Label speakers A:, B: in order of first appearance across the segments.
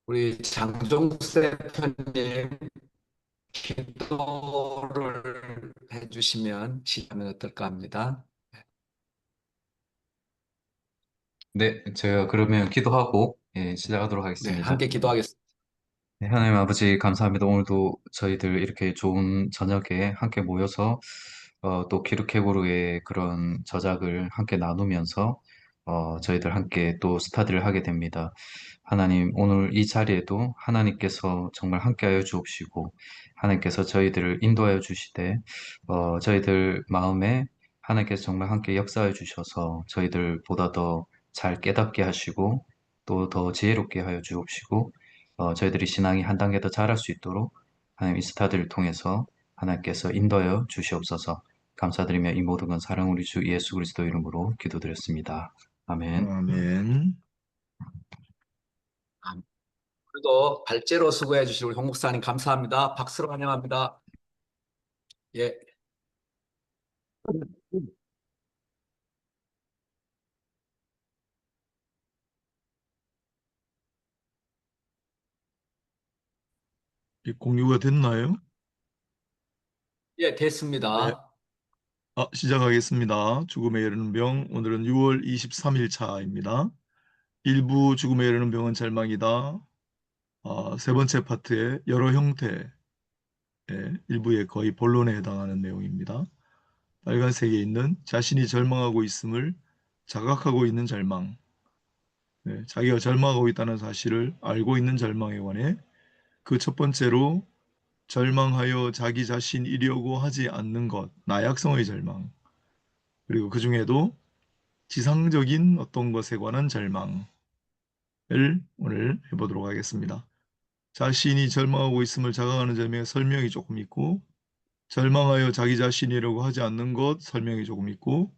A: 우리 장종세 대표님 기도를 해주시면 시작하면 어떨까 합니다.
B: 네, 제가 그러면 기도하고 시작하도록
A: 네,
B: 하겠습니다.
A: 함께 기도하겠습니다.
B: 네, 하나님 아버지 감사합니다. 오늘도 저희들 이렇게 좋은 저녁에 함께 모여서 또 기르케고르의 그런 저작을 함께 나누면서 저희들 함께 또 스타디를 하게 됩니다. 하나님, 오늘 이 자리에도 하나님께서 정말 함께하여 주옵시고 하나님께서 저희들을 인도하여 주시되 저희들 마음에 하나님께서 정말 함께 역사해 주셔서 저희들보다 더 잘 깨닫게 하시고 또 더 지혜롭게 하여 주옵시고 저희들이 신앙이 한 단계 더 자랄 수 있도록 하나님 이 스타들을 통해서 하나님께서 인도하여 주시옵소서. 감사드리며 이 모든 건 사랑 우리 주 예수 그리스도 이름으로 기도드렸습니다. 아멘.
C: 아멘.
A: 오늘도 발제로 수고해 주시고 홍 목사님 감사합니다. 박수로 환영합니다. 예.
C: 공유가 됐나요?
A: 예,
C: 네.
A: 됐습니다.
C: 시작하겠습니다. 죽음에 이르는 병. 오늘은 6월 23일 차입니다. 일부 죽음에 이르는 병은 절망이다. 세 번째 파트의 여러 형태의 일부의 거의 본론에 해당하는 내용입니다. 빨간색에 있는 자신이 절망하고 있음을 자각하고 있는 절망. 네, 자기가 절망하고 있다는 사실을 알고 있는 절망에 관해 그 첫 번째로 절망하여 자기 자신이려고 하지 않는 것, 나약성의 절망. 그리고 그 중에도 지상적인 어떤 것에 관한 절망을 오늘 해보도록 하겠습니다. 자신이 절망하고 있음을 자각하는 점에 설명이 조금 있고, 절망하여 자기 자신이라고 하지 않는 것 설명이 조금 있고,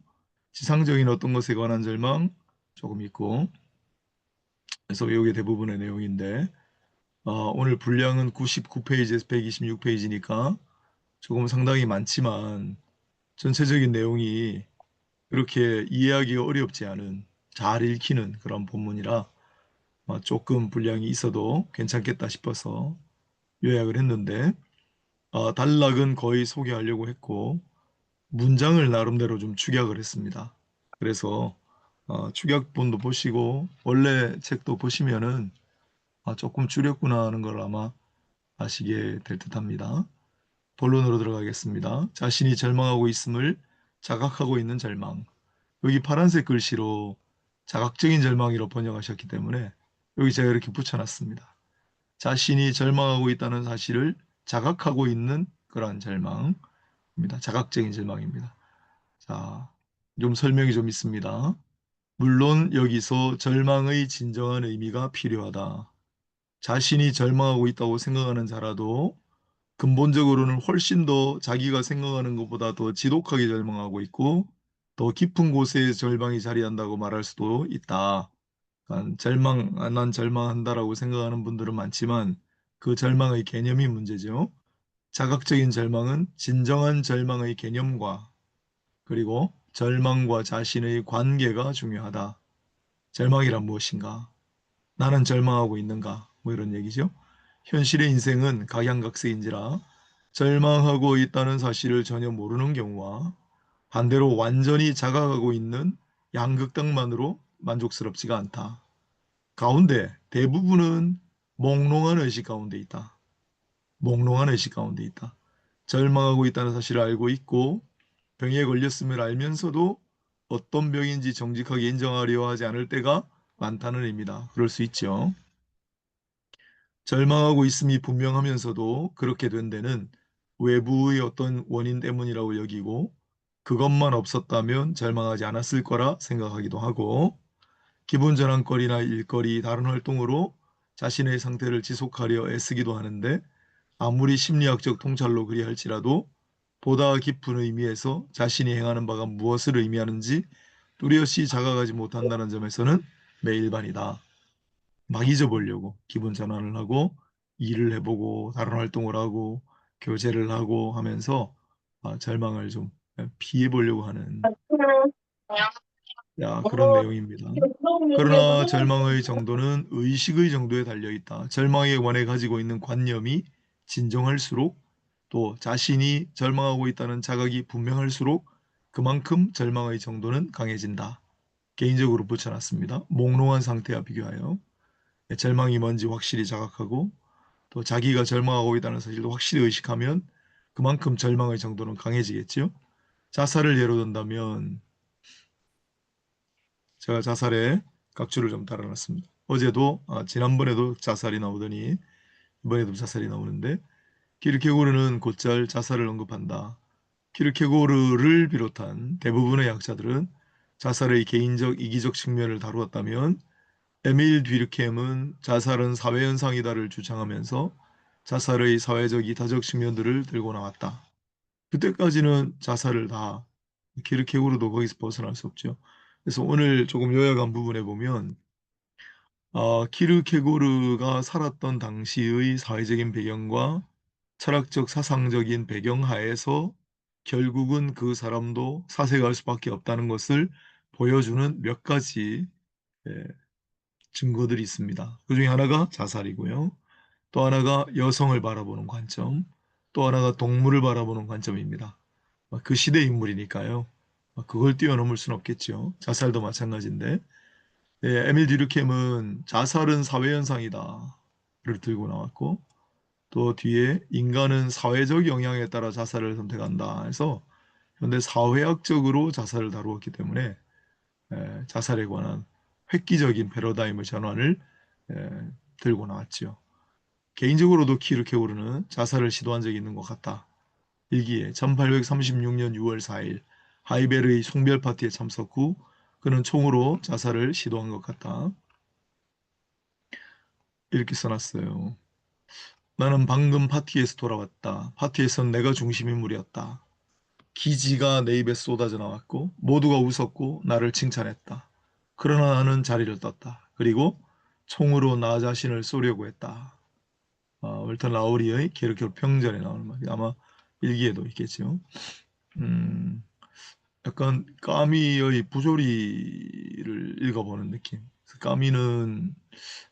C: 지상적인 어떤 것에 관한 절망 조금 있고, 그래서 이게 대부분의 내용인데, 오늘 분량은 99페이지에서 126페이지니까 조금 상당히 많지만 전체적인 내용이 그렇게 이해하기가 어렵지 않은 잘 읽히는 그런 본문이라 조금 분량이 있어도 괜찮겠다 싶어서 요약을 했는데 단락은 거의 소개하려고 했고 문장을 나름대로 좀 축약을 했습니다. 그래서 축약본도 보시고 원래 책도 보시면은 조금 줄였구나 하는 걸 아마 아시게 될 듯합니다. 본론으로 들어가겠습니다. 자신이 절망하고 있음을 자각하고 있는 절망. 여기 파란색 글씨로 자각적인 절망이라고 번역하셨기 때문에 여기 제가 이렇게 붙여놨습니다. 자신이 절망하고 있다는 사실을 자각하고 있는 그러한 절망입니다. 자각적인 절망입니다. 자, 좀 설명이 좀 있습니다. 물론 여기서 절망의 진정한 의미가 필요하다. 자신이 절망하고 있다고 생각하는 자라도 근본적으로는 훨씬 더 자기가 생각하는 것보다 더 지독하게 절망하고 있고 더 깊은 곳에 절망이 자리한다고 말할 수도 있다. 그러니까 난 절망한다라고 생각하는 분들은 많지만 그 절망의 개념이 문제죠. 자각적인 절망은 진정한 절망의 개념과 그리고 절망과 자신의 관계가 중요하다. 절망이란 무엇인가? 나는 절망하고 있는가? 뭐 이런 얘기죠. 현실의 인생은 각양각색인지라 절망하고 있다는 사실을 전혀 모르는 경우와 반대로 완전히 자각하고 있는 양극단만으로 만족스럽지가 않다. 가운데 대부분은 몽롱한 의식 가운데 있다. 몽롱한 의식 가운데 있다. 절망하고 있다는 사실을 알고 있고 병에 걸렸음을 알면서도 어떤 병인지 정직하게 인정하려 하지 않을 때가 많다는 의미다. 그럴 수 있죠. 절망하고 있음이 분명하면서도 그렇게 된 데는 외부의 어떤 원인 때문이라고 여기고 그것만 없었다면 절망하지 않았을 거라 생각하기도 하고 기분 전환거리나 일거리, 다른 활동으로 자신의 상태를 지속하려 애쓰기도 하는데 아무리 심리학적 통찰로 그리할지라도 보다 깊은 의미에서 자신이 행하는 바가 무엇을 의미하는지 뚜렷이 자각하지 못한다는 점에서는 매일반이다. 막 잊어보려고 기분 전환을 하고 일을 해보고 다른 활동을 하고 교제를 하고 하면서 절망을 좀 피해 보려고 하는 야, 그런 내용입니다. 그러나 절망의 정도는 의식의 정도에 달려 있다. 절망에 관해 가지고 있는 관념이 진정할수록 또 자신이 절망하고 있다는 자각이 분명할수록 그만큼 절망의 정도는 강해진다. 개인적으로 붙여놨습니다. 몽롱한 상태와 비교하여 절망이 뭔지 확실히 자각하고 또 자기가 절망하고 있다는 사실도 확실히 의식하면 그만큼 절망의 정도는 강해지겠죠. 자살을 예로 든다면 제가 자살의 각주를 좀 달아놨습니다. 어제도 지난번에도 자살이 나오더니 이번에도 자살이 나오는데 키르케고르는 곧잘 자살을 언급한다. 키르케고르를 비롯한 대부분의 약자들은 자살의 개인적 이기적 측면을 다루었다면 에밀 뒤르켐은 자살은 사회현상이다를 주장하면서 자살의 사회적 이타적 측면들을 들고 나왔다. 그때까지는 자살을 다 키르케고르도 거기서 벗어날 수 없죠. 그래서 오늘 조금 요약한 부분에 보면 키르케고르가 살았던 당시의 사회적인 배경과 철학적 사상적인 배경 하에서 결국은 그 사람도 사색할 수밖에 없다는 것을 보여주는 몇 가지 예, 증거들이 있습니다. 그 중에 하나가 자살이고요. 또 하나가 여성을 바라보는 관점, 또 하나가 동물을 바라보는 관점입니다. 그 시대 인물이니까요. 그걸 뛰어넘을 수는 없겠죠. 자살도 마찬가지인데 에밀 듀르켐은 자살은 사회현상이다를 들고 나왔고 또 뒤에 인간은 사회적 영향에 따라 자살을 선택한다 해서 현대 사회학적으로 자살을 다루었기 때문에 자살에 관한 획기적인 패러다임의 전환을 에, 들고 나왔죠. 개인적으로도 키르케고르는 자살을 시도한 적이 있는 것 같다. 일기에 1836년 6월 4일 하이베르의 송별 파티에 참석 후 그는 총으로 자살을 시도한 것 같다. 이렇게 써놨어요. 나는 방금 파티에서 돌아왔다. 파티에선 내가 중심 인물이었다. 기지가 내 입에 쏟아져 나왔고 모두가 웃었고 나를 칭찬했다. 그러나 나는 자리를 떴다. 그리고 총으로 나 자신을 쏘려고 했다. 월턴 라우리의 게르케르 평전에 나오는 말이 아마 일기에도 있겠죠. 음, 약간 까미의 부조리를 읽어보는 느낌.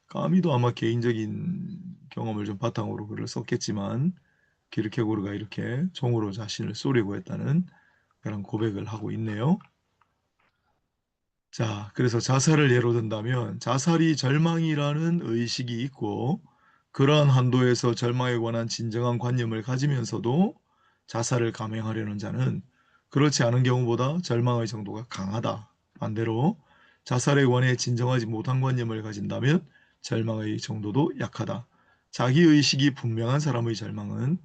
C: 까미도 아마 개인적인 경험을 좀 바탕으로 글을 썼겠지만 키르케고르가 이렇게 총으로 자신을 쏘려고 했다는 그런 고백을 하고 있네요. 자, 그래서 자살을 예로 든다면 자살이 절망이라는 의식이 있고 그러한 한도에서 절망에 관한 진정한 관념을 가지면서도 자살을 감행하려는 자는 그렇지 않은 경우보다 절망의 정도가 강하다. 반대로 자살에 관해 진정하지 못한 관념을 가진다면 절망의 정도도 약하다. 자기의식이 분명한 사람의 절망은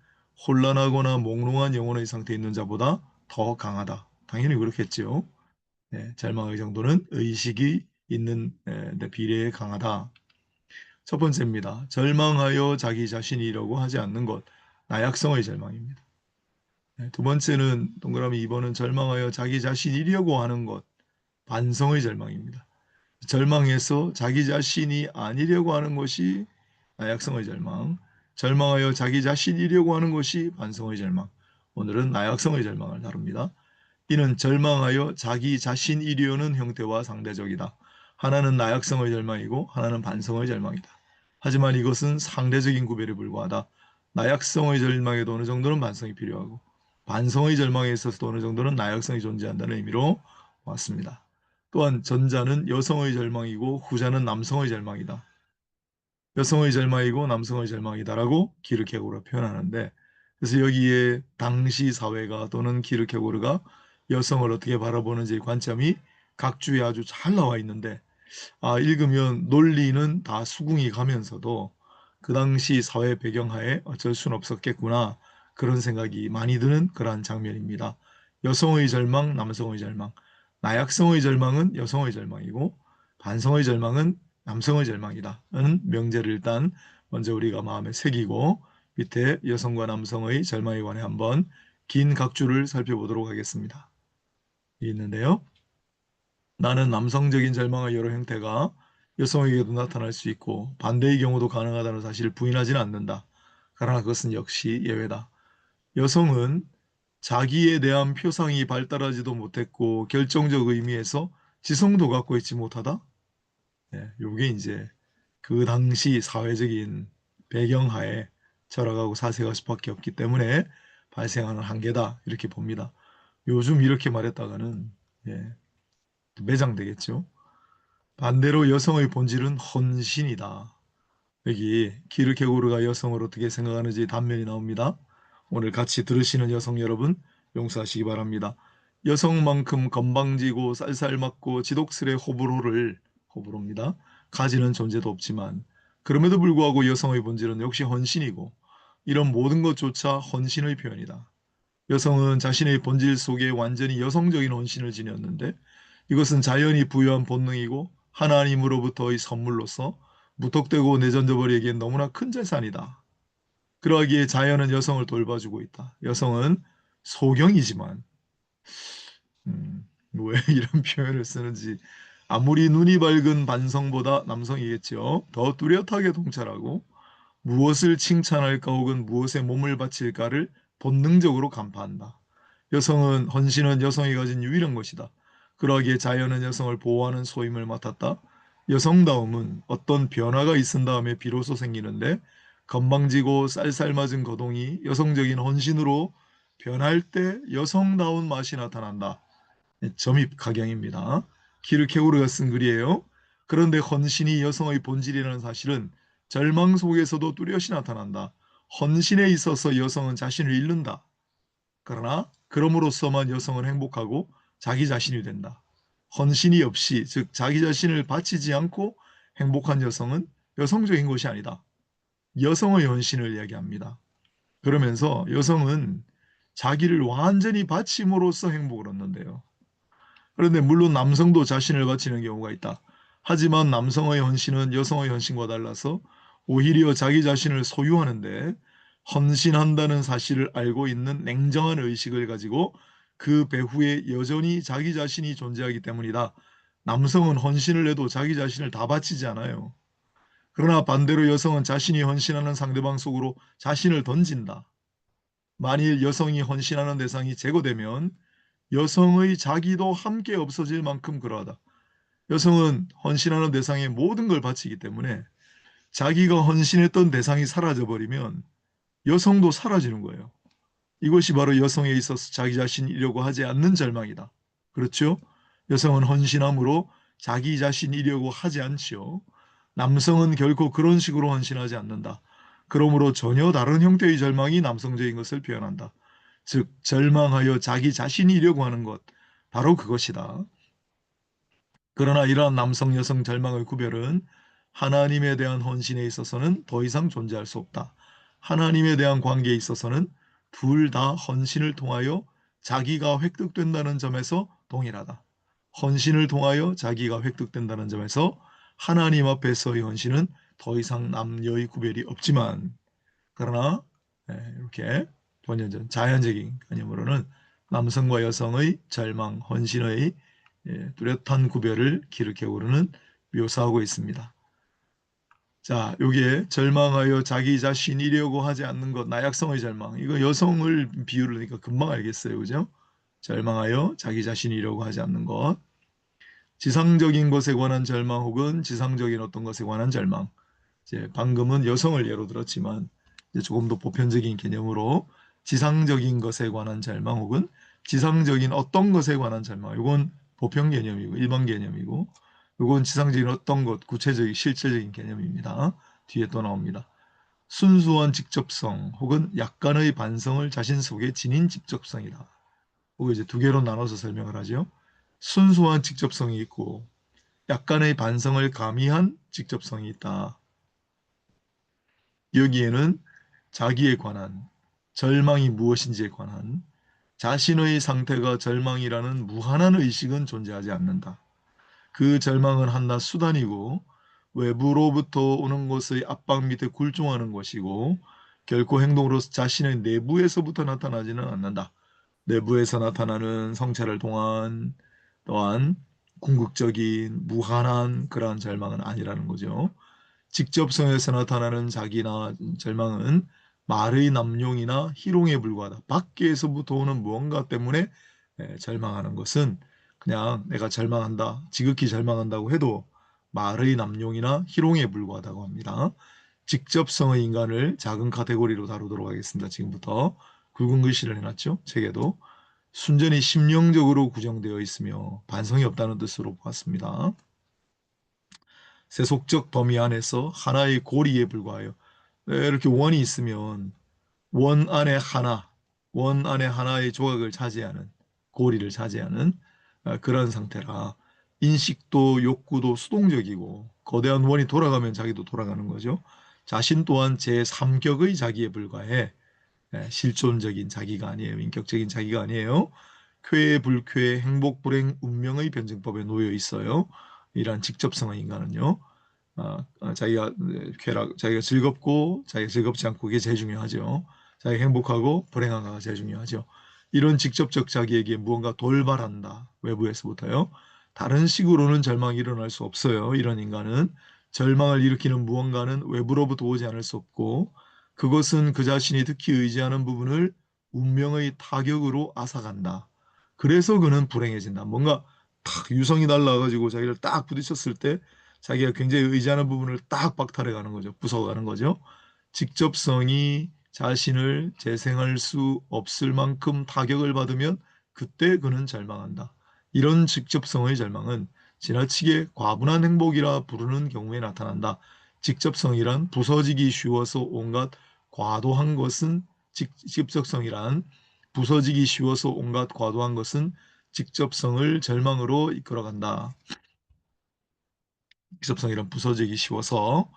C: 혼란하거나 몽롱한 영혼의 상태에 있는 자보다 더 강하다. 당연히 그렇겠죠. 절망의 정도는 의식이 있는 데 비례에 강하다. 첫 번째입니다. 절망하여 자기 자신이라고 하지 않는 것, 나약성의 절망입니다. 두 번째는 동그라미 2번은 절망하여 자기 자신이려고 하는 것, 반성의 절망입니다. 절망해서 자기 자신이 아니려고 하는 것이 나약성의 절망, 절망하여 자기 자신이려고 하는 것이 반성의 절망. 오늘은 나약성의 절망을 다룹니다. 이는 절망하여 자기 자신이려는 형태와 상대적이다. 하나는 나약성의 절망이고 하나는 반성의 절망이다. 하지만 이것은 상대적인 구별에 불과하다. 나약성의 절망에도 어느 정도는 반성이 필요하고 반성의 절망에 있어서도 어느 정도는 나약성이 존재한다는 의미로 왔습니다. 또한 전자는 여성의 절망이고 후자는 남성의 절망이다. 여성의 절망이고 남성의 절망이다라고 키르케고르가 표현하는데 그래서 여기에 당시 사회가 또는 키르케고르가 여성을 어떻게 바라보는지 관점이 각 주에 아주 잘 나와 있는데 읽으면 논리는 다 수긍이 가면서도 그 당시 사회 배경하에 어쩔 수는 없었겠구나 그런 생각이 많이 드는 그러한 장면입니다. 여성의 절망, 남성의 절망, 나약성의 절망은 여성의 절망이고 반성의 절망은 남성의 절망이다는 명제를 일단 먼저 우리가 마음에 새기고 밑에 여성과 남성의 절망에 관해 한번 긴 각주를 살펴보도록 하겠습니다. 있는데요. 나는 남성적인 절망의 여러 형태가 여성에게도 나타날 수 있고 반대의 경우도 가능하다는 사실을 부인하지는 않는다. 그러나 그것은 역시 예외다. 여성은 자기에 대한 표상이 발달하지도 못했고 결정적 의미에서 지성도 갖고 있지 못하다. 요게 이제 그 당시 사회적인 배경하에 철학하고 사색할 수밖에 없기 때문에 발생하는 한계다 이렇게 봅니다. 요즘 이렇게 말했다가는 매장되겠죠. 반대로 여성의 본질은 헌신이다. 여기 키르케고르가 여성을 어떻게 생각하는지 단면이 나옵니다. 오늘 같이 들으시는 여성 여러분 용서하시기 바랍니다. 여성만큼 건방지고 쌀쌀맞고 지독스레 호불호입니다. 가지는 존재도 없지만 그럼에도 불구하고 여성의 본질은 역시 헌신이고 이런 모든 것조차 헌신의 표현이다. 여성은 자신의 본질 속에 완전히 여성적인 헌신을 지녔는데 이것은 자연이 부여한 본능이고 하나님으로부터의 선물로서 무턱대고 내전자벌이에겐 너무나 큰 재산이다. 그러하기에 자연은 여성을 돌봐주고 있다. 여성은 소경이지만 왜 이런 표현을 쓰는지 아무리 눈이 밝은 반성보다 남성이겠죠. 더 뚜렷하게 통찰하고 무엇을 칭찬할까 혹은 무엇에 몸을 바칠까를 본능적으로 간파한다. 헌신은 여성이 가진 유일한 것이다. 그러기에 자연은 여성을 보호하는 소임을 맡았다. 여성다움은 어떤 변화가 있은 다음에 비로소 생기는데 건방지고 쌀쌀맞은 거동이 여성적인 헌신으로 변할 때 여성다운 맛이 나타난다. 점입 각양입니다. 키르케고르가 쓴 글이에요. 그런데 헌신이 여성의 본질이라는 사실은 절망 속에서도 뚜렷이 나타난다. 헌신에 있어서 여성은 자신을 잃는다. 그러나 그럼으로써만 여성은 행복하고 자기 자신이 된다. 헌신이 없이, 즉 자기 자신을 바치지 않고 행복한 여성은 여성적인 것이 아니다. 여성의 헌신을 이야기합니다. 그러면서 여성은 자기를 완전히 바침으로써 행복을 얻는데요. 그런데 물론 남성도 자신을 바치는 경우가 있다. 하지만 남성의 헌신은 여성의 헌신과 달라서 오히려 자기 자신을 소유하는데 헌신한다는 사실을 알고 있는 냉정한 의식을 가지고 그 배후에 여전히 자기 자신이 존재하기 때문이다. 남성은 헌신을 해도 자기 자신을 다 바치지 않아요. 그러나 반대로 여성은 자신이 헌신하는 상대방 속으로 자신을 던진다. 만일 여성이 헌신하는 대상이 제거되면 여성의 자기도 함께 없어질 만큼 그러하다. 여성은 헌신하는 대상에 모든 걸 바치기 때문에 자기가 헌신했던 대상이 사라져버리면 여성도 사라지는 거예요. 이것이 바로 여성에 있어서 자기 자신이려고 하지 않는 절망이다. 그렇죠? 여성은 헌신함으로 자기 자신이려고 하지 않지요. 남성은 결코 그런 식으로 헌신하지 않는다. 그러므로 전혀 다른 형태의 절망이 남성적인 것을 표현한다. 즉 절망하여 자기 자신이려고 하는 것, 바로 그것이다. 그러나 이러한 남성 여성 절망의 구별은 하나님에 대한 헌신에 있어서는 더 이상 존재할 수 없다. 하나님에 대한 관계에 있어서는 둘 다 헌신을 통하여 자기가 획득된다는 점에서 동일하다. 헌신을 통하여 자기가 획득된다는 점에서 하나님 앞에서의 헌신은 더 이상 남녀의 구별이 없지만, 그러나 이렇게 본연전 자연적인 개념으로는 남성과 여성의 절망, 헌신의 뚜렷한 구별을 키르케고르는 묘사하고 있습니다. 자, 여기에 절망하여 자기 자신이려고 하지 않는 것, 나약성의 절망. 이거 여성을 비유를 하니까 금방 알겠어요. 그죠? 절망하여 자기 자신이려고 하지 않는 것. 지상적인 것에 관한 절망 혹은 지상적인 어떤 것에 관한 절망. 이제 방금은 여성을 예로 들었지만 이제 조금 더 보편적인 개념으로 지상적인 것에 관한 절망 혹은 지상적인 어떤 것에 관한 절망. 이건 보편 개념이고 일반 개념이고 이건 지상적인 어떤 것, 구체적인 실체적인 개념입니다. 뒤에 또 나옵니다. 순수한 직접성 혹은 약간의 반성을 자신 속에 지닌 직접성이다. 그거 이제 두 개로 나눠서 설명을 하죠. 순수한 직접성이 있고 약간의 반성을 가미한 직접성이 있다. 여기에는 자기에 관한, 절망이 무엇인지에 관한 자신의 상태가 절망이라는 무한한 의식은 존재하지 않는다. 그 절망은 한낱 수단이고 외부로부터 오는 것의 압박 밑에 굴종하는 것이고 결코 행동으로서 자신의 내부에서부터 나타나지는 않는다. 내부에서 나타나는 성찰을 또한 궁극적인 무한한 그러한 절망은 아니라는 거죠. 직접성에서 나타나는 자기나 절망은 말의 남용이나 희롱에 불과하다. 밖에서부터 오는 무언가 때문에 절망하는 것은 그냥 내가 절망한다, 지극히 절망한다고 해도 말의 남용이나 희롱에 불과하다고 합니다. 직접성의 인간을 작은 카테고리로 다루도록 하겠습니다. 지금부터 굵은 글씨를 해놨죠. 책에도. 순전히 심령적으로 구성되어 있으며 반성이 없다는 뜻으로 보았습니다. 세속적 범위 안에서 하나의 고리에 불과하여, 이렇게 원이 있으면 원 안에 하나, 원 안에 하나의 조각을 차지하는, 고리를 차지하는 그런 상태라 인식도 욕구도 수동적이고 거대한 원이 돌아가면 자기도 돌아가는 거죠. 자신 또한 제3격의 자기에 불과해 실존적인 자기가 아니에요. 인격적인 자기가 아니에요. 쾌, 불쾌, 행복, 불행, 운명의 변증법에 놓여 있어요. 이러한 직접성의 인간은요. 자기가 쾌락, 자기가 즐겁고 자기가 즐겁지 않고 그게 제일 중요하죠. 자기가 행복하고 불행한가가 제일 중요하죠. 이런 직접적 자기에게 무언가 돌발한다. 외부에서부터요. 다른 식으로는 절망이 일어날 수 없어요. 이런 인간은 절망을 일으키는 무언가는 외부로부터 오지 않을 수 없고 그것은 그 자신이 특히 의지하는 부분을 운명의 타격으로 앗아간다. 그래서 그는 불행해진다. 뭔가 탁 유성이 날라가지고 자기를 딱 부딪혔을 때 자기가 굉장히 의지하는 부분을 딱 박탈해 가는 거죠. 부숴가는 거죠. 직접성이 자신을 재생할 수 없을 만큼 타격을 받으면 그때 그는 절망한다. 이런 직접성의 절망은 지나치게 과분한 행복이라 부르는 경우에 나타난다. 직접성이란 부서지기 쉬워서 온갖 과도한 것은 직접성이란 부서지기 쉬워서 온갖 과도한 것은 직접성을 절망으로 이끌어간다. 직접성이란 부서지기 쉬워서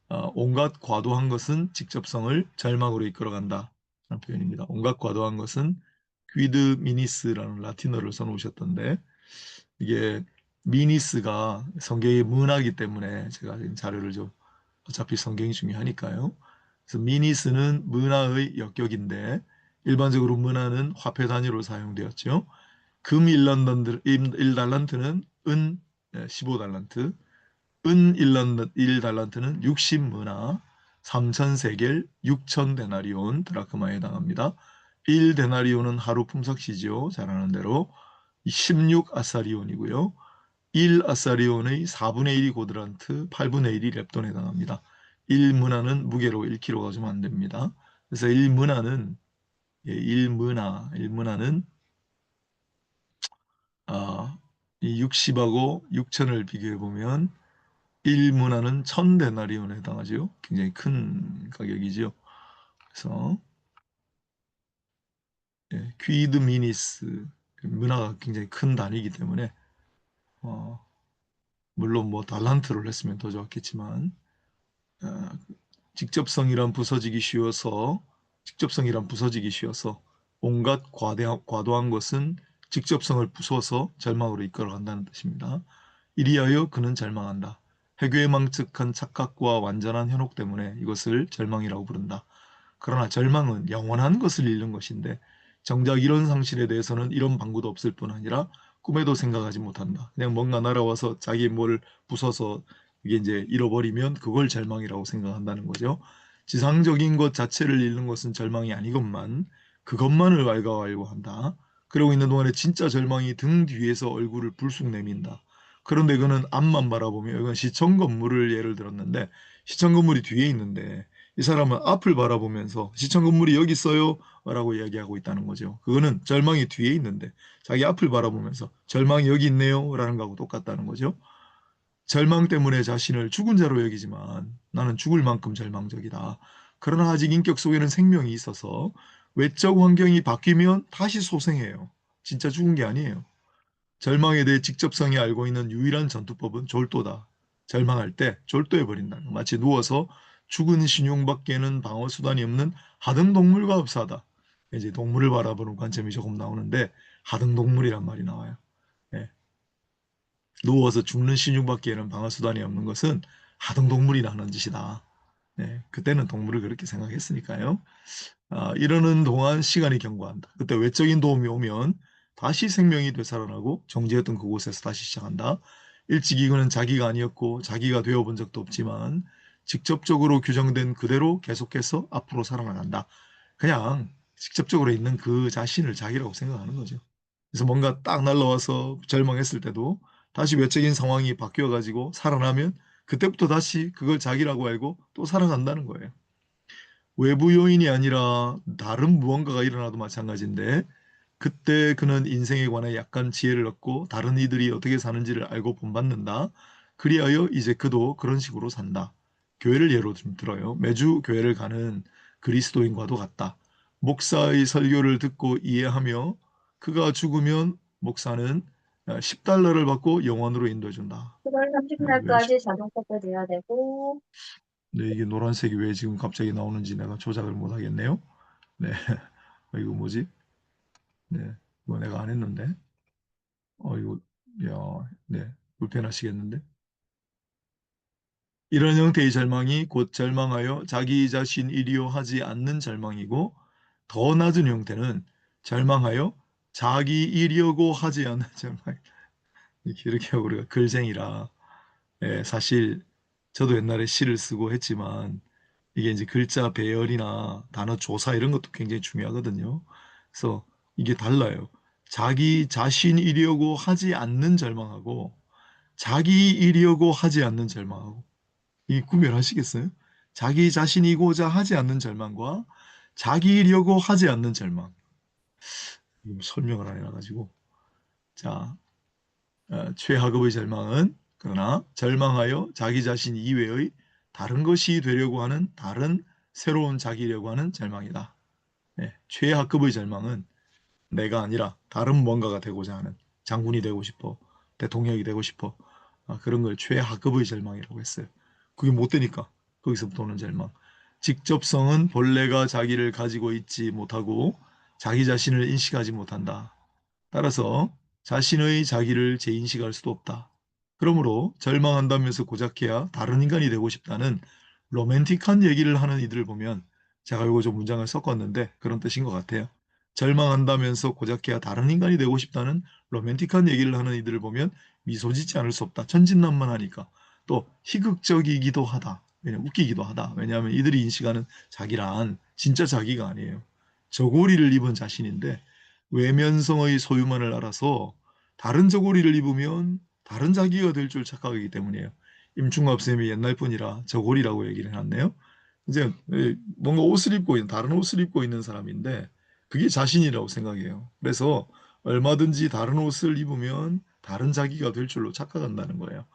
C: 온갖 과도한 것은 직접성을 절망으로 이끌어간다. 라는 표현입니다. 온갖 과도한 것은 퀴드 미니스라는 라틴어를 써놓으셨던데 이게 미니스가 성경의 문화이기 때문에 제가 자료를 좀 어차피 성경이 중요하니까요. 그래서 미니스는 문화의 역격인데 일반적으로 문화는 화폐 단위로 사용되었죠. 금 1달란트는 은 15달란트, 은 1달란트는 60문화, 3,000세겔, 6,000데나리온 드라크마에 해당합니다. 1데나리온은 하루 품삯이죠. 잘 아는 대로 16아사리온이고요. 1아사리온의 4분의 1이 고드란트, 8분의 1이 렙돈에 해당합니다. 1문화는 무게로 1kg가 좀 안 됩니다. 그래서 1문화는 1문화는 이 60하고 6천을 비교해 보면 1문화는 1000데나리온에 해당하죠. 굉장히 큰 가격이죠. 그래서 퀴드 미니스 문화가 굉장히 큰 단위이기 때문에 물론 뭐 달란트를 했으면 더 좋았겠지만 어, 직접성이란 부서지기 쉬워서 온갖 과도한 것은 직접성을 부숴서 절망으로 이끌어간다는 뜻입니다. 이리하여 그는 절망한다. 회귀망측한 착각과 완전한 현혹 때문에 이것을 절망이라고 부른다. 그러나 절망은 영원한 것을 잃는 것인데 정작 이런 상실에 대해서는 이런 방구도 없을 뿐 아니라 꿈에도 생각하지 못한다. 그냥 뭔가 날아와서 자기 뭘 부숴서 이게 이제 잃어버리면 그걸 절망이라고 생각한다는 거죠. 지상적인 것 자체를 잃는 것은 절망이 아니건만 그것만을 왈가왈부한다. 그러고 있는 동안에 진짜 절망이 등 뒤에서 얼굴을 불쑥 내민다. 그런데 그는 앞만 바라보며 이건 시청 건물을 예를 들었는데 시청 건물이 뒤에 있는데 이 사람은 앞을 바라보면서 시청 건물이 여기 있어요 라고 이야기하고 있다는 거죠. 그거는 절망이 뒤에 있는데 자기 앞을 바라보면서 절망이 여기 있네요 라는 거하고 똑같다는 거죠. 절망 때문에 자신을 죽은 자로 여기지만 나는 죽을 만큼 절망적이다. 그러나 아직 인격 속에는 생명이 있어서 외적 환경이 바뀌면 다시 소생해요. 진짜 죽은 게 아니에요. 절망에 대해 직접성이 알고 있는 유일한 전투법은 졸도다. 절망할 때 졸도해버린다. 마치 누워서 죽은 신용밖에는 방어 수단이 없는 하등동물과 흡사하다. 이제 동물을 바라보는 관점이 조금 나오는데 하등동물이란 말이 나와요. 예. 누워서 죽는 신용밖에는 방어 수단이 없는 것은 하등동물이나 하는 짓이다. 예. 그때는 동물을 그렇게 생각했으니까요. 이러는 동안 시간이 경과한다. 그때 외적인 도움이 오면 다시 생명이 되살아나고 정지했던 그곳에서 다시 시작한다. 일찍이 그는 자기가 아니었고 자기가 되어본 적도 없지만 직접적으로 규정된 그대로 계속해서 앞으로 살아나간다. 그냥 직접적으로 있는 그 자신을 자기라고 생각하는 거죠. 그래서 뭔가 딱 날라와서 절망했을 때도 다시 외적인 상황이 바뀌어가지고 살아나면 그때부터 다시 그걸 자기라고 알고 또 살아간다는 거예요. 외부 요인이 아니라 다른 무언가가 일어나도 마찬가지인데 그때 그는 인생에 관해 약간 지혜를 얻고 다른 이들이 어떻게 사는지를 알고 본받는다. 그리하여 이제 그도 그런 식으로 산다. 교회를 예로 좀 들어요. 매주 교회를 가는 그리스도인과도 같다. 목사의 설교를 듣고 이해하며 그가 죽으면 목사는 10달러를 받고 영원으로 인도해준다.
D: 7월
C: 왜
D: 30일까지 자동 삭제돼야 되고,
C: 네, 이게 노란색이 왜 지금 갑자기 나오는지 내가 조작을 못 하겠네요. 네. 이거 뭐지? 네. 이거 내가 안 했는데. 이거, 야, 네. 불편하시겠는데? 이런 형태의 절망이 곧 절망하여 자기 자신이리요 하지 않는 절망이고, 더 낮은 형태는 절망하여 자기이려고 하지 않는 절망. 이렇게 하고 우리가 글쟁이라, 사실 저도 옛날에 시를 쓰고 했지만, 이게 이제 글자 배열이나 단어 조사 이런 것도 굉장히 중요하거든요. 그래서 이게 달라요. 자기 자신이려고 하지 않는 절망하고 자기이려고 하지 않는 절망하고 이 구별하시겠어요? 자기 자신이고자 하지 않는 절망과 자기이려고 하지 않는 절망. 이거 설명을 안 해놔가지고 자 최하급의 절망은 그러나 절망하여 자기 자신 이외의 다른 것이 되려고 하는 다른 새로운 자기려고 하는 절망이다. 최하급의 절망은 내가 아니라 다른 뭔가가 되고자 하는 장군이 되고 싶어, 대통령이 되고 싶어 그런 걸 최하급의 절망이라고 했어요. 그게 못 되니까 거기서부터 오는 절망. 직접성은 본래가 자기를 가지고 있지 못하고 자기 자신을 인식하지 못한다. 따라서 자신의 자기를 재인식할 수도 없다. 그러므로 절망한다면서 고작해야 다른 인간이 되고 싶다는 로맨틱한 얘기를 하는 이들을 보면 제가 이거 좀 문장을 섞었는데 그런 뜻인 것 같아요. 절망한다면서 고작해야 다른 인간이 되고 싶다는 로맨틱한 얘기를 하는 이들을 보면 미소 짓지 않을 수 없다. 천진난만하니까. 또 희극적이기도 하다. 왜냐면 웃기기도 하다. 왜냐하면 이들이 인식하는 자기란 진짜 자기가 아니에요. 저고리를 입은 자신인데 외면성의 소유만을 알아서 다른 저고리를 입으면 다른 자기가 될 줄 착각하기 때문이에요. 임충갑 쌤이 옛날 분이라 저고리라고 얘기를 해놨네요. 이제 뭔가 옷을 입고 있는 다른 옷을 입고 있는 사람인데 그게 자신이라고 생각해요. 그래서 얼마든지 다른 옷을 입으면 다른 자기가 될 줄로 착각한다는 거예요.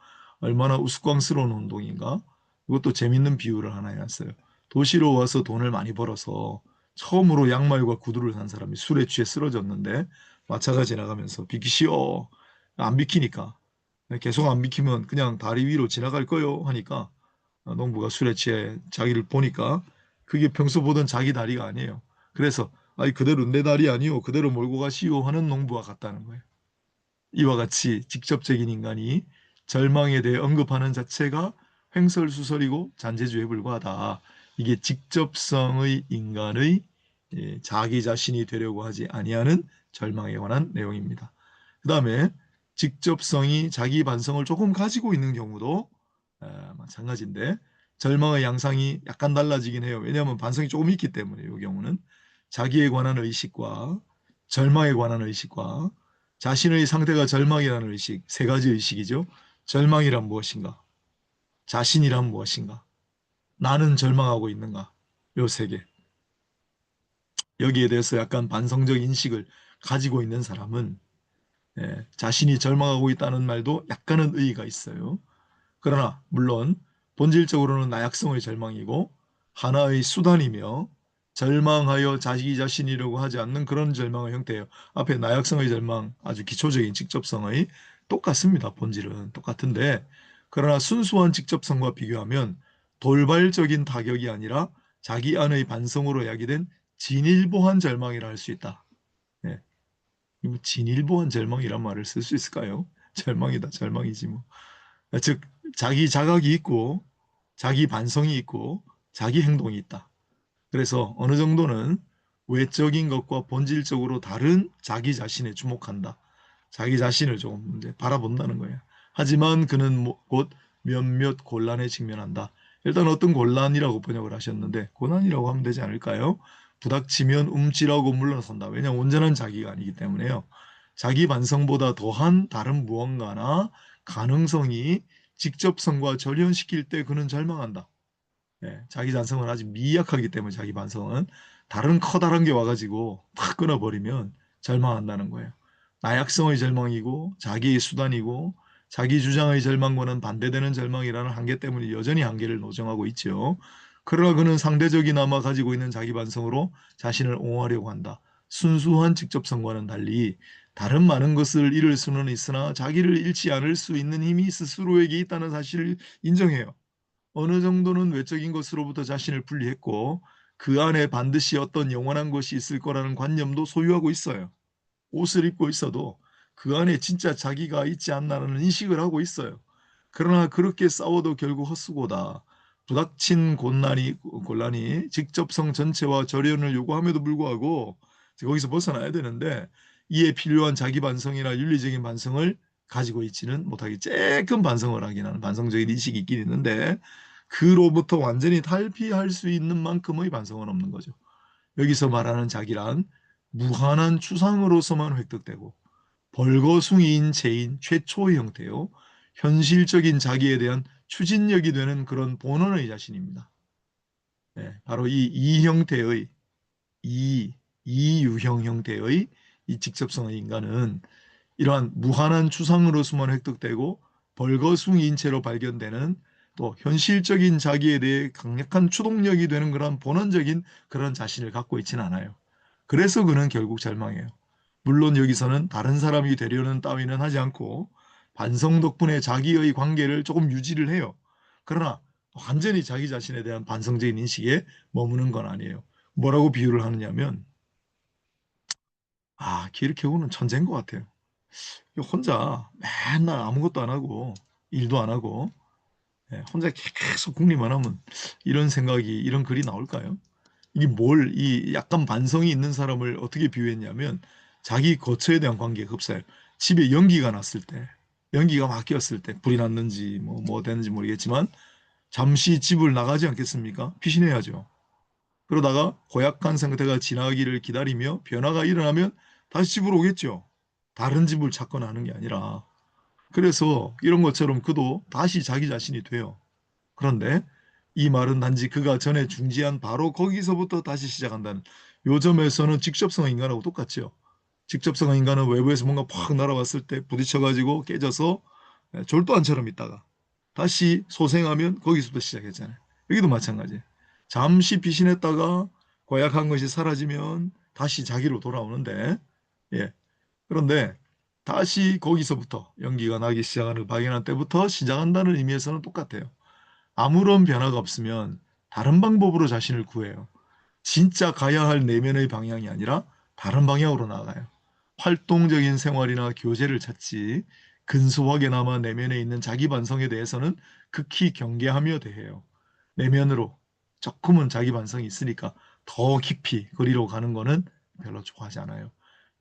C: 얼마나 우스꽝스러운 운동인가? 이것도 재밌는 비유를 하나 해놨어요. 도시로 와서 돈을 많이 벌어서 처음으로 양말과 구두를 산 사람이 술에 취해 쓰러졌는데 마차가 지나가면서 비키시오. 안 비키니까 계속 안 비키면 그냥 다리 위로 지나갈 거요 하니까 농부가 술에 취해 자기를 보니까 그게 평소 보던 자기 다리가 아니에요. 그래서 아이 그대로 내 다리 아니요 그대로 몰고 가시오 하는 농부와 같다는 거예요. 이와 같이 직접적인 인간이 절망에 대해 언급하는 자체가 횡설수설이고 잔재주에 불과하다. 이게 직접성의 인간의 자기 자신이 되려고 하지 아니하는 절망에 관한 내용입니다. 그 다음에 직접성이 자기 반성을 조금 가지고 있는 경우도 마찬가지인데 절망의 양상이 약간 달라지긴 해요. 왜냐하면 반성이 조금 있기 때문에 이 경우는 자기에 관한 의식과 절망에 관한 의식과 자신의 상태가 절망이라는 의식, 세 가지 의식이죠. 절망이란 무엇인가? 자신이란 무엇인가? 나는 절망하고 있는가? 요 세 개. 여기에 대해서 약간 반성적 인식을 가지고 있는 사람은 자신이 절망하고 있다는 말도 약간은 의의가 있어요. 그러나 물론 본질적으로는 나약성의 절망이고 하나의 수단이며 절망하여 자기 자신이라고 하지 않는 그런 절망의 형태예요. 앞에 나약성의 절망, 아주 기초적인 직접성의 똑같습니다. 본질은 똑같은데 그러나 순수한 직접성과 비교하면 돌발적인 타격이 아니라 자기 안의 반성으로 야기된 진일보한 절망이라 할 수 있다. 예. 진일보한 절망이란 말을 쓸 수 있을까요? 절망이다, 절망이지 뭐. 즉 자기 자각이 있고 자기 반성이 있고 자기 행동이 있다. 그래서 어느 정도는 외적인 것과 본질적으로 다른 자기 자신에 주목한다. 자기 자신을 좀 이제 바라본다는 거예요. 하지만 그는 곧 몇몇 곤란에 직면한다. 일단 어떤 곤란이라고 번역을 하셨는데 고난이라고 하면 되지 않을까요? 부닥치면 움찔하고 물러선다. 왜냐하면 온전한 자기가 아니기 때문에요. 자기 반성보다 더한 다른 무언가나 가능성이 직접성과 절연시킬 때 그는 절망한다. 예, 자기 반성은 아직 미약하기 때문에 자기 반성은 다른 커다란 게 와가지고 탁 끊어버리면 절망한다는 거예요. 나약성의 절망이고 자기의 수단이고 자기 주장의 절망과는 반대되는 절망이라는 한계 때문에 여전히 한계를 노정하고 있죠. 그러나 그는 상대적이나마 가지고 있는 자기 반성으로 자신을 옹호하려고 한다. 순수한 직접성과는 달리 다른 많은 것을 잃을 수는 있으나 자기를 잃지 않을 수 있는 힘이 스스로에게 있다는 사실을 인정해요. 어느 정도는 외적인 것으로부터 자신을 분리했고 그 안에 반드시 어떤 영원한 것이 있을 거라는 관념도 소유하고 있어요. 옷을 입고 있어도 그 안에 진짜 자기가 있지 않나라는 인식을 하고 있어요. 그러나 그렇게 싸워도 결국 헛수고다. 부닥친 곤란이 직접성 전체와 절연을 요구함에도 불구하고 거기서 벗어나야 되는데 이에 필요한 자기 반성이나 윤리적인 반성을 가지고 있지는 못하게 조금 반성을 하긴 하는 반성적인 인식이 있긴 있는데 그로부터 완전히 탈피할 수 있는 만큼의 반성은 없는 거죠. 여기서 말하는 자기란 무한한 추상으로서만 획득되고 벌거숭이인 체인 최초의 형태요. 현실적인 자기에 대한 추진력이 되는 그런 본원의 자신입니다. 네, 바로 이 형태의 이 유형 형태의 이 직접성의 인간은 이러한 무한한 추상으로서만 획득되고 벌거숭이인 채로 발견되는 또 현실적인 자기에 대해 강력한 추동력이 되는 그런 본원적인 그런 자신을 갖고 있지는 않아요. 그래서 그는 결국 절망해요. 물론 여기서는 다른 사람이 되려는 따위는 하지 않고 반성 덕분에 자기의 관계를 조금 유지를 해요. 그러나 완전히 자기 자신에 대한 반성적인 인식에 머무는 건 아니에요. 뭐라고 비유를 하느냐면 키르케고르는 천재인 것 같아요. 혼자 맨날 아무것도 안 하고 일도 안 하고 혼자 계속 궁리만 하면 이런 생각이 이런 글이 나올까요? 이 약간 반성이 있는 사람을 어떻게 비유했냐면 자기 거처에 대한 관계에 흡사해요. 집에 연기가 났을 때, 연기가 막 끼었을 때 불이 났는지 뭐 됐는지 모르겠지만 잠시 집을 나가지 않겠습니까? 피신해야죠. 그러다가 고약한 상태가 지나기를 기다리며 변화가 일어나면 다시 집으로 오겠죠. 다른 집을 찾거나 하는 게 아니라. 그래서 이런 것처럼 그도 다시 자기 자신이 돼요. 그런데 이 말은 단지 그가 전에 중지한 바로 거기서부터 다시 시작한다는 요점에서는 직접성 인간하고 똑같죠. 직접성 인간은 외부에서 뭔가 팍 날아왔을 때 부딪혀가지고 깨져서 졸도안처럼 있다가 다시 소생하면 거기서부터 시작했잖아요. 여기도 마찬가지예요. 잠시 비신했다가 고약한 것이 사라지면 다시 자기로 돌아오는데 예. 그런데 다시 거기서부터 연기가 나기 시작하는 발견한 때부터 시작한다는 의미에서는 똑같아요. 아무런 변화가 없으면 다른 방법으로 자신을 구해요. 진짜 가야 할 내면의 방향이 아니라 다른 방향으로 나아가요. 활동적인 생활이나 교제를 찾지 근소하게나마 내면에 있는 자기 반성에 대해서는 극히 경계하며 대해요. 내면으로 조금은 자기 반성이 있으니까 더 깊이 거리로 가는 거는 별로 좋아하지 않아요.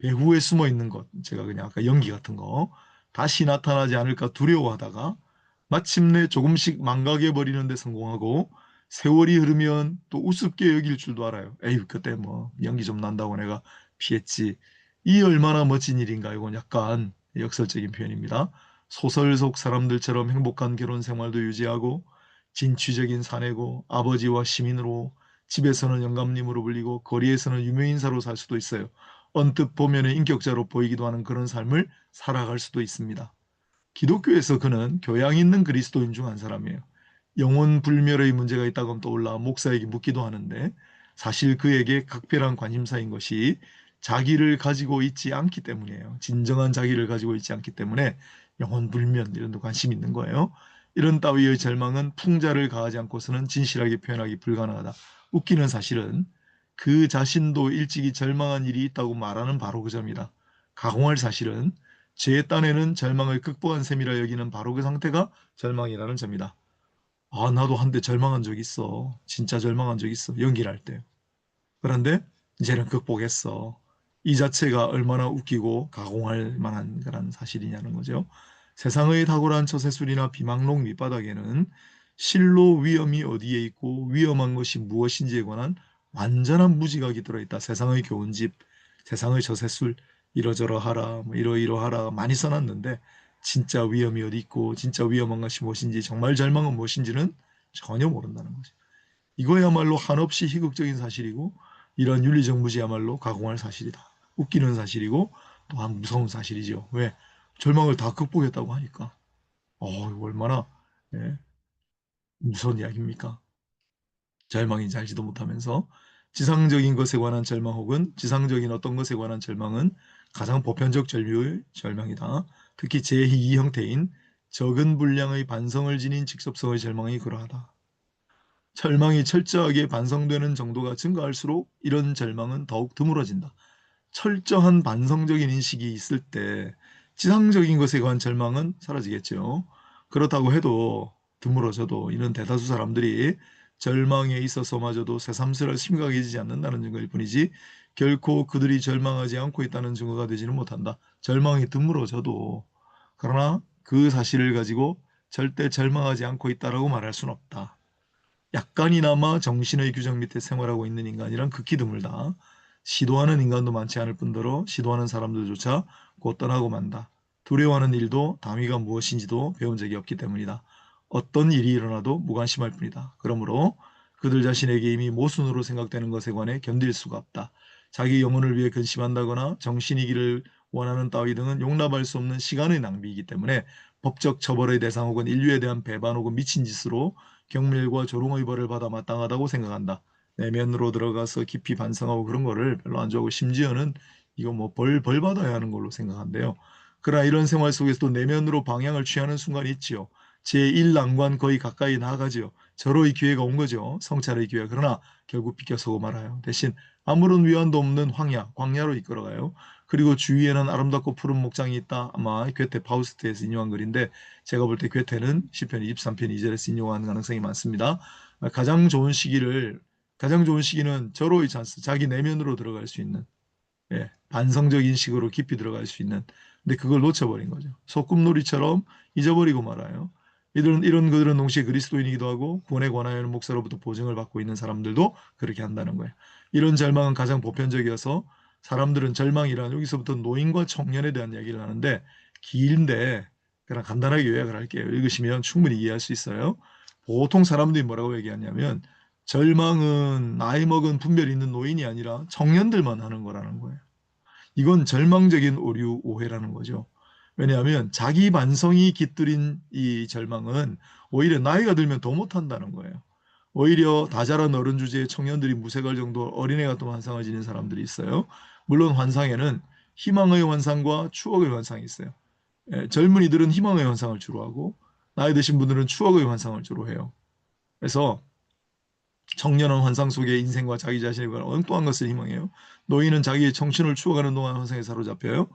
C: 배후에 숨어 있는 것, 제가 그냥 아까 연기 같은 거 다시 나타나지 않을까 두려워하다가 마침내 조금씩 망각해 버리는 데 성공하고 세월이 흐르면 또 우습게 여길 줄도 알아요. 에휴, 그때 뭐 연기 좀 난다고 내가 피했지. 이 얼마나 멋진 일인가. 이건 약간 역설적인 표현입니다. 소설 속 사람들처럼 행복한 결혼 생활도 유지하고 진취적인 사내고 아버지와 시민으로 집에서는 영감님으로 불리고 거리에서는 유명인사로 살 수도 있어요. 언뜻 보면 인격자로 보이기도 하는 그런 삶을 살아갈 수도 있습니다. 기독교에서 그는 교양 있는 그리스도인 중 한 사람이에요. 영혼 불멸의 문제가 있다고 하면 떠올라 목사에게 묻기도 하는데 사실 그에게 각별한 관심사인 것이 자기를 가지고 있지 않기 때문이에요. 진정한 자기를 가지고 있지 않기 때문에 영혼 불면 이런 데 관심이 있는 거예요. 이런 따위의 절망은 풍자를 가하지 않고서는 진실하게 표현하기 불가능하다. 웃기는 사실은 그 자신도 일찍이 절망한 일이 있다고 말하는 바로 그 점이다. 가공할 사실은 제 딴에는 절망을 극복한 셈이라 여기는 바로 그 상태가 절망이라는 점이다. 나도 한때 절망한 적 있어. 진짜 절망한 적 있어. 연기를 할 때. 그런데 이제는 극복했어. 이 자체가 얼마나 웃기고 가공할 만한 그런 사실이냐는 거죠. 세상의 탁월한 처세술이나 비망록 밑바닥에는 실로 위험이 어디에 있고 위험한 것이 무엇인지에 관한 완전한 무지각이 들어있다. 세상의 교훈집, 세상의 처세술, 이러저러하라, 뭐 이러이러하라 많이 써놨는데 진짜 위험이 어디 있고 진짜 위험한 것이 무엇인지 정말 절망은 무엇인지는 전혀 모른다는 거죠. 이거야말로 한없이 희극적인 사실이고 이런 윤리정부지야말로 가공할 사실이다. 웃기는 사실이고 또한 무서운 사실이죠. 왜? 절망을 다 극복했다고 하니까. 이거 얼마나 예, 무서운 이야기입니까? 절망인지 알지도 못하면서 지상적인 것에 관한 절망 혹은 지상적인 어떤 것에 관한 절망은 가장 보편적 전류의 절망이다. 특히 제2 형태인 적은 분량의 반성을 지닌 직접성의 절망이 그러하다. 절망이 철저하게 반성되는 정도가 증가할수록 이런 절망은 더욱 드물어진다. 철저한 반성적인 인식이 있을 때 지상적인 것에 관한 절망은 사라지겠죠. 그렇다고 해도 드물어져도 이는 대다수 사람들이 절망에 있어서마저도 새삼스레 심각해지지 않는다는 증거일 뿐이지 결코 그들이 절망하지 않고 있다는 증거가 되지는 못한다. 절망이 드물어져도 그러나 그 사실을 가지고 절대 절망하지 않고 있다라고 말할 수는 없다. 약간이나마 정신의 규정 밑에 생활하고 있는 인간이란 극히 드물다. 시도하는 인간도 많지 않을 뿐더러 시도하는 사람들조차 곧 떠나고 만다. 두려워하는 일도 당위가 무엇인지도 배운 적이 없기 때문이다. 어떤 일이 일어나도 무관심할 뿐이다. 그러므로 그들 자신에게 이미 모순으로 생각되는 것에 관해 견딜 수가 없다. 자기 영혼을 위해 근심한다거나 정신이기를 원하는 따위 등은 용납할 수 없는 시간의 낭비이기 때문에 법적 처벌의 대상 혹은 인류에 대한 배반 혹은 미친 짓으로 경멸과 조롱의 벌을 받아 마땅하다고 생각한다. 내면으로 들어가서 깊이 반성하고 그런 거를 별로 안 좋아하고 심지어는 이거 뭐 벌 받아야 하는 걸로 생각한대요. 그러나 이런 생활 속에서도 내면으로 방향을 취하는 순간이 있지요. 제1난관 거의 가까이 나아가지요. 절호의 기회가 온 거죠. 성찰의 기회. 그러나 결국 비껴서고 말아요. 대신 아무런 위안도 없는 황야, 광야로 이끌어가요. 그리고 주위에는 아름답고 푸른 목장이 있다. 아마 괴테 파우스트에서 인용한 글인데 제가 볼 때 괴테는 시편 23편 2절에서 인용한 가능성이 많습니다. 가장 좋은 시기는 절호의 찬스, 자기 내면으로 들어갈 수 있는 반성적 인식으로 깊이 들어갈 수 있는 근데 그걸 놓쳐버린 거죠. 소꿉놀이처럼 잊어버리고 말아요. 이런 그들은 동시에 그리스도인이기도 하고 구원에 관하여는 목사로부터 보증을 받고 있는 사람들도 그렇게 한다는 거예요. 이런 절망은 가장 보편적이어서 사람들은 절망이란 여기서부터 노인과 청년에 대한 이야기를 하는데 긴데 그냥 간단하게 요약을 할게요. 읽으시면 충분히 이해할 수 있어요. 보통 사람들이 뭐라고 얘기하냐면 절망은 나이 먹은 분별 있는 노인이 아니라 청년들만 하는 거라는 거예요. 이건 절망적인 오류 오해라는 거죠. 왜냐하면 자기 반성이 깃들인 이 절망은 오히려 나이가 들면 더 못한다는 거예요. 오히려 다 자란 어른 주제에 청년들이 무색할 정도로 어린애 같은 환상을 지닌 사람들이 있어요. 물론 환상에는 희망의 환상과 추억의 환상이 있어요. 젊은이들은 희망의 환상을 주로 하고 나이 드신 분들은 추억의 환상을 주로 해요. 그래서 청년은 환상 속의 인생과 자기 자신에 관한 엉뚱한 것을 희망해요. 노인은 자기의 청춘을 추억하는 동안 환상에 사로잡혀요.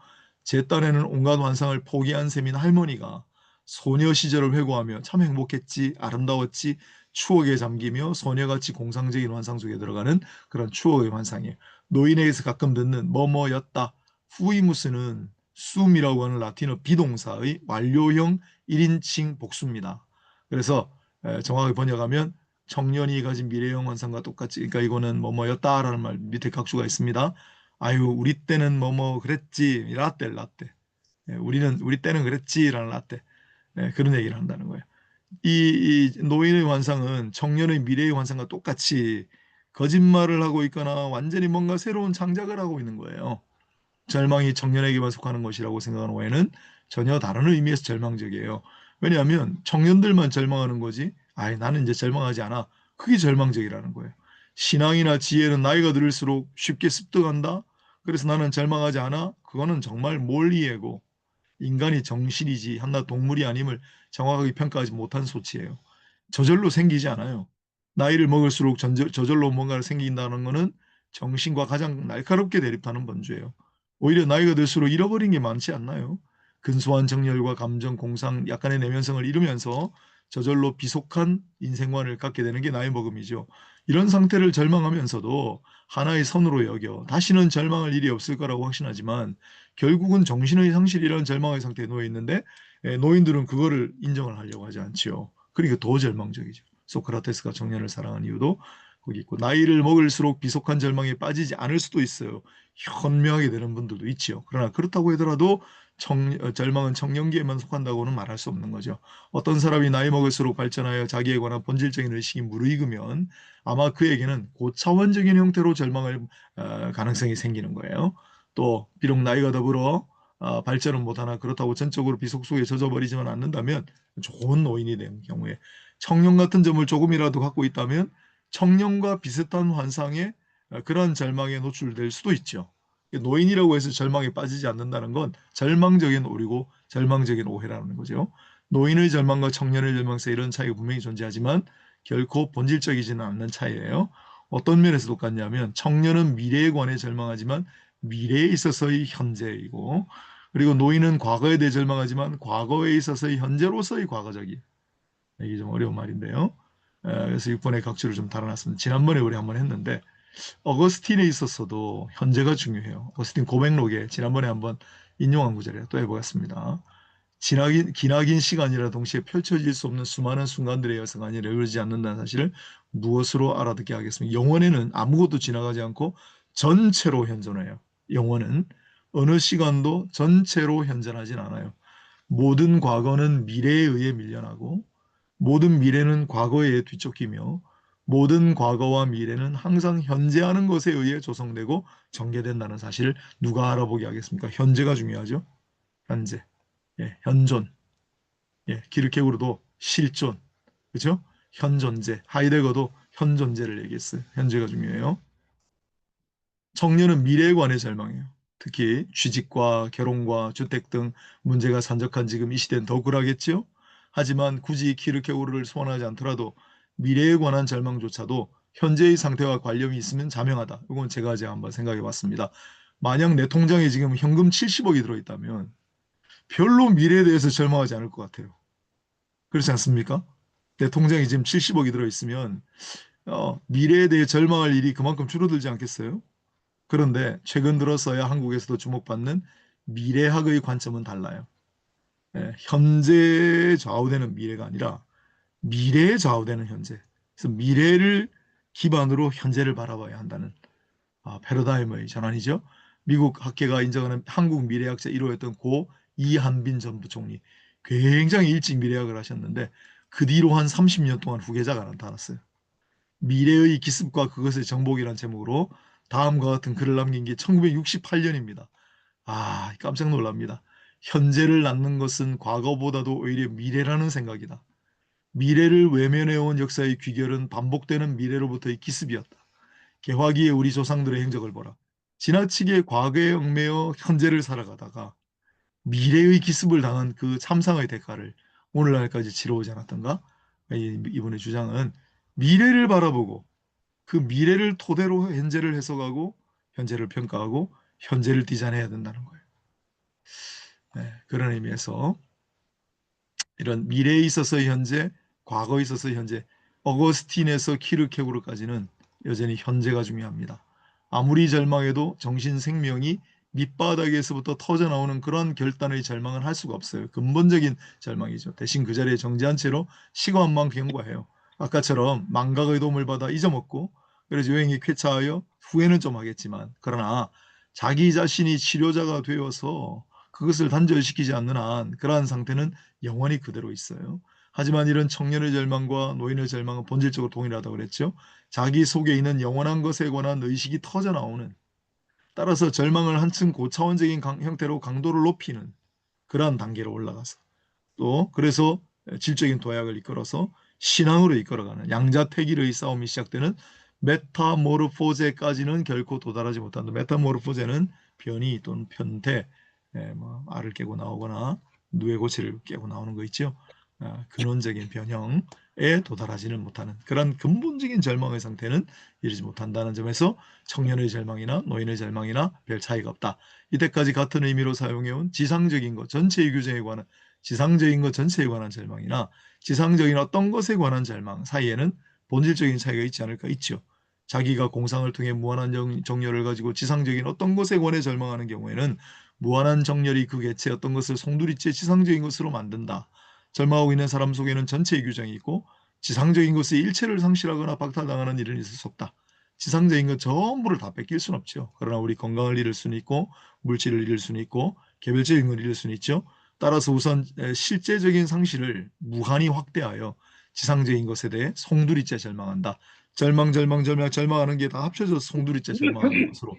C: 제 딴에는 온갖 환상을 포기한 셈인 할머니가 소녀 시절을 회고하며 참 행복했지, 아름다웠지, 추억에 잠기며 소녀같이 공상적인 환상 속에 들어가는 그런 추억의 환상이에요. 노인에게서 가끔 듣는 뭐뭐였다. 후이무스는 숨이라고 하는 라틴어 비동사의 완료형 1인칭 복수입니다. 그래서 정확하게 번역하면 청년이 가진 미래형 환상과 똑같이 그러니까 이거는 뭐뭐였다라는 말 밑에 각주가 있습니다. 아유 우리 때는 뭐뭐 그랬지 라떼 우리 때는 그랬지라는 라떼 그런 얘기를 한다는 거예요. 이 노인의 환상은 청년의 미래의 환상과 똑같이 거짓말을 하고 있거나 완전히 뭔가 새로운 창작을 하고 있는 거예요. 절망이 청년에게만 속하는 것이라고 생각하는 외에는 전혀 다른 의미에서 절망적이에요. 왜냐하면 청년들만 절망하는 거지 아이 나는 이제 절망하지 않아. 그게 절망적이라는 거예요. 신앙이나 지혜는 나이가 들을수록 쉽게 습득한다. 그래서 나는 절망하지 않아. 그거는 정말 몰리에고 인간이 정신이지 한낱 동물이 아님을 정확하게 평가하지 못한 소치예요. 저절로 생기지 않아요. 나이를 먹을수록 저절로 뭔가를 생긴다는 것은 정신과 가장 날카롭게 대립하는 범주예요. 오히려 나이가 들수록 잃어버린 게 많지 않나요? 근소한 정열과 감정, 공상, 약간의 내면성을 잃으면서 저절로 비속한 인생관을 갖게 되는 게 나이 먹음이죠. 이런 상태를 절망하면서도 하나의 선으로 여겨 다시는 절망할 일이 없을 거라고 확신하지만 결국은 정신의 상실이라는 절망의 상태에 놓여 있는데 노인들은 그거를 인정을 하려고 하지 않지요. 그러니까 더 절망적이죠. 소크라테스가 청년을 사랑한 이유도 거기 있고, 나이를 먹을수록 비속한 절망에 빠지지 않을 수도 있어요. 현명하게 되는 분들도 있지요. 그러나 그렇다고 하더라도 절망은 청년기에만 속한다고는 말할 수 없는 거죠. 어떤 사람이 나이 먹을수록 발전하여 자기에 관한 본질적인 의식이 무르익으면 아마 그에게는 고차원적인 형태로 절망할 가능성이 생기는 거예요. 또 비록 나이가 더불어 발전은 못하나 그렇다고 전적으로 비속 속에 젖어버리지만 않는다면, 좋은 노인이 된 경우에 청년 같은 점을 조금이라도 갖고 있다면 청년과 비슷한 환상에 그런 절망에 노출될 수도 있죠. 노인이라고 해서 절망에 빠지지 않는다는 건 절망적인 오류고 절망적인 오해라는 거죠. 노인의 절망과 청년의 절망 사이 이런 차이가 분명히 존재하지만 결코 본질적이지는 않는 차이예요. 어떤 면에서 똑같냐면 청년은 미래에 관해 절망하지만 미래에 있어서의 현재이고, 그리고 노인은 과거에 대해 절망하지만 과거에 있어서의 현재로서의 과거적이에요. 이게 좀 어려운 말인데요. 그래서 6번의 각주를 좀 달아놨습니다. 지난번에 우리 한번 했는데 어거스틴에 있어서도 현재가 중요해요. 어거스틴 고백록에 지난번에 한번 인용한 구절이에요. 또 해보겠습니다. 기나긴 시간이라 동시에 펼쳐질 수 없는 수많은 순간들의 시간이 이르지 않는다는 사실을 무엇으로 알아듣게 하겠습니까? 영원에는 아무것도 지나가지 않고 전체로 현존해요. 영원은 어느 시간도 전체로 현존하진 않아요. 모든 과거는 미래에 의해 밀려나고 모든 미래는 과거에 의해 뒤쫓기며 모든 과거와 미래는 항상 현재하는 것에 의해 조성되고 전개된다는 사실을 누가 알아보게 하겠습니까? 현재가 중요하죠. 현재. 예, 현존. 예, 기르케고르도 실존. 그렇죠? 현존재. 하이데거도 현존재를 얘기했어요. 현재가 중요해요. 청년은 미래에 관해 절망해요. 특히 취직과 결혼과 주택 등 문제가 산적한 지금 이 시대는 더 그러하겠죠. 하지만 굳이 키르케고르를 소원하지 않더라도 미래에 관한 절망조차도 현재의 상태와 관련이 있으면 자명하다. 이건 제가 한번 생각해 봤습니다. 만약 내 통장에 지금 현금 70억이 들어있다면 별로 미래에 대해서 절망하지 않을 것 같아요. 그렇지 않습니까? 내 통장에 지금 70억이 들어있으면 미래에 대해 절망할 일이 그만큼 줄어들지 않겠어요? 그런데 최근 들어서야 한국에서도 주목받는 미래학의 관점은 달라요. 예, 현재에 좌우되는 미래가 아니라 미래에 좌우되는 현재. 그래서 미래를 기반으로 현재를 바라봐야 한다는 패러다임의 전환이죠. 미국 학계가 인정하는 한국 미래학자 1호였던 고 이한빈 전 부총리. 굉장히 일찍 미래학을 하셨는데 그 뒤로 한 30년 동안 후계자가 나타났어요. 미래의 기습과 그것의 정복이라는 제목으로 다음과 같은 글을 남긴 게 1968년입니다. 깜짝 놀랍니다. 현재를 낳는 것은 과거보다도 오히려 미래라는 생각이다. 미래를 외면해온 역사의 귀결은 반복되는 미래로부터의 기습이었다. 개화기의 우리 조상들의 행적을 보라. 지나치게 과거에 얽매여 현재를 살아가다가 미래의 기습을 당한 그 참상의 대가를 오늘날까지 치러오지 않았던가? 이분의 주장은 미래를 바라보고 그 미래를 토대로 현재를 해석하고 현재를 평가하고 현재를 디자인해야 된다는 거예요. 네, 그런 의미에서 이런 미래에 있어서의 현재, 과거에 있어서의 현재, 어거스틴에서 키르케고르까지는 여전히 현재가 중요합니다. 아무리 절망해도 정신 생명이 밑바닥에서부터 터져나오는 그런 결단의 절망은 할 수가 없어요. 근본적인 절망이죠. 대신 그 자리에 정지한 채로 시간만 경과해요. 아까처럼 망각의 도움을 받아 잊어먹고 그래서 요행이 쾌차하여 후회는 좀 하겠지만, 그러나 자기 자신이 치료자가 되어서 그것을 단절시키지 않는 한 그러한 상태는 영원히 그대로 있어요. 하지만 이런 청년의 절망과 노인의 절망은 본질적으로 동일하다고 그랬죠. 자기 속에 있는 영원한 것에 관한 의식이 터져나오는, 따라서 절망을 한층 고차원적인 형태로 강도를 높이는 그러한 단계로 올라가서 또 그래서 질적인 도약을 이끌어서 신앙으로 이끌어가는 양자택일의 싸움이 시작되는 메타모르포제까지는 결코 도달하지 못한다. 메타모르포제는 변이 또는 편태, 알을 깨고 나오거나 누에 고치를 깨고 나오는 거 있죠. 근원적인 변형에 도달하지는 못하는 그런 근본적인 절망의 상태는 이르지 못한다는 점에서 청년의 절망이나 노인의 절망이나 별 차이가 없다. 이때까지 같은 의미로 사용해온 지상적인 것 전체의 규정에 관한, 지상적인 것 전체에 관한 절망이나 지상적인 어떤 것에 관한 절망 사이에는 본질적인 차이가 있지 않을까? 있죠. 자기가 공상을 통해 무한한 정열을 가지고 지상적인 어떤 것에 관해 절망하는 경우에는 무한한 정열이 그 개체 어떤 것을 송두리째 지상적인 것으로 만든다. 절망하고 있는 사람 속에는 전체의 규정이 있고 지상적인 것의 일체를 상실하거나 박탈당하는 일은 있을 수 없다. 지상적인 것 전부를 다 뺏길 수는 없죠. 그러나 우리 건강을 잃을 수는 있고 물질을 잃을 수는 있고 개별적인 걸 잃을 수는 있죠. 따라서 우선 실제적인 상실을 무한히 확대하여 지상적인 것에 대해 송두리째 절망한다. 절망하는 게 다 합쳐져서 송두리째 절망하는 것으로.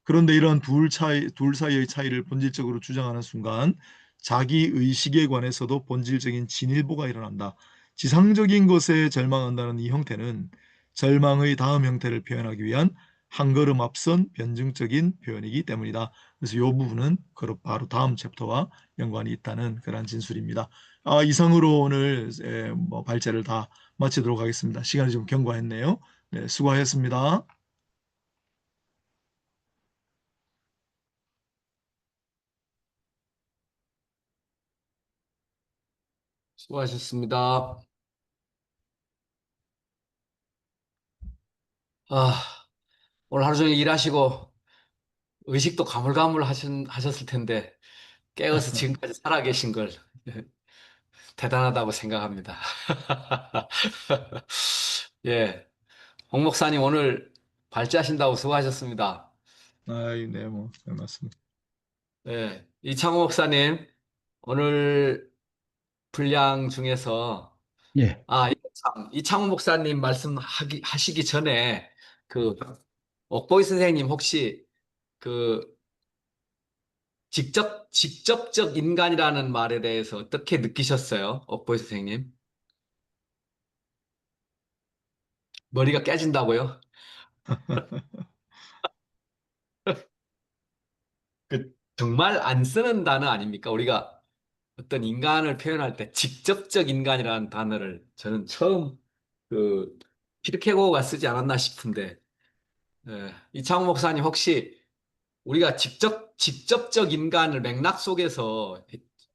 C: 그런데 이러한 둘 사이의 차이를 본질적으로 주장하는 순간 자기 의식에 관해서도 본질적인 진일보가 일어난다. 지상적인 것에 절망한다는 이 형태는 절망의 다음 형태를 표현하기 위한 한 걸음 앞선 변증적인 표현이기 때문이다. 그래서 이 부분은 바로 다음 챕터와 연관이 있다는 그런 진술입니다. 이상으로 오늘 발제를 다 마치도록 하겠습니다. 시간이 좀 경과했네요. 네, 수고하셨습니다.
A: 수고하셨습니다. 아, 오늘 하루 종일 일하시고 의식도 가물가물 하셨을 텐데 깨어서 지금까지 살아계신 걸 대단하다고 생각합니다. 예, 홍 목사님 오늘 발제하신다고 수고하셨습니다.
C: 네, 네, 맞습니다.
A: 예, 이창호 목사님 오늘 분량 중에서
E: 예.
A: 이창호 목사님 하시기 전에 그 옥보이 선생님 혹시 그 직접적 인간이라는 말에 대해서 어떻게 느끼셨어요? 옥보이 선생님? 머리가 깨진다고요? 정말 안 쓰는 단어 아닙니까? 우리가 어떤 인간을 표현할 때 직접적 인간이라는 단어를 저는 처음 그 키르케고어가 쓰지 않았나 싶은데 이창호 목사님 혹시 우리가 직접적 인간을 맥락 속에서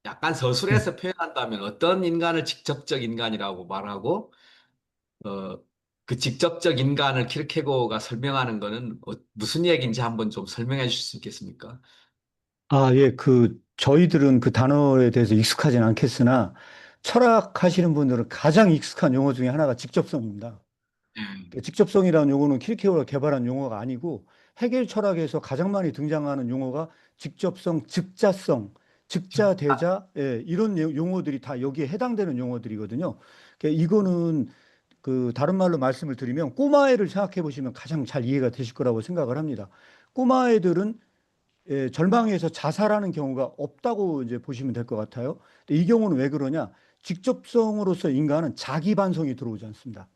A: 약간 서술해서 표현한다면 어떤 인간을 직접적 인간이라고 말하고 어, 그 직접적 인간을 키르케고어가 설명하는 거는 무슨 얘기인지 한번 좀 설명해 주실 수 있겠습니까?
E: 예, 저희들은 그 단어에 대해서 익숙하진 않겠으나, 철학하시는 분들은 가장 익숙한 용어 중에 하나가 직접성입니다. 직접성이라는 용어는 킬케고가 개발한 용어가 아니고, 해겔 철학에서 가장 많이 등장하는 용어가 직접성, 즉자성, 즉자, 대자, 이런 용어들이 다 여기에 해당되는 용어들이거든요. 이거는 다른 말로 말씀을 드리면, 꼬마애를 생각해 보시면 가장 잘 이해가 되실 거라고 생각을 합니다. 꼬마애들은 절망해서 자살하는 경우가 없다고 이제 보시면 될 것 같아요. 근데 이 경우는 왜 그러냐? 직접성으로서 인간은 자기 반성이 들어오지 않습니다.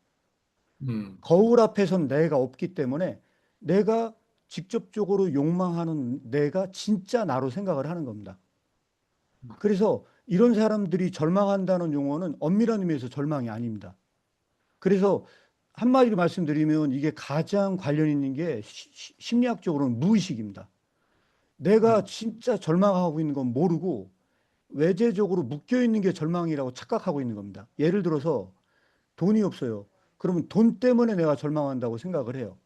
E: 거울 앞에선 내가 없기 때문에 내가 직접적으로 욕망하는 내가 진짜 나로 생각을 하는 겁니다. 그래서 이런 사람들이 절망한다는 용어는 엄밀한 의미에서 절망이 아닙니다. 그래서 한마디로 말씀드리면 이게 가장 관련 있는 게 심리학적으로는 무의식입니다. 내가 진짜 절망하고 있는 건 모르고 외재적으로 묶여 있는 게 절망이라고 착각하고 있는 겁니다. 예를 들어서 돈이 없어요. 그러면 돈 때문에 내가 절망한다고 생각을 해요.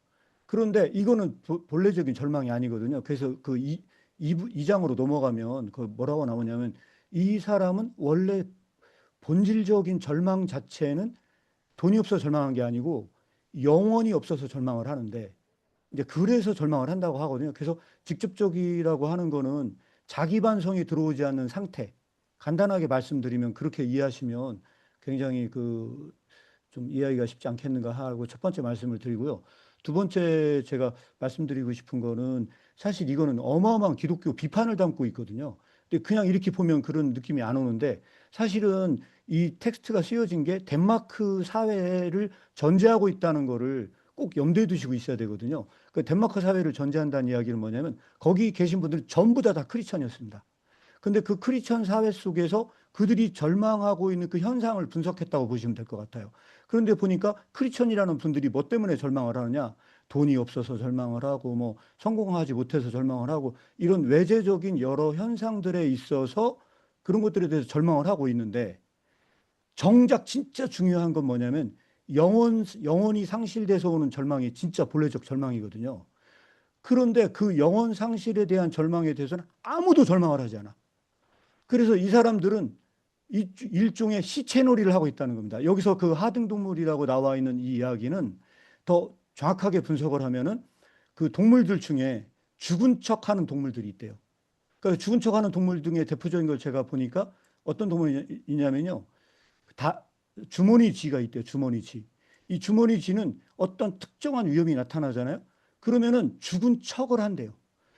E: 그런데 이거는 본래적인 절망이 아니거든요. 그래서 이 장으로 넘어가면 뭐라고 나오냐면 이 사람은 원래 본질적인 절망 자체는 돈이 없어서 절망한 게 아니고 영혼이 없어서 절망을 하는데 이제 그래서 절망을 한다고 하거든요. 그래서 직접적이라고 하는 거는 자기 반성이 들어오지 않는 상태. 간단하게 말씀드리면 그렇게 이해하시면 굉장히 좀 이해하기가 쉽지 않겠는가 하고 첫 번째 말씀을 드리고요. 두 번째 제가 말씀드리고 싶은 거는 사실 이거는 어마어마한 기독교 비판을 담고 있거든요. 근데 그냥 이렇게 보면 그런 느낌이 안 오는데 사실은 이 텍스트가 쓰여진 게 덴마크 사회를 전제하고 있다는 거를 꼭 염두에 두시고 있어야 되거든요. 그 덴마크 사회를 전제한다는 이야기는 뭐냐면 거기 계신 분들이 전부 다 크리스천이었습니다. 근데 그 크리스천 사회 속에서 그들이 절망하고 있는 그 현상을 분석했다고 보시면 될 것 같아요. 그런데 보니까 크리스천이라는 분들이 뭐 때문에 절망을 하느냐? 돈이 없어서 절망을 하고 뭐 성공하지 못해서 절망을 하고 이런 외재적인 여러 현상들에 있어서 그런 것들에 대해서 절망을 하고 있는데 정작 진짜 중요한 건 뭐냐면 영혼이 상실돼서 오는 절망이 진짜 본래적 절망이거든요. 그런데 그 영혼 상실에 대한 절망에 대해서는 아무도 절망을 하지 않아. 그래서 이 사람들은 일종의 시체놀이를 하고 있다는 겁니다. 여기서 그 하등동물이라고 나와 있는 이 이야기는 더 정확하게 분석을 하면은 그 동물들 중에 죽은 척하는 동물들이 있대요. 그러니까 죽은 척하는 동물 중에 대표적인 걸 제가 보니까 어떤 동물이냐면요. 다 주머니 쥐가 있대요. 주머니 쥐. 이 주머니 쥐는 어떤 특정한 위험이 나타나잖아요. 그러면은 죽은 척을 한대요.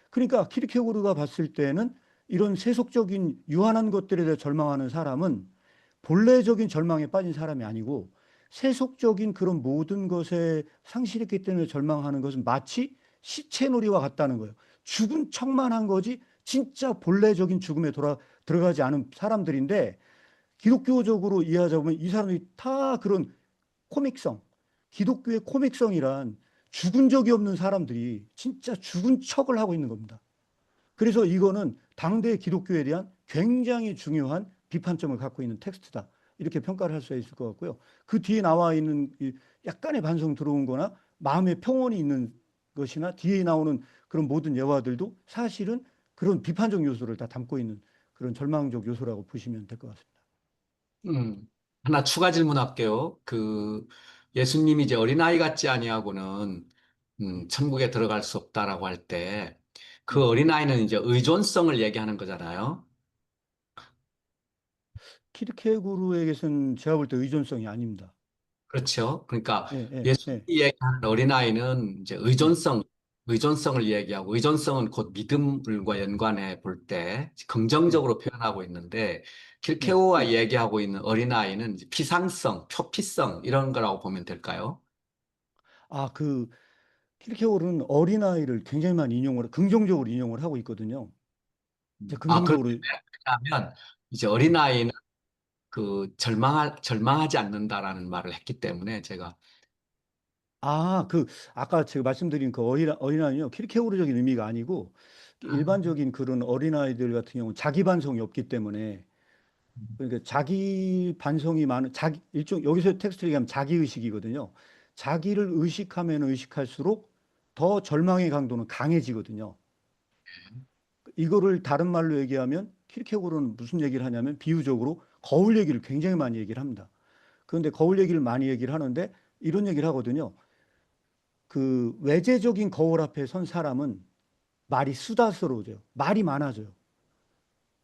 E: 그러니까 키르케고르가 봤을 때는 이런 세속적인 유한한 것들에 대해 절망하는 사람은 본래적인 절망에 빠진 사람이 아니고 세속적인 그런 모든 것에 상실했기 때문에 절망하는 것은 마치 시체놀이와 같다는 거예요. 죽은 척만 한 거지 진짜 본래적인 죽음에 들어가지 않은 사람들인데 기독교적으로 이해하자면 이 사람들이 다 그런 코믹성, 기독교의 코믹성이란 죽은 적이 없는 사람들이 진짜 죽은 척을 하고 있는 겁니다. 그래서 이거는 당대 기독교에 대한 굉장히 중요한 비판점을 갖고 있는 텍스트다. 이렇게 평가를 할 수 있을 것 같고요. 그 뒤에 나와 있는 약간의 반성 들어온 거나 마음의 평온이 있는 것이나 뒤에 나오는 그런 모든 예화들도 사실은 그런 비판적 요소를 다 담고 있는 그런 절망적 요소라고 보시면 될 것 같습니다.
A: 하나 추가 질문할게요. 예수님이 이제 어린아이 같지 아니하고는 천국에 들어갈 수 없다라고 할 때 그 어린아이는 이제 의존성을 얘기하는 거잖아요.
E: 키르케고르에게서는 제가 볼 때 의존성이 아닙니다.
A: 그렇죠. 그러니까
E: 예, 예,
A: 예수님이
E: 예,
A: 얘기하는 어린아이는 이제
E: 예,
A: 의존성을 얘기하고 의존성은 곧 믿음과 연관해 볼 때
E: 예,
A: 긍정적으로 표현하고 있는데
E: 예.
A: 킬케오가 얘기하고 있는 어린아이는 이제 피상성, 표피성 이런 거라고 보면 될까요?
E: 아, 키르케고르는 어린아이를 굉장히 많이 긍정적으로 인용을 하고 있거든요. 이제
A: 그런데
E: 긍정적으로,
A: 왜냐하면 이제
E: 예.
A: 어린아이는 절망하지 않는다라는 말을 했기 때문에 제가
E: 아, 아까 제가 말씀드린 그 어린아이는요, 키르케고르적인 의미가 아니고, 일반적인 그런 어린아이들 같은 경우는 자기 반성이 없기 때문에, 그러니까 자기 반성이 많은, 여기서 텍스트를 얘기하면 자기의식이거든요. 자기를 의식하면 의식할수록 더 절망의 강도는 강해지거든요. 이거를 다른 말로 얘기하면, 키르케고르는 무슨 얘기를 하냐면, 비유적으로 거울 얘기를 굉장히 많이 얘기를 합니다. 그런데 거울 얘기를 많이 얘기를 하는데, 이런 얘기를 하거든요. 그 외재적인 거울 앞에 선 사람은 말이 수다스러워져요. 말이 많아져요.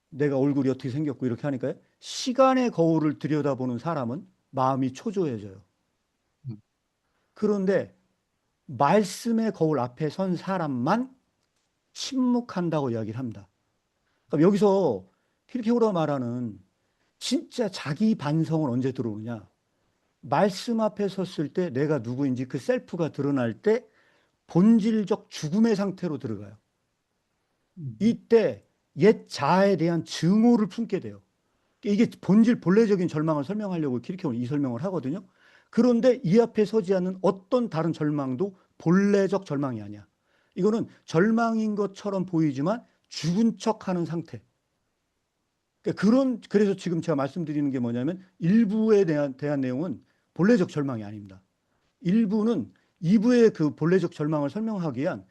E: 내가 얼굴이 어떻게 생겼고 이렇게 하니까요. 시간의 거울을 들여다보는 사람은 마음이 초조해져요.
A: 음,
E: 그런데 말씀의 거울 앞에 선 사람만 침묵한다고 이야기를 합니다. 그럼 여기서 킬케오라 말하는 진짜 자기 반성은 언제 들어오느냐? 말씀 앞에 섰을 때 내가 누구인지 그 셀프가 드러날 때 본질적 죽음의 상태로 들어가요.
A: 음,
E: 이때 옛 자아에 대한 증오를 품게 돼요. 이게 본래적인 절망을 설명하려고 키르케고는 이 설명을 하거든요. 그런데 이 앞에 서지 않는 어떤 다른 절망도 본래적 절망이 아니야. 이거는 절망인 것처럼 보이지만 죽은 척하는 상태. 그래서 지금 제가 말씀드리는 게 뭐냐면 일부에 대한 내용은 본래적 절망이 아닙니다. 일부는 2부의 그 본래적 절망을 설명하기 위한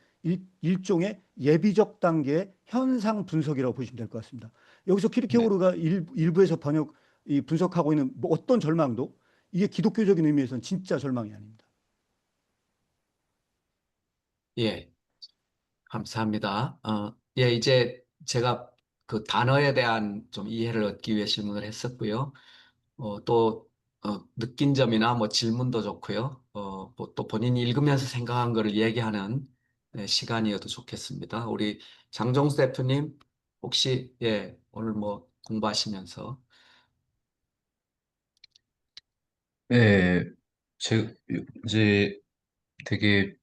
E: 일종의 예비적 단계의 현상 분석이라고 보시면 될 것 같습니다. 여기서
A: 네.
E: 키르케고르가 일부에서 분석하고 있는 뭐 어떤 절망도 이게 기독교적인 의미에서는 진짜 절망이 아닙니다.
A: 예, 감사합니다. 예, 이제 제가 그 단어에 대한 좀 이해를 얻기 위해 질문을 했었고요. 또 느낀 점이나 뭐 질문도 좋고요. 뭐또 본인이 읽으면서 생각한 거를 얘기하는 시간이어도 좋겠습니다. 우리 장종수 대표님 혹시 예, 오늘 뭐 공부하시면서
B: 네, 제, 이제 되게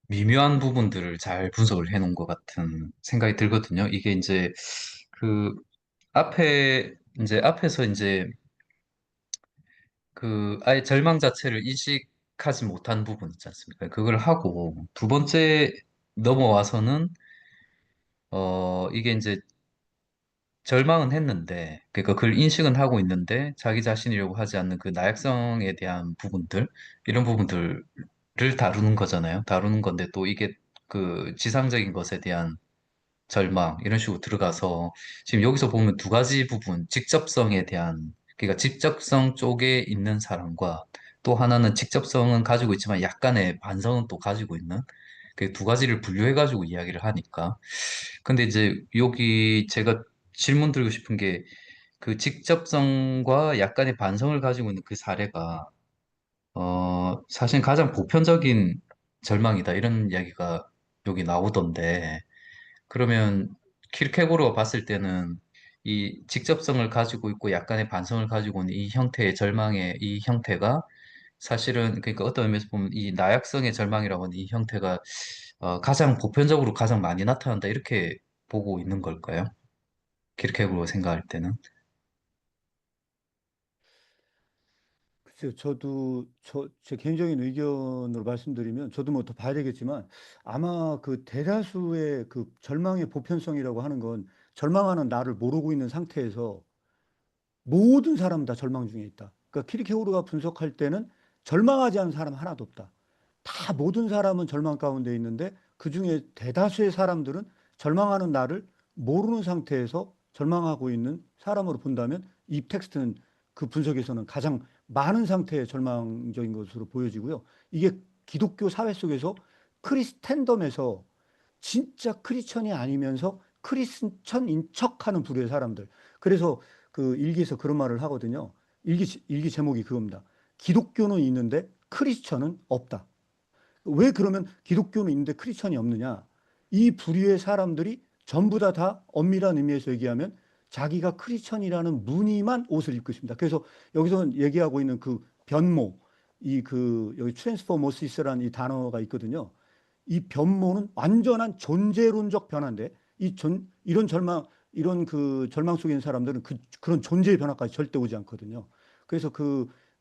B: 미묘한 부분들을 잘 분석을 해놓은 것 같은 생각이 들거든요. 이게 이제 그 앞에서 이제 그 아예 절망 자체를 인식하지 못한 부분 있지 않습니까? 그걸 하고 두 번째 넘어와서는 이게 이제 절망은 했는데 그러니까 그걸 인식은 하고 있는데 자기 자신이라고 하지 않는 그 나약성에 대한 부분들 이런 부분들을 다루는 거잖아요. 다루는 건데 또 이게 그 지상적인 것에 대한 절망 이런 식으로 들어가서 지금 여기서 보면 두 가지 부분, 직접성에 대한 그러니까 직접성 쪽에 있는 사람과 또 하나는 직접성은 가지고 있지만 약간의 반성은 또 가지고 있는 그 두 가지를 분류해 가지고 이야기를 하니까 근데 이제 여기 제가 질문 드리고 싶은 게 그 직접성과 약간의 반성을 가지고 있는 그 사례가 사실 가장 보편적인 절망이다 이런 이야기가 여기 나오던데 그러면 킬케고르가 봤을 때는 이 직접성을 가지고 있고 약간의 반성을 가지고 있는 이 형태의 절망의 이 형태가 사실은 그러니까 어떤 의미에서 보면 이 나약성의 절망이라고 하는 이 형태가 가장 보편적으로 가장 많이 나타난다 이렇게 보고 있는 걸까요? 킬케고르가 생각할 때는.
E: 글쎄요, 제 개인적인 의견으로 말씀드리면, 저도 뭐 더 봐야 되겠지만, 아마 그 대다수의 그 절망의 보편성이라고 하는 건 절망하는 나를 모르고 있는 상태에서 모든 사람 다 절망 중에 있다. 그러니까 키르케고르가 분석할 때는 절망하지 않은 사람 하나도 없다. 다 모든 사람은 절망 가운데 있는데 그 중에 대다수의 사람들은 절망하는 나를 모르는 상태에서 절망하고 있는 사람으로 본다면 이 텍스트는 그 분석에서는 가장 많은 상태의 절망적인 것으로 보여지고요. 이게 기독교 사회 속에서 크리스텐덤에서 진짜 크리스천이 아니면서 크리스천인 척하는 부류의 사람들. 그래서 그 일기에서 그런 말을 하거든요. 일기 제목이 그겁니다. 기독교는 있는데 크리스천은 없다. 왜 그러면 기독교는 있는데 크리스천이 없느냐? 이 부류의 사람들이 전부 다 엄밀한 의미에서 얘기하면 자기가 크리스천이라는 무늬만 옷을 입고 있습니다. 그래서 여기서 얘기하고 있는 그 변모, 여기 트랜스포머시스라는 이 단어가 있거든요. 이 변모는 완전한 존재론적 변화인데 이런 그 절망 속에 있는 사람들은 그런 존재의 변화까지 절대 오지 않거든요. 그래서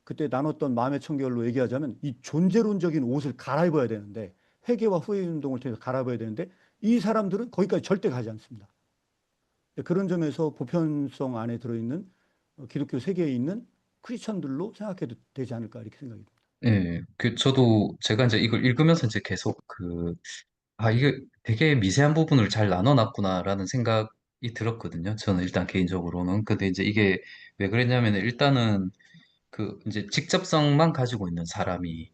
E: 그때 나눴던 마음의 청결로 얘기하자면 이 존재론적인 옷을 갈아입어야 되는데 회개와 후회 운동을 통해서 갈아입어야 되는데 이 사람들은 거기까지 절대 가지 않습니다. 그런 점에서 보편성 안에 들어있는 기독교 세계에 있는 크리스천들로 생각해도 되지 않을까 이렇게 생각이 듭니다.
B: 예, 저도 제가 이제 이걸 읽으면서 이제 계속 이게 되게 미세한 부분을 잘 나눠놨구나라는 생각이 들었거든요. 저는 일단 개인적으로는. 근데 이제 이게 왜 그랬냐면 일단은 이제 직접성만 가지고 있는 사람이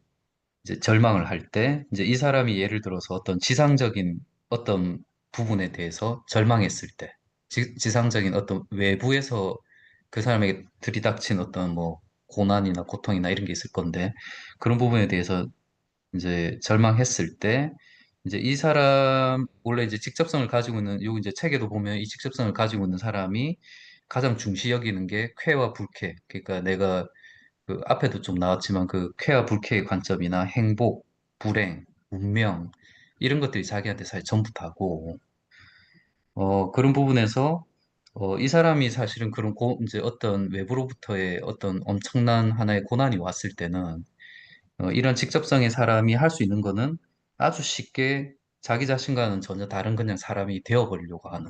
B: 이제 절망을 할 때, 이제 이 사람이 예를 들어서 어떤 지상적인 어떤 부분에 대해서 절망했을 때, 지상적인 어떤 외부에서 그 사람에게 들이닥친 어떤 뭐 고난이나 고통이나 이런 게 있을 건데, 그런 부분에 대해서 이제 절망했을 때, 이제 이 사람, 원래 이제 직접성을 가지고 있는, 요 이제 책에도 보면 이 직접성을 가지고 있는 사람이 가장 중시 여기는 게 쾌와 불쾌. 그러니까 내가 그 앞에도 좀 나왔지만 그 쾌와 불쾌의 관점이나 행복, 불행, 운명 이런 것들이 자기한테 사실 전부 다고 그런 부분에서 이 사람이 사실은 그런 이제 어떤 외부로부터의 어떤 엄청난 하나의 고난이 왔을 때는 이런 직접성의 사람이 할 수 있는 거는 아주 쉽게 자기 자신과는 전혀 다른 그냥 사람이 되어버리려고 하는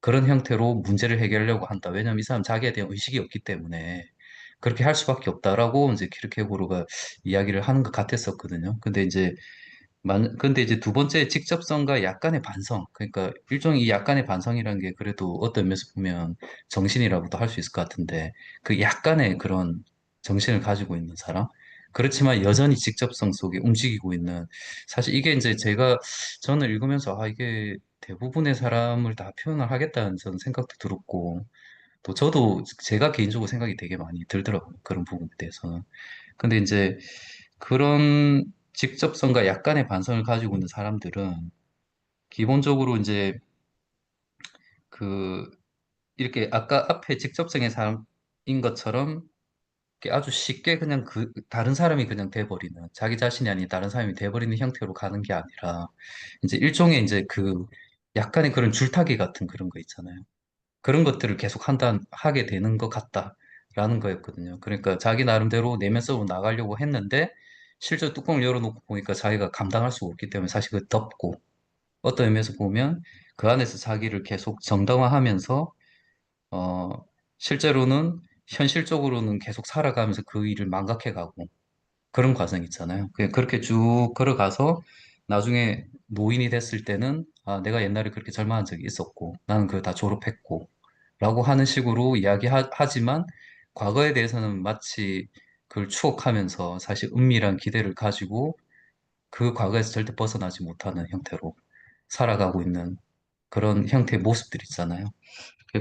B: 그런 형태로 문제를 해결하려고 한다. 왜냐하면 이 사람 자기에 대한 의식이 없기 때문에 그렇게 할 수밖에 없다라고 이제 키르케고르가 이야기를 하는 것 같았었거든요. 근데 이제 두 번째 직접성과 약간의 반성. 그러니까 일종의 이 약간의 반성이라는 게 그래도 어떤 면에서 보면 정신이라고도 할 수 있을 것 같은데 그 약간의 그런 정신을 가지고 있는 사람. 그렇지만 여전히 직접성 속에 움직이고 있는 사실 이게 이제 저는 읽으면서 이게 대부분의 사람을 다 표현을 하겠다는 저는 생각도 들었고 또 저도 제가 개인적으로 생각이 되게 많이 들더라고요. 그런 부분에 대해서는. 근데 이제 그런 직접성과 약간의 반성을 가지고 있는 사람들은 기본적으로 이제 그 이렇게 아까 앞에 직접성의 사람인 것처럼 이렇게 아주 쉽게 그냥 다른 사람이 그냥 돼버리는 자기 자신이 아닌 다른 사람이 돼버리는 형태로 가는 게 아니라 이제 일종의 이제 약간의 그런 줄타기 같은 그런 거 있잖아요. 그런 것들을 계속 하게 되는 것 같다라는 거였거든요. 그러니까 자기 나름대로 내면적으로 나가려고 했는데 실제 뚜껑을 열어놓고 보니까 자기가 감당할 수가 없기 때문에 사실 덮고 어떤 의미에서 보면 그 안에서 자기를 계속 정당화하면서 어, 실제로는 현실적으로는 계속 살아가면서 그 일을 망각해가고 그런 과정 있잖아요. 그렇게 쭉 걸어가서 나중에 노인이 됐을 때는 아, 내가 옛날에 그렇게 절망한 적이 있었고, 나는 그걸 다 졸업했고, 라고 하는 식으로 이야기하지만, 과거에 대해서는 마치 그걸 추억하면서 사실 은밀한 기대를 가지고 그 과거에서 절대 벗어나지 못하는 형태로 살아가고 있는 그런 형태의 모습들 있잖아요.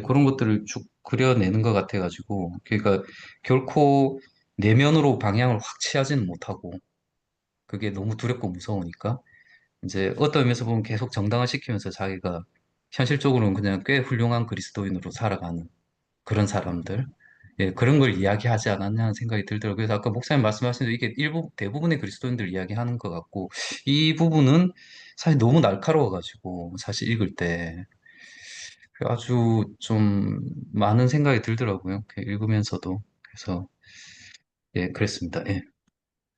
B: 그런 것들을 쭉 그려내는 것 같아가지고, 그러니까 결코 내면으로 방향을 확 취하지는 못하고, 그게 너무 두렵고 무서우니까, 이제 어떤 면에서 보면 계속 정당화 시키면서 자기가 현실적으로는 그냥 꽤 훌륭한 그리스도인으로 살아가는 그런 사람들, 예, 그런 걸 이야기하지 않았냐는 생각이 들더라고요. 그래서 아까 목사님 말씀하신 대로 이게 대부분의 그리스도인들 이야기하는 것 같고, 이 부분은 사실 너무 날카로워가지고, 사실 읽을 때 아주 좀 많은 생각이 들더라고요. 읽으면서도. 그래서, 예, 그랬습니다. 예.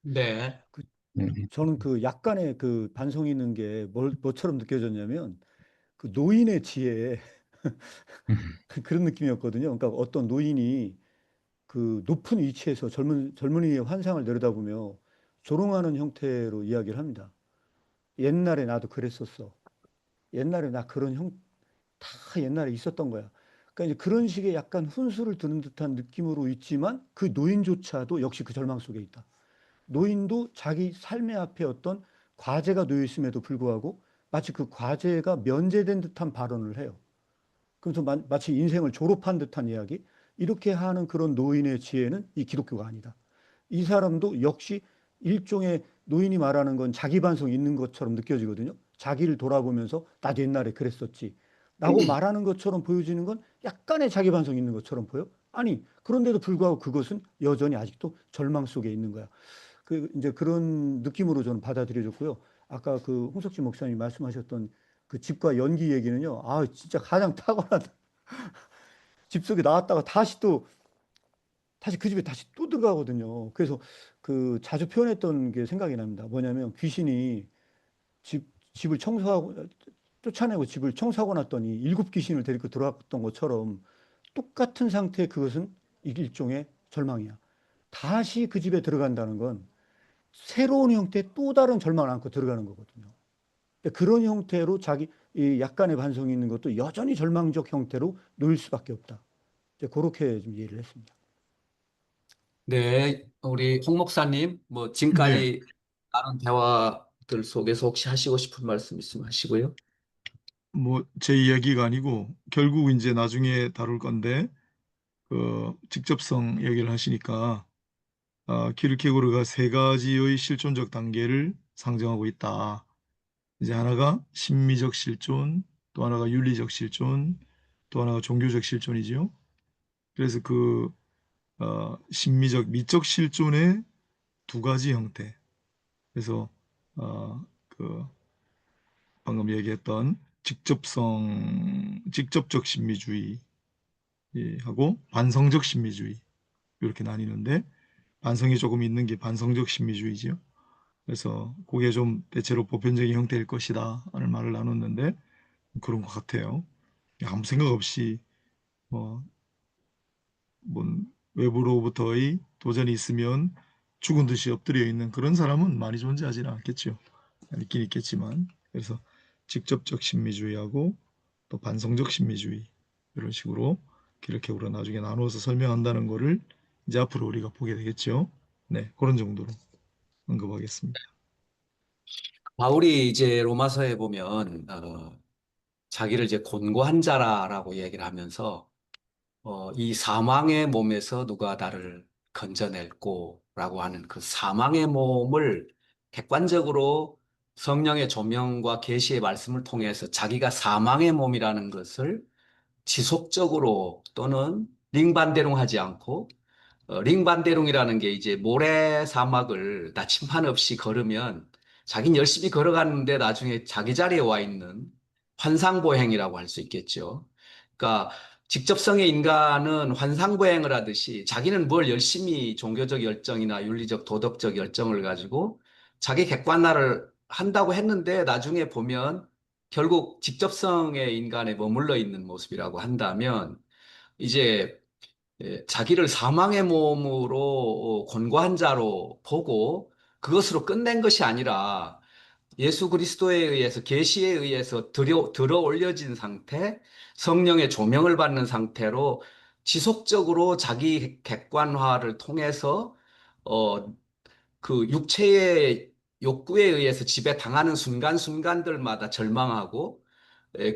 A: 네.
E: 그,
B: 예,
E: 저는 그 약간의 그 반성이 있는 게 뭐처럼 느껴졌냐면 그 노인의 지혜
B: 음,
E: 그런 느낌이었거든요. 그러니까 어떤 노인이 그 높은 위치에서 젊은이의 환상을 내려다보며 조롱하는 형태로 이야기를 합니다. 옛날에 나도 그랬었어. 옛날에 나 그런 다 옛날에 있었던 거야. 그러니까 이제 그런 식의 약간 훈수를 두는 듯한 느낌으로 있지만 그 노인조차도 역시 그 절망 속에 있다. 노인도 자기 삶의 앞에 어떤 과제가 놓여 있음에도 불구하고 마치 그 과제가 면제된 듯한 발언을 해요. 그래서 마치 인생을 졸업한 듯한 이야기. 이렇게 하는 그런 노인의 지혜는 이 기독교가 아니다. 이 사람도 역시 일종의 노인이 말하는 건 자기 반성이 있는 것처럼 느껴지거든요. 자기를 돌아보면서 나도 옛날에 그랬었지. 라고 말하는 것처럼 보여지는 건 약간의 자기 반성이 있는 것처럼 보여. 아니, 그런데도 불구하고 그것은 여전히 아직도 절망 속에 있는 거야. 그 이제 그런 느낌으로 저는 받아들여졌고요. 아까 그 홍석진 목사님이 말씀하셨던 그 집과 연기 얘기는요. 아, 진짜 가장 탁월하다. 집 속에 나왔다가 다시 그 집에 다시 또 들어가거든요. 그래서 그 자주 표현했던 게 생각이 납니다. 뭐냐면 귀신이 집을 청소하고 쫓아내고 집을 청소하고 났더니 일곱 귀신을 데리고 들어왔던 것처럼 똑같은 상태의 그것은 일종의 절망이야. 다시 그 집에 들어간다는 건 새로운 형태의 또 다른 절망을 안고 들어가는 거거든요. 그런 형태로 자기 이 약간의 반성이 있는 것도 여전히 절망적 형태로 놓일 수밖에 없다. 이제 그렇게 좀 이해를 했습니다.
A: 네, 우리 홍 목사님, 뭐
C: 네.
A: 지금까지 나눈 대화들 속에서 혹시 하시고 싶은 말씀 있으면 하시고요.
C: 뭐 제 이야기가 아니고 결국 이제 나중에 다룰 건데 그 직접성 얘기를 하시니까 키르케고르가 세 가지의 실존적 단계를 상정하고 있다. 이제 하나가 심미적 실존, 또 하나가 윤리적 실존, 또 하나가 종교적 실존이죠. 그래서 그 심미적, 미적 실존의 두 가지 형태. 그래서 그 방금 얘기했던 직접적 심미주의하고 반성적 심미주의 이렇게 나뉘는데 반성이 조금 있는 게 반성적 심미주의지요. 그래서 그게 좀 대체로 보편적인 형태일 것이다 하는 말을 나눴는데 그런 것 같아요. 아무 생각 없이 뭐, 뭐 외부로부터의 도전이 있으면 죽은 듯이 엎드려 있는 그런 사람은 많이 존재하지는 않겠죠. 있긴 있겠지만 그래서 직접적 심미주의하고 또 반성적 심미주의 이런 식으로 이렇게 우리가 나중에 나누어서 설명한다는 거를 이제 앞으로 우리가 보게 되겠죠. 네, 그런 정도로 언급하겠습니다.
A: 바울이 이제 로마서에 보면 자기를 이제 곤고한 자라라고 얘기를 하면서 이 사망의 몸에서 누가 나를 건져낼꼬라고 하는 그 사망의 몸을 객관적으로 성령의 조명과 계시의 말씀을 통해서 자기가 사망의 몸이라는 것을 지속적으로 또는 링반대롱하지 않고 링반대롱이라는 게 이제 모래 사막을 나침판 없이 걸으면 자기는 열심히 걸어갔는데 나중에 자기 자리에 와 있는 환상보행이라고 할 수 있겠죠. 그러니까 직접성의 인간은 환상보행을 하듯이 자기는 뭘 열심히 종교적 열정이나 윤리적 도덕적 열정을 가지고 자기 객관화를 한다고 했는데 나중에 보면 결국 직접성의 인간에 머물러 있는 모습이라고 한다면 이제 자기를 사망의 몸으로 권고한 자로 보고 그것으로 끝낸 것이 아니라 예수 그리스도에 의해서 계시에 의해서 들어 올려진 상태, 성령의 조명을 받는 상태로 지속적으로 자기 객관화를 통해서 어, 그 육체의 욕구에 의해서 지배당하는 순간순간들마다 절망하고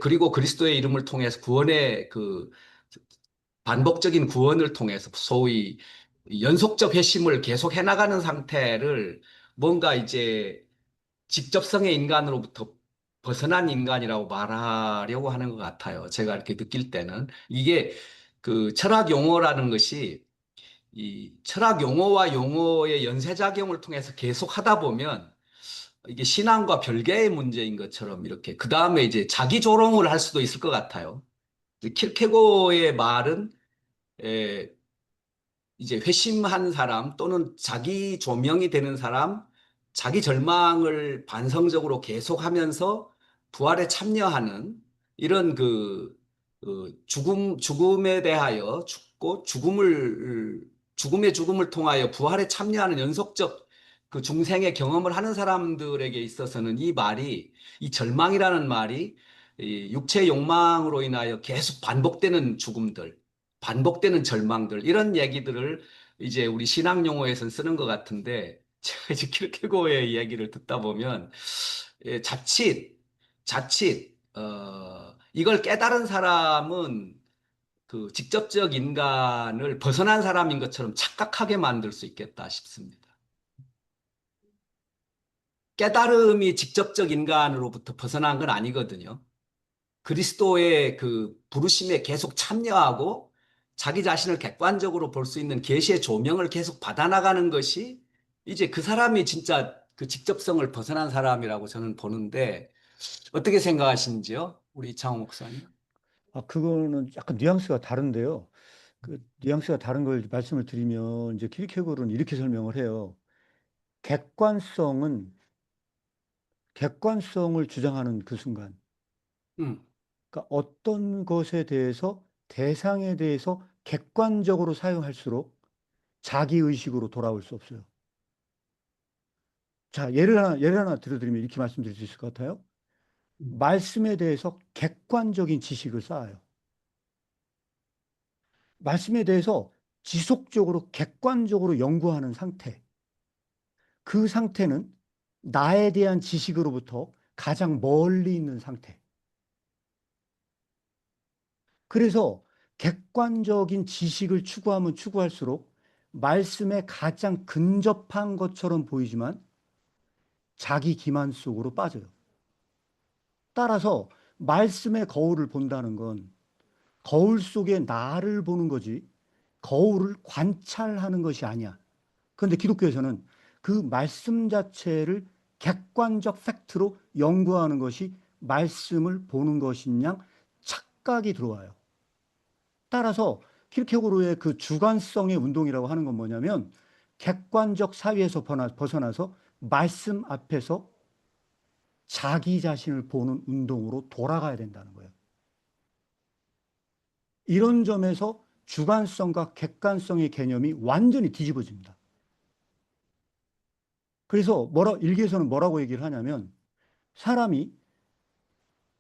A: 그리고 그리스도의 이름을 통해서 구원의 그 반복적인 구원을 통해서 소위 연속적 회심을 계속 해나가는 상태를 뭔가 이제 직접성의 인간으로부터 벗어난 인간이라고 말하려고 하는 것 같아요. 제가 이렇게 느낄 때는 이게 그 철학 용어라는 것이 이 철학 용어와 용어의 연쇄작용을 통해서 계속 하다 보면 이게 신앙과 별개의 문제인 것처럼 이렇게 그 다음에 이제 자기 조롱을 할 수도 있을 것 같아요. 킬케고의 말은 에, 이제 회심한 사람 또는 자기 조명이 되는 사람, 자기 절망을 반성적으로 계속하면서 부활에 참여하는 이런 죽음에 대하여 죽고 죽음의 죽음을 통하여 부활에 참여하는 연속적 그 중생의 경험을 하는 사람들에게 있어서는 이 말이, 이 절망이라는 말이 이 육체의 욕망으로 인하여 계속 반복되는 죽음들, 반복되는 절망들, 이런 얘기들을 이제 우리 신앙 용어에서는 쓰는 것 같은데, 제가 이제 키르케고의 이야기를 듣다 보면, 이걸 깨달은 사람은 그 직접적 인간을 벗어난 사람인 것처럼 착각하게 만들 수 있겠다 싶습니다. 깨달음이 직접적 인간으로부터 벗어난 건 아니거든요. 그리스도의 그 부르심에 계속 참여하고 자기 자신을 객관적으로 볼 수 있는 계시의 조명을 계속 받아나가는 것이 이제 그 사람이 진짜 그 직접성을 벗어난 사람이라고 저는 보는데 어떻게 생각하시는지요? 우리 이창호 목사님.
E: 그거는 약간 뉘앙스가 다른데요. 그 뉘앙스가 다른 걸 말씀을 드리면 이제 킬케고르는 이렇게 설명을 해요. 객관성은 객관성을 주장하는 그 순간,
A: 음,
E: 그러니까 어떤 것에 대해서 대상에 대해서 객관적으로 사용할수록 자기 의식으로 돌아올 수 없어요. 자, 예를 하나 들어드리면 이렇게 말씀드릴 수 있을 것 같아요. 말씀에 대해서 객관적인 지식을 쌓아요. 말씀에 대해서 지속적으로 객관적으로 연구하는 상태. 그 상태는 나에 대한 지식으로부터 가장 멀리 있는 상태. 그래서 객관적인 지식을 추구하면 추구할수록 말씀에 가장 근접한 것처럼 보이지만 자기 기만 속으로 빠져요. 따라서 말씀의 거울을 본다는 건 거울 속에 나를 보는 거지 거울을 관찰하는 것이 아니야. 그런데 기독교에서는 그 말씀 자체를 객관적 팩트로 연구하는 것이 말씀을 보는 것인 양 착각이 들어와요. 따라서 킬케고르의 그 주관성의 운동이라고 하는 건 뭐냐면 객관적 사회에서 벗어나서 말씀 앞에서 자기 자신을 보는 운동으로 돌아가야 된다는 거예요. 이런 점에서 주관성과 객관성의 개념이 완전히 뒤집어집니다. 그래서 일기에서는 뭐라고 얘기를 하냐면 사람이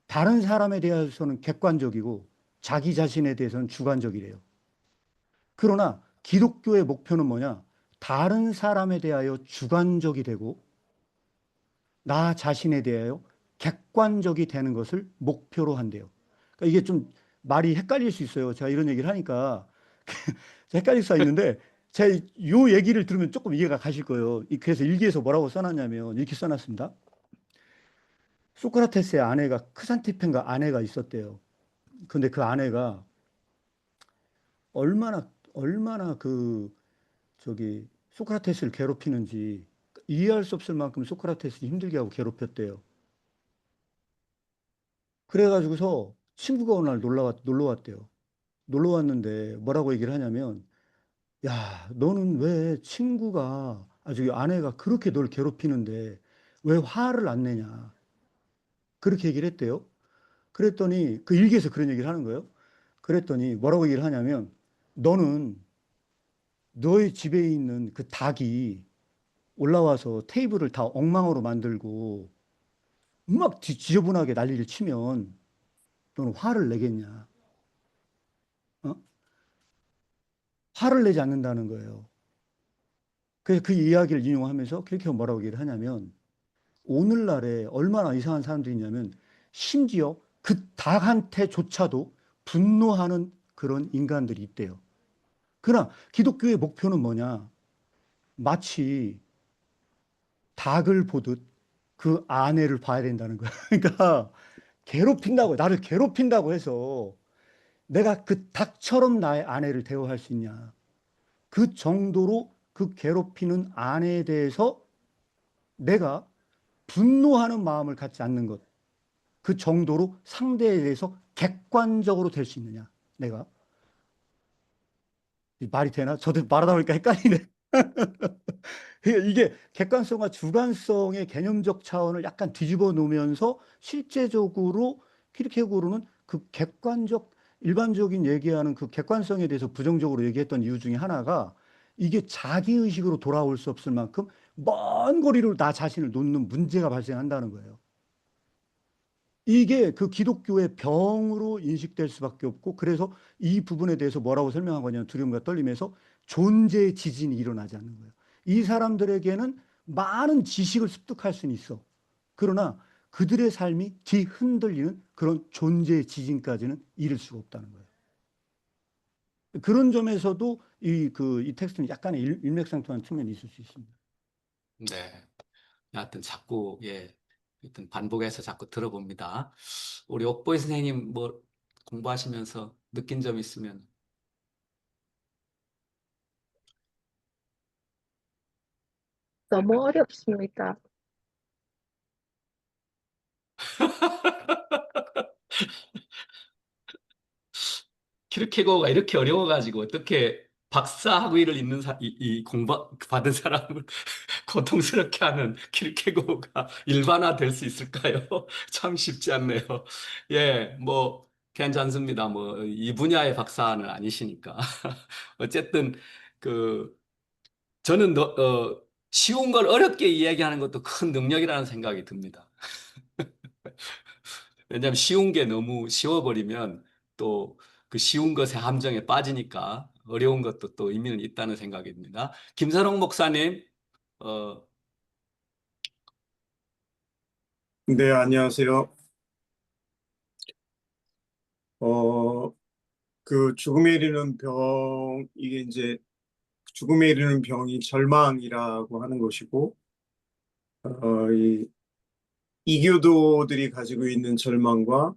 E: 다른 사람에 대해서는 객관적이고 자기 자신에 대해서는 주관적이래요. 그러나 기독교의 목표는 뭐냐? 다른 사람에 대하여 주관적이 되고 나 자신에 대하여 객관적이 되는 것을 목표로 한대요. 그러니까 이게 좀 말이 헷갈릴 수 있어요. 제가 이런 얘기를 하니까 헷갈릴 수가 있는데 제가 이 얘기를 들으면 조금 이해가 가실 거예요. 그래서 일기에서 뭐라고 써놨냐면 이렇게 써놨습니다. 소크라테스의 아내가 크산티펜가 아내가 있었대요. 근데 그 아내가 얼마나 소크라테스를 괴롭히는지 이해할 수 없을 만큼 소크라테스를 힘들게 하고 괴롭혔대요. 그래가지고서 친구가 어느 날 놀러 왔대요. 놀러 왔는데 뭐라고 얘기를 하냐면, 야, 너는 왜 저기 아내가 그렇게 널 괴롭히는데 왜 화를 안 내냐. 그렇게 얘기를 했대요. 그랬더니 그 일기에서 그런 얘기를 하는 거예요. 그랬더니 뭐라고 얘기를 하냐면, 너는 너의 집에 있는 그 닭이 올라와서 테이블을 다 엉망으로 만들고 막 지저분하게 난리를 치면 너는 화를 내겠냐? 어? 화를 내지 않는다는 거예요. 그래서 그 이야기를 인용하면서 그렇게 뭐라고 얘기를 하냐면 오늘날에 얼마나 이상한 사람들이 있냐면 심지어 그 닭한테조차도 분노하는 그런 인간들이 있대요. 그러나 기독교의 목표는 뭐냐? 마치 닭을 보듯 그 아내를 봐야 된다는 거야. 그러니까 괴롭힌다고, 나를 괴롭힌다고 해서 내가 그 닭처럼 나의 아내를 대우할 수 있냐. 그 정도로 그 괴롭히는 아내에 대해서 내가 분노하는 마음을 갖지 않는 것. 그 정도로 상대에 대해서 객관적으로 될 수 있느냐. 내가. 말이 되나? 저도 말하다 보니까 헷갈리네. 이게 객관성과 주관성의 개념적 차원을 약간 뒤집어 놓으면서 실제적으로 키르케고르는 그 객관적, 일반적인 얘기하는 그 객관성에 대해서 부정적으로 얘기했던 이유 중에 하나가 이게 자기의식으로 돌아올 수 없을 만큼 먼 거리로 나 자신을 놓는 문제가 발생한다는 거예요. 이게 그 기독교의 병으로 인식될 수밖에 없고 그래서 이 부분에 대해서 뭐라고 설명한 거냐면 두려움과 떨림에서 존재 지진이 일어나지 않는 거예요. 이 사람들에게는 많은 지식을 습득할 수는 있어. 그러나 그들의 삶이 뒤흔들리는 그런 존재 지진까지는 이를 수가 없다는 거예요. 그런 점에서도 이 텍스트는 약간의 일맥상통한 측면이 있을 수 있습니다.
A: 네. 하여튼 자꾸, 예, 하여튼 반복해서 자꾸 들어봅니다. 우리 옥보이 선생님 뭐 공부하시면서 느낀 점 있으면.
D: 너무 어렵습니다.
A: 키르케고가 이렇게 어려워가지고 어떻게 박사 학위를 있는 이 공부 받은 사람을 고통스럽게 하는 키르케고가 일반화될 수 있을까요? 참 쉽지 않네요. 예, 뭐 괜찮습니다. 뭐 이 분야의 박사는 아니시니까. 어쨌든 그 저는 쉬운 걸 어렵게 이야기하는 것도 큰 능력이라는 생각이 듭니다. 왜냐하면 쉬운 게 너무 쉬워버리면 또 그 쉬운 것의 함정에 빠지니까 어려운 것도 또 의미는 있다는 생각입니다. 김선홍 목사님, 어,
F: 네, 안녕하세요. 어, 그 죽음에 이르는 병, 이게 이제 죽음에 이르는 병이 절망이라고 하는 것이고, 이 이교도들이 가지고 있는 절망과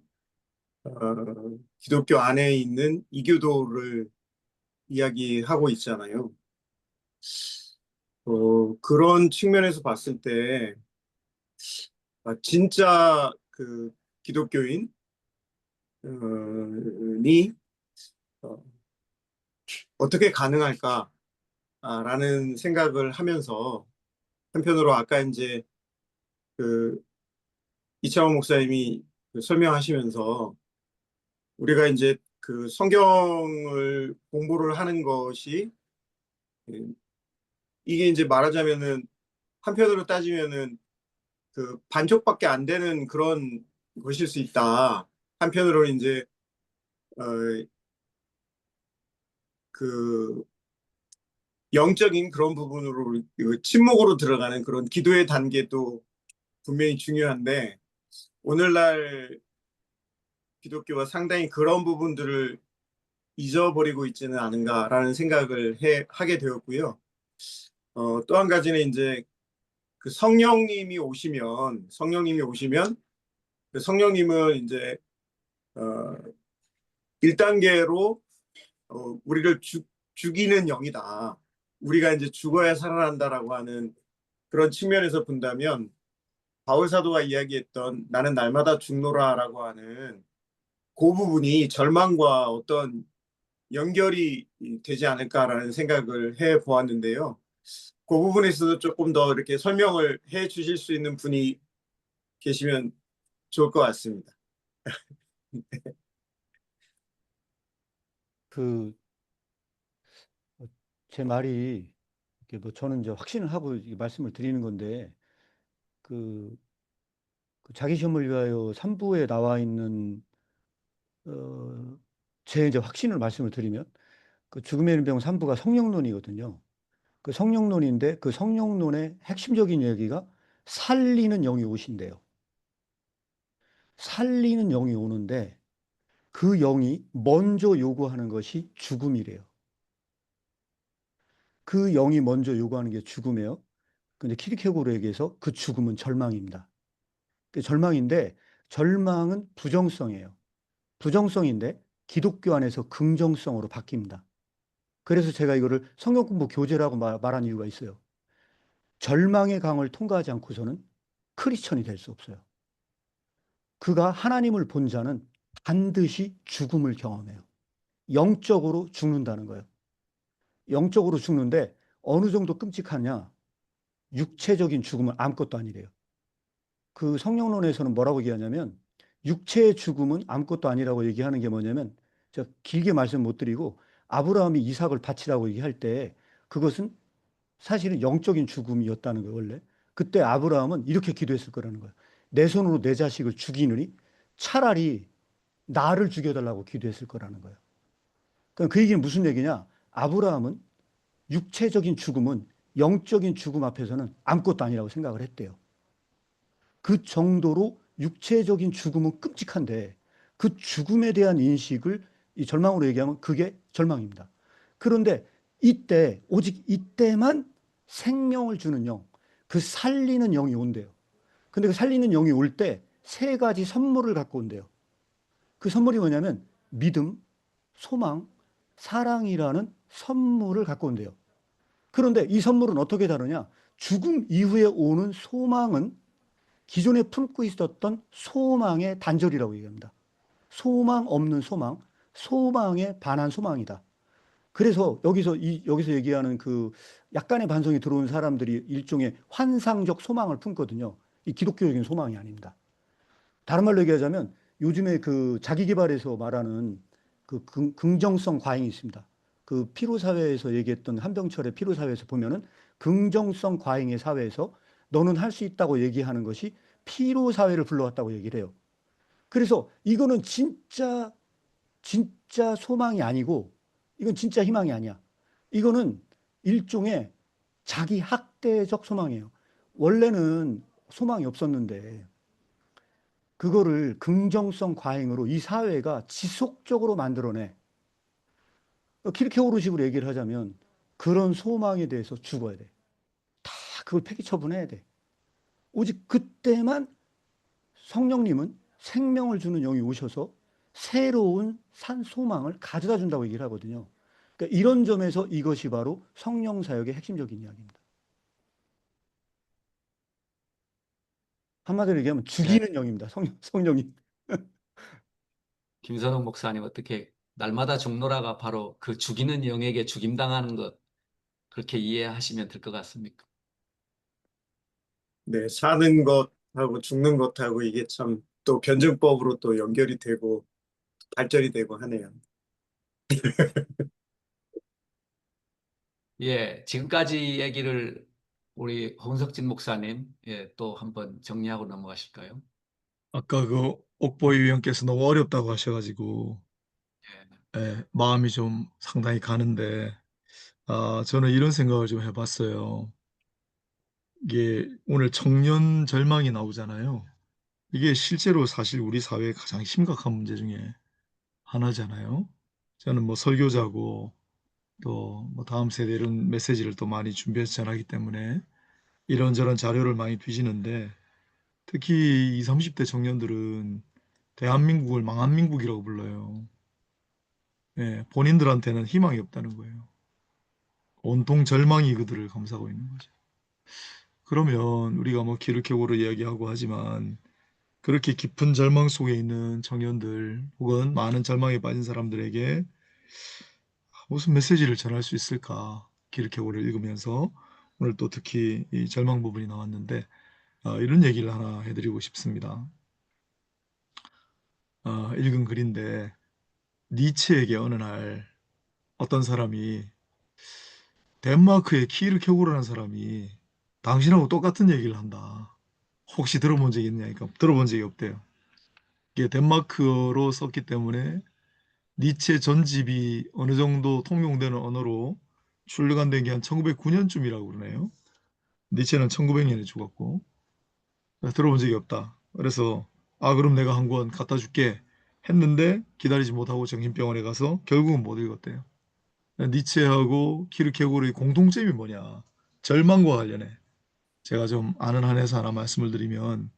F: 기독교 안에 있는 이교도를 이야기하고 있잖아요. 그런 측면에서 봤을 때, 진짜 그 기독교인이 어떻게 가능할까라는 생각을 하면서 한편으로 아까 이제 그 이창호 목사님이 그 설명하시면서 우리가 이제 그 성경을 공부를 하는 것이 예, 이게 이제 말하자면은 한편으로 따지면은 그 반쪽밖에 안 되는 그런 것일 수 있다. 한편으로 이제 어, 그 영적인 그런 부분으로 그 침묵으로 들어가는 그런 기도의 단계도 분명히 중요한데 오늘날 기독교가 상당히 그런 부분들을 잊어버리고 있지는 않은가라는 생각을 하게 되었고요. 또 한 가지는 이제 그 성령님이 오시면 그 성령님은 이제 어, 1단계로 우리를 죽이는 영이다. 우리가 이제 죽어야 살아난다라고 하는 그런 측면에서 본다면 바울 사도가 이야기했던 나는 날마다 죽노라라고 하는 그 부분이 절망과 어떤 연결이 되지 않을까라는 생각을 해 보았는데요. 그 부분에 있어서 조금 더 이렇게 설명을 해 주실 수 있는 분이 계시면 좋을 것 같습니다.
E: 그, 제 말이, 이렇게 뭐 저는 이제 확신을 하고 이 말씀을 드리는 건데, 그, 그 자기 시험을 위하여 3부에 나와 있는 제 이제 확신을 말씀을 드리면 그 죽음의 이른 병 3부가 성령론이거든요. 그 성령론인데 그 성령론의 핵심적인 얘기가 살리는 영이 오신대요. 살리는 영이 오는데 그 영이 먼저 요구하는 것이 죽음이래요. 그 영이 먼저 요구하는 게 죽음이에요. 근데 키르케고르에게서 그 죽음은 절망입니다. 절망인데 절망은 부정성이에요. 부정성인데 기독교 안에서 긍정성으로 바뀝니다. 그래서 제가 이거를 성경 공부 교재라고 말한 이유가 있어요. 절망의 강을 통과하지 않고서는 크리스천이 될 수 없어요. 그가 하나님을 본 자는 반드시 죽음을 경험해요. 영적으로 죽는다는 거예요. 영적으로 죽는데 어느 정도 끔찍하냐? 육체적인 죽음은 아무것도 아니래요. 그 성령론에서는 뭐라고 얘기하냐면 육체의 죽음은 아무것도 아니라고 얘기하는 게 뭐냐면 제가 길게 말씀 못 드리고 아브라함이 이삭을 바치라고 얘기할 때 그것은 사실은 영적인 죽음이었다는 거예요, 원래. 그때 아브라함은 이렇게 기도했을 거라는 거예요. 내 손으로 내 자식을 죽이느니 차라리 나를 죽여달라고 기도했을 거라는 거예요. 그러니까 그 얘기는 무슨 얘기냐? 아브라함은 육체적인 죽음은 영적인 죽음 앞에서는 아무것도 아니라고 생각을 했대요. 그 정도로 육체적인 죽음은 끔찍한데 그 죽음에 대한 인식을 이 절망으로 얘기하면 그게 절망입니다. 그런데 이때, 오직 이때만 생명을 주는 영, 그 살리는 영이 온대요. 근데 그 살리는 영이 올 때 세 가지 선물을 갖고 온대요. 그 선물이 뭐냐면 믿음, 소망, 사랑이라는 선물을 갖고 온대요. 그런데 이 선물은 어떻게 다르냐? 죽음 이후에 오는 소망은 기존에 품고 있었던 소망의 단절이라고 얘기합니다. 소망 없는 소망, 소망에 반한 소망이다. 그래서 여기서 얘기하는 그 약간의 반성이 들어온 사람들이 일종의 환상적 소망을 품거든요. 이 기독교적인 소망이 아닙니다. 다른 말로 얘기하자면 요즘에 그 자기 개발에서 말하는 그 긍정성 과잉이 있습니다. 그 피로사회에서 얘기했던 한병철의 피로사회에서 보면은 긍정성 과잉의 사회에서 너는 할 수 있다고 얘기하는 것이 피로사회를 불러왔다고 얘기를 해요. 그래서 이거는 진짜 소망이 아니고 이건 진짜 희망이 아니야. 이거는 일종의 자기 학대적 소망이에요. 원래는 소망이 없었는데 그거를 긍정성 과잉으로 이 사회가 지속적으로 만들어내. 키르케고르식으로 얘기를 하자면 그런 소망에 대해서 죽어야 돼. 다 그걸 폐기 처분해야 돼. 오직 그때만 성령님은 생명을 주는 영이 오셔서 새로운 산 소망을 가져다 준다고 얘기를 하거든요. 그러니까 이런 점에서 이것이 바로 성령 사역의 핵심적인 이야기입니다. 한마디로 얘기하면
A: 네,
E: 죽이는 영입니다. 성령님.
A: 김선욱 목사님 어떻게 날마다 죽노라가 바로 그 죽이는 영에게 죽임당하는 것 그렇게 이해하시면 될 것 같습니까?
F: 네, 사는 것하고 죽는 것하고 이게 참 또 변증법으로 또 연결이 되고 발전이 되고 하네요.
A: 예, 지금까지 얘기를 우리 홍석진 목사님, 예, 또 한번 정리하고 넘어가실까요?
C: 아까 그 옥보이 위원께서 너무 어렵다고 하셔가지고
A: 예,
C: 마음이 좀 상당히 가는데 저는 이런 생각을 좀 해봤어요. 이게 오늘 청년 절망이 나오잖아요. 이게 실제로 사실 우리 사회의 가장 심각한 문제 중에 하나잖아요. 저는 뭐 설교자고 또 뭐 다음 세대 이런 메시지를 또 많이 준비해서 전하기 때문에 이런저런 자료를 많이 뒤지는데 특히 20, 30대 청년들은 대한민국을 망한 민국이라고 불러요. 예, 본인들한테는 희망이 없다는 거예요. 온통 절망이 그들을 감싸고 있는 거죠. 그러면 우리가 뭐 기르케고를 이야기하고 하지만 그렇게 깊은 절망 속에 있는 청년들 혹은 많은 절망에 빠진 사람들에게 무슨 메시지를 전할 수 있을까? 기르케고를 읽으면서 오늘 또 특히 이 절망 부분이 나왔는데 이런 얘기를 하나 해드리고 싶습니다. 읽은 글인데 니체에게 어느 날 어떤 사람이 덴마크의 키르케고르라는 사람이 당신하고 똑같은 얘기를 한다. 혹시 들어본 적이 있냐니까 들어본 적이 없대요. 이게 덴마크어로 썼기 때문에 니체 전집이 어느 정도 통용되는 언어로 출간된 게 한 1909년쯤이라고 그러네요. 니체는 1900년에 죽었고 들어본 적이 없다. 그래서 그럼 내가 한 권 갖다 줄게 했는데 기다리지 못하고 정신병원에 가서 결국은 못 읽었대요. 니체하고 키르케고르의 공통점이 뭐냐? 절망과 관련해. 제가 좀 아는 한에서 하나 말씀을 드리면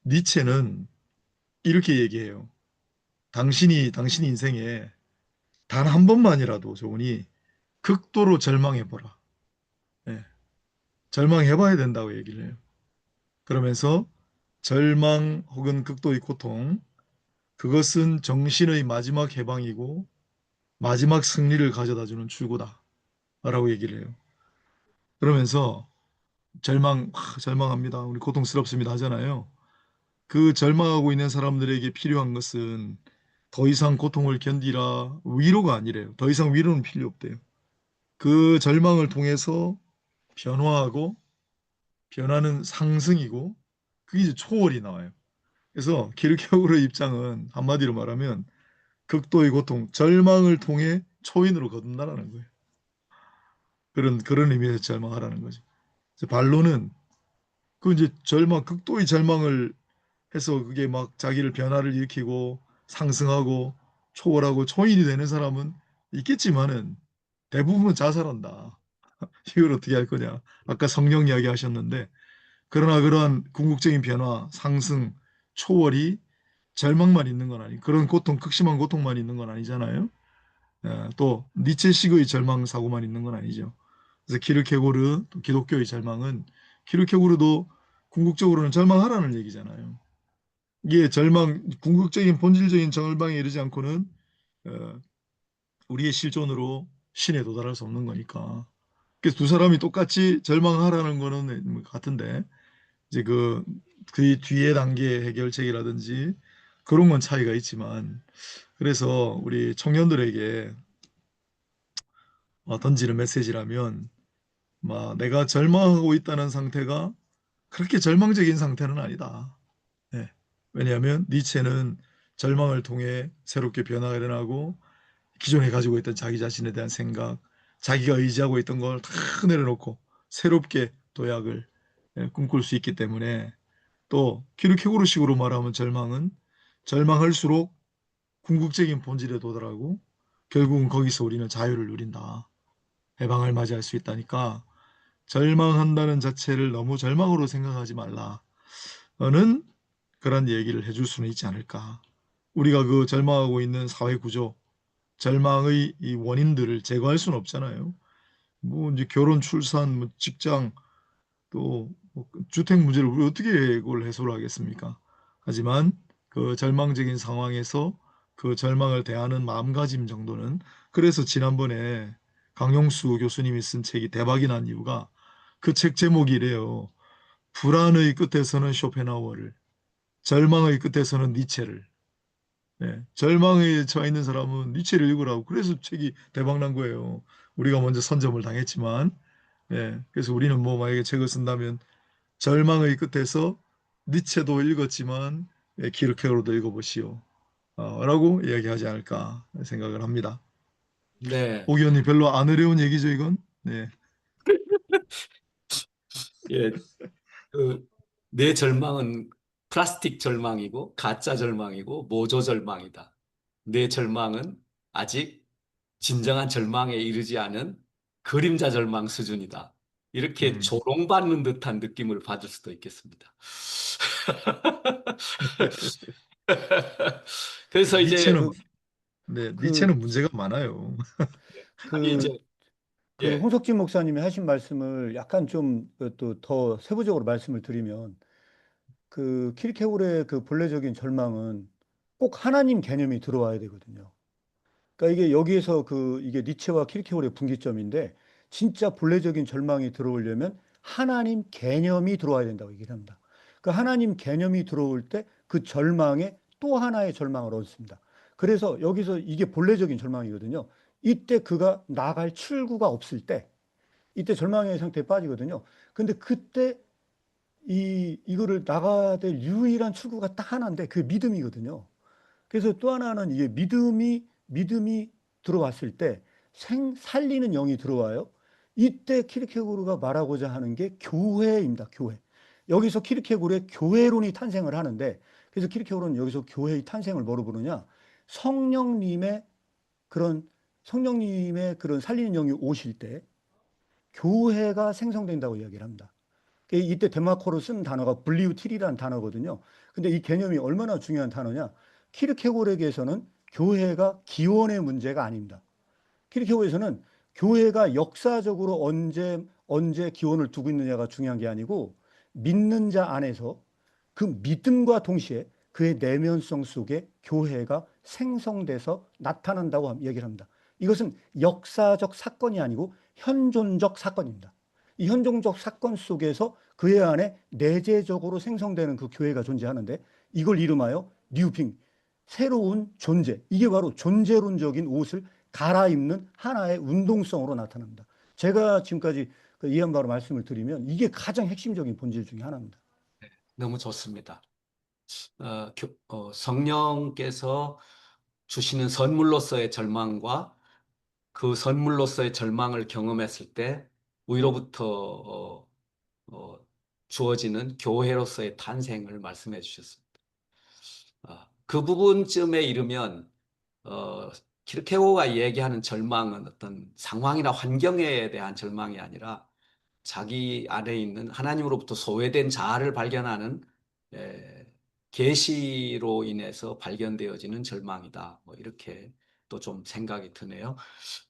C: 니체는 이렇게 얘기해요. 당신 인생에 단 한 번만이라도 좋으니 극도로 절망해보라. 예, 절망해봐야 된다고 얘기를 해요. 그러면서 절망 혹은 극도의 고통, 그것은 정신의 마지막 해방이고 마지막 승리를 가져다주는 출구다. 라고 얘기를 해요. 그러면서 절망합니다. 우리 고통스럽습니다 하잖아요. 그 절망하고 있는 사람들에게 필요한 것은 더 이상 고통을 견디라 위로가 아니래요. 더 이상 위로는 필요 없대요. 그 절망을 통해서 변화하고 변화는 상승이고 그게 이제 초월이 나와요. 그래서 키르케고르의 입장은 한마디로 말하면 극도의 고통, 절망을 통해 초인으로 거듭나라는 거예요. 그런 의미에서 절망하라는 거죠. 그래서 반론은 그 이제 극도의 절망을 해서 그게 막 자기를 변화를 일으키고 상승하고 초월하고 초인이 되는 사람은 있겠지만은 대부분은 자살한다. 이걸 어떻게 할 거냐? 아까 성령 이야기 하셨는데 그러나 그러한 궁극적인 변화, 상승, 초월이 절망만 있는 건 아니, 그런 고통, 극심한 고통만 있는 건 아니잖아요. 또 니체식의 절망 사고만 있는 건 아니죠. 그래서 키르케고르, 또 기독교의 절망은 키르케고르도 궁극적으로는 절망하라는 얘기잖아요. 이게 궁극적인 본질적인 절망에 이르지 않고는 어, 우리의 실존으로 신에 도달할 수 없는 거니까. 그래서 두 사람이 똑같이 절망하라는 거는 같은데 이제 그 뒤에 단계의 해결책이라든지 그런 건 차이가 있지만 그래서 우리 청년들에게 던지는 메시지라면 내가 절망하고 있다는 상태가 그렇게 절망적인 상태는 아니다. 예. 왜냐하면 니체는 절망을 통해 새롭게 변화가 일어나고 기존에 가지고 있던 자기 자신에 대한 생각, 자기가 의지하고 있던 걸 다 내려놓고 새롭게 도약을 꿈꿀 수 있기 때문에 또 키르케고르식으로 말하면 절망은 절망할수록 궁극적인 본질에 도달하고 결국은 거기서 우리는 자유를 누린다. 해방을 맞이할 수 있다니까 절망한다는 자체를 너무 절망으로 생각하지 말라는 그런 얘기를 해줄 수는 있지 않을까. 우리가 그 절망하고 있는 사회 구조, 절망의 이 원인들을 제거할 수는 없잖아요. 뭐 이제 결혼, 출산, 뭐 직장, 또뭐 주택 문제를 우리 어떻게 그걸 해소를 하겠습니까? 하지만 그 절망적인 상황에서 그 절망을 대하는 마음가짐 정도는 그래서 지난번에 강용수 교수님이 쓴 책이 대박이 난 이유가 그 책 제목이 이래요. 불안의 끝에서는 쇼펜하우어를, 절망의 끝에서는 니체를. 절망에 처해 있는 사람은 니체를 읽으라고. 그래서 책이 대박 난 거예요. 우리가 먼저 선점을 당했지만, 그래서 우리는 뭐 만약에 책을 쓴다면 절망의 끝에서 니체도 읽었지만 키르케고르도 읽어보시오. 라고 이야기하지 않을까 생각을 합니다.
A: 네.
C: 오 의원님 별로 안 어려운 얘기죠, 이건? 네.
A: 예. 내 절망은 플라스틱 절망이고 가짜 절망이고 모조 절망이다. 내 절망은 아직 진정한 절망에 이르지 않은 그림자 절망 수준이다. 이렇게
C: 음.
A: 조롱받는 듯한 느낌을 받을 수도 있겠습니다. 그래서 이제
C: 니체는
E: 그,
C: 니체는 문제가 많아요.
A: 아니 이제
E: 그, 그
A: 예.
E: 홍석진 목사님이 하신 말씀을 약간 좀 또 더 세부적으로 말씀을 드리면 그 키르케고르의 그 본래적인 절망은 꼭 하나님 개념이 들어와야 되거든요. 그러니까 이게 여기에서 이게 니체와 키르케고르의 분기점인데 진짜 본래적인 절망이 들어오려면 하나님 개념이 들어와야 된다고 얘기를 합니다. 그 하나님 개념이 들어올 때 그 절망에 또 하나의 절망을 얻습니다. 그래서 여기서 이게 본래적인 절망이거든요. 이때 그가 나갈 출구가 없을 때 이때 절망의 상태에 빠지거든요. 근데 그때 이거를 나가야 될 유일한 출구가 딱 하나인데 그 믿음이거든요. 그래서 또 하나는 이게 믿음이 들어왔을 때 살리는 영이 들어와요. 이때 키르케고르가 말하고자 하는 게 교회입니다. 교회. 여기서 키르케고르의 교회론이 탄생을 하는데, 그래서 키르케고르는 여기서 교회의 탄생을 뭐로 부르냐? 성령님의 그런 살리는 영이 오실 때 교회가 생성된다고 이야기를 합니다. 이때 덴마크어로 쓴 단어가 블리우틸이라는 단어거든요. 근데 이 개념이 얼마나 중요한 단어냐? 키르케고르에게서는 교회가 기원의 문제가 아닙니다. 키르케고르에서는 교회가 역사적으로 언제 기원을 두고 있느냐가 중요한 게 아니고, 믿는 자 안에서 그 믿음과 동시에 그의 내면성 속에 교회가 생성돼서 나타난다고 얘기를 합니다. 이것은 역사적 사건이 아니고 현존적 사건입니다. 이 현존적 사건 속에서 그의 안에 내재적으로 생성되는 그 교회가 존재하는데, 이걸 이름하여 뉴핑, 새로운 존재. 이게 바로 존재론적인 옷을 갈아입는 하나의 운동성으로 나타납니다. 제가 지금까지 이해한 바로 말씀을 드리면 이게 가장 핵심적인 본질 중에 하나입니다.
A: 너무 좋습니다. 성령께서 주시는 선물로서의 절망과 그 선물로서의 절망을 경험했을 때 위로부터 주어지는 교회로서의 탄생을 말씀해 주셨습니다. 그 부분쯤에 이르면 키르케고르가 얘기하는 절망은 어떤 상황이나 환경에 대한 절망이 아니라 자기 안에 있는 하나님으로부터 소외된 자아를 발견하는 계시로 인해서 발견되어지는 절망이다. 뭐 이렇게 또 좀 생각이 드네요.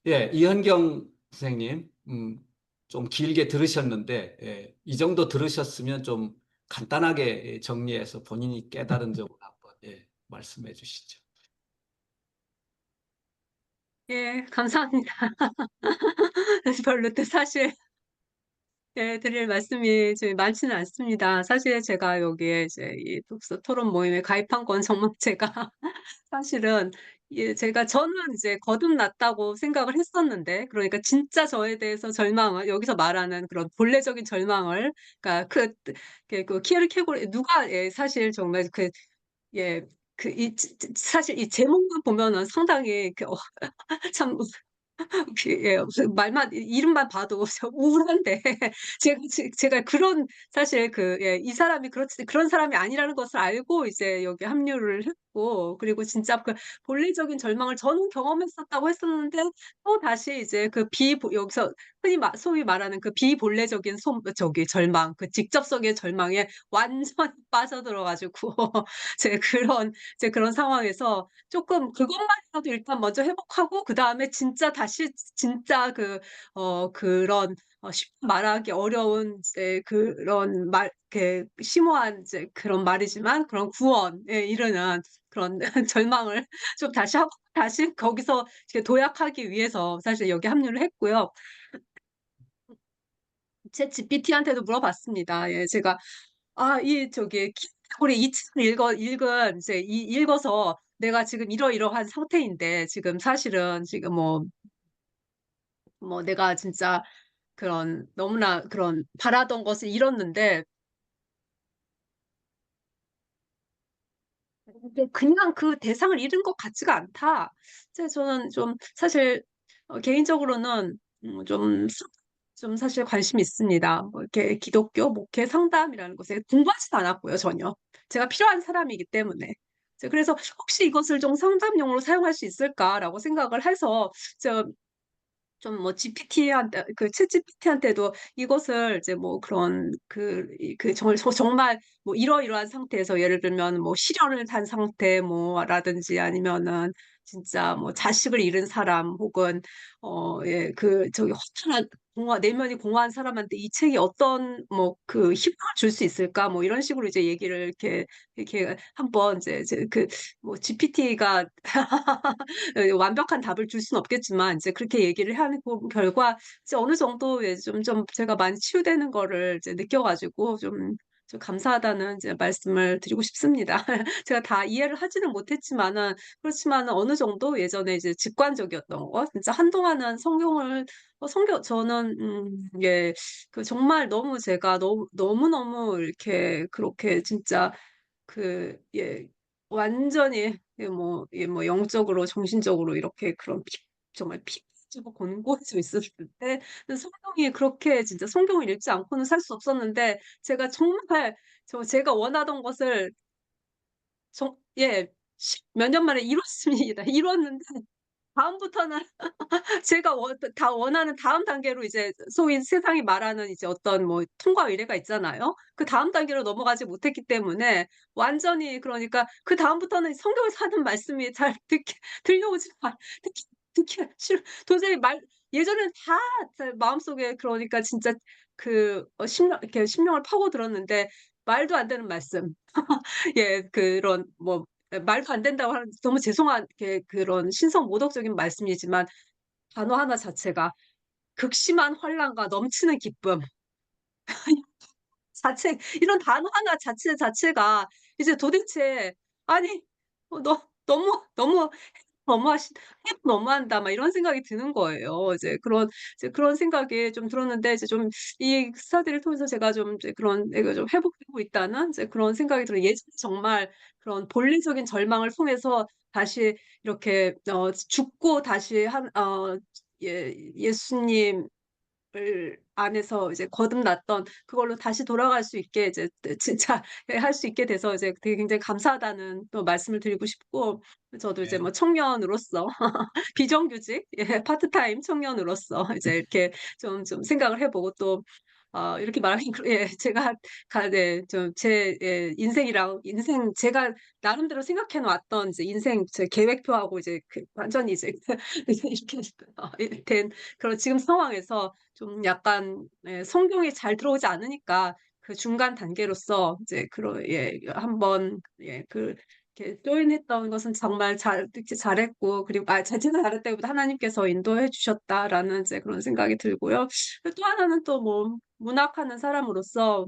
A: 예, 이현경 선생님, 좀 길게 들으셨는데, 이 정도 들으셨으면 좀 간단하게 정리해서 본인이 깨달은 점을 한번 말씀해 주시죠.
G: 예, 감사합니다. 별로 또 사실 드릴 말씀이 좀 많지는 않습니다. 사실 제가 여기에 이제 이 독서 토론 모임에 가입한 건 정말 제가 사실은 저는 이제 거듭났다고 생각을 했었는데, 그러니까 진짜 저에 대해서 절망을 여기서 말하는 그런 본래적인 절망을, 그러니까 그 키에르케고르 누가 사실 정말 사실 이 제목만 보면은 상당히 참 무슨 말만 이름만 봐도 우울한데 제가 그런 사실 이 사람이 그런 사람이 아니라는 것을 알고 이제 여기 합류를 했고, 그리고 진짜 그 본래적인 절망을 저는 경험했었다고 했었는데, 또 다시 이제 여기서 흔히 소위 말하는 그 비본래적인 절망, 그 직접적인 절망에 완전히 빠져들어 가지고 제 그런 상황에서 조금 그것만이라도 일단 먼저 회복하고, 그다음에 진짜 그런 쉽게 말하기 어려운 이제 그런 이렇게 심오한 이제 그런 말이지만 그런 구원에 이르는 그런 절망을 좀 다시 거기서 이렇게 도약하기 위해서 사실 여기 합류를 했고요. 챗GPT한테도 물어봤습니다. 예, 제가 우리 이 책을 읽은 이제 읽어서 내가 지금 이러이러한 상태인데, 지금 사실은 지금 내가 진짜 너무나 그런 바라던 것을 잃었는데, 근데 그냥 그 대상을 잃은 것 같지가 않다. 저는 좀 사실 개인적으로는 좀 사실 관심이 있습니다. 뭐 이렇게 기독교 목회 상담이라는 것에 공부하지도 않았고요, 전혀. 제가 필요한 사람이기 때문에. 그래서 혹시 이것을 좀 상담용으로 사용할 수 있을까라고 생각을 해서 좀 GPT한테, 챗 GPT한테도 이것을 이제 그런 정말 이러이러한 상태에서, 예를 들면 실연을 한 상태 라든지, 아니면은 진짜 자식을 잃은 사람, 혹은 저기 허탈한 내면이 공허한 사람한테 이 책이 어떤 희망을 줄 수 있을까, 이런 식으로 이제 얘기를 이렇게 한번 GPT가 완벽한 답을 줄 수는 없겠지만 이제 그렇게 얘기를 하는 결과 이제 어느 정도 좀 제가 많이 치유되는 거를 이제 느껴가지고 좀 감사하다는 이제 말씀을 드리고 싶습니다. 제가 다 이해를 하지는 못했지만은 그렇지만은 어느 정도 예전에 이제 직관적이었던 거 진짜 한동안은 성경을 성경 저는 예, 그 정말 너무 제가 너무너무 이렇게 그렇게 진짜 예, 완전히 뭐 영적으로 정신적으로 이렇게 그런 정말 피지고 곤고해져 있었을 때 성경이 그렇게 진짜 성경을 읽지 않고는 살 수 없었는데 제가 정말 제가 원하던 것을 예, 몇 년 만에 이뤘습니다. 이뤘는데 다음부터는 제가 다 원하는 다음 단계로 이제 소위 세상이 말하는 이제 어떤 뭐 통과 의례가 있잖아요. 그 다음 단계로 넘어가지 못했기 때문에 완전히 그러니까 그 다음부터는 성경에서 하는 말씀이 잘 들려오지 듣기 싫어. 도저히 예전엔 다 마음속에 그러니까 진짜 이렇게 심령을 파고 들었는데 말도 안 되는 말씀. 예, 그런 뭐 말도 안 된다고 하는 너무 죄송한 그런 신성 모독적인 말씀이지만 단어 하나 자체가 극심한 환란과 넘치는 기쁨 이런 단어 하나 자체가 이제 도대체 아니 너무 너무한다 막 이런 생각이 드는 거예요. 이제 그런 생각이 좀 들었는데 이제 좀 이 스터디를 통해서 제가 좀 이제 그런 내가 좀 회복되고 있다는 이제 그런 생각이 들어요. 예전에 정말 그런 본능적인 절망을 통해서 다시 이렇게 죽고 다시 예수님 을 안에서 이제 거듭났던 그걸로 다시 돌아갈 수 있게 이제 진짜 할 수 있게 돼서 이제 되게 굉장히 감사하다는 또 말씀을 드리고 싶고 저도 이제
F: 네.
G: 뭐 청년으로서 비정규직 파트타임 청년으로서 이제 이렇게 좀 생각을 해 보고 또 이렇게 말하긴 예 제가 네 좀 인생 제가 나름대로 생각해 놨던 이제 인생 제 계획표하고 이제 완전히 이제 이렇게 된 그런 지금 상황에서 좀 약간 성경이 잘 들어오지 않으니까 그 중간 단계로서 이제 한번 이렇게 조인했던 것은 정말 이렇게 잘했고 그리고 자체가 잘했다기보다 하나님께서 인도해 주셨다라는 이제 그런 생각이 들고요. 또 하나는 또 뭐 문학하는 사람으로서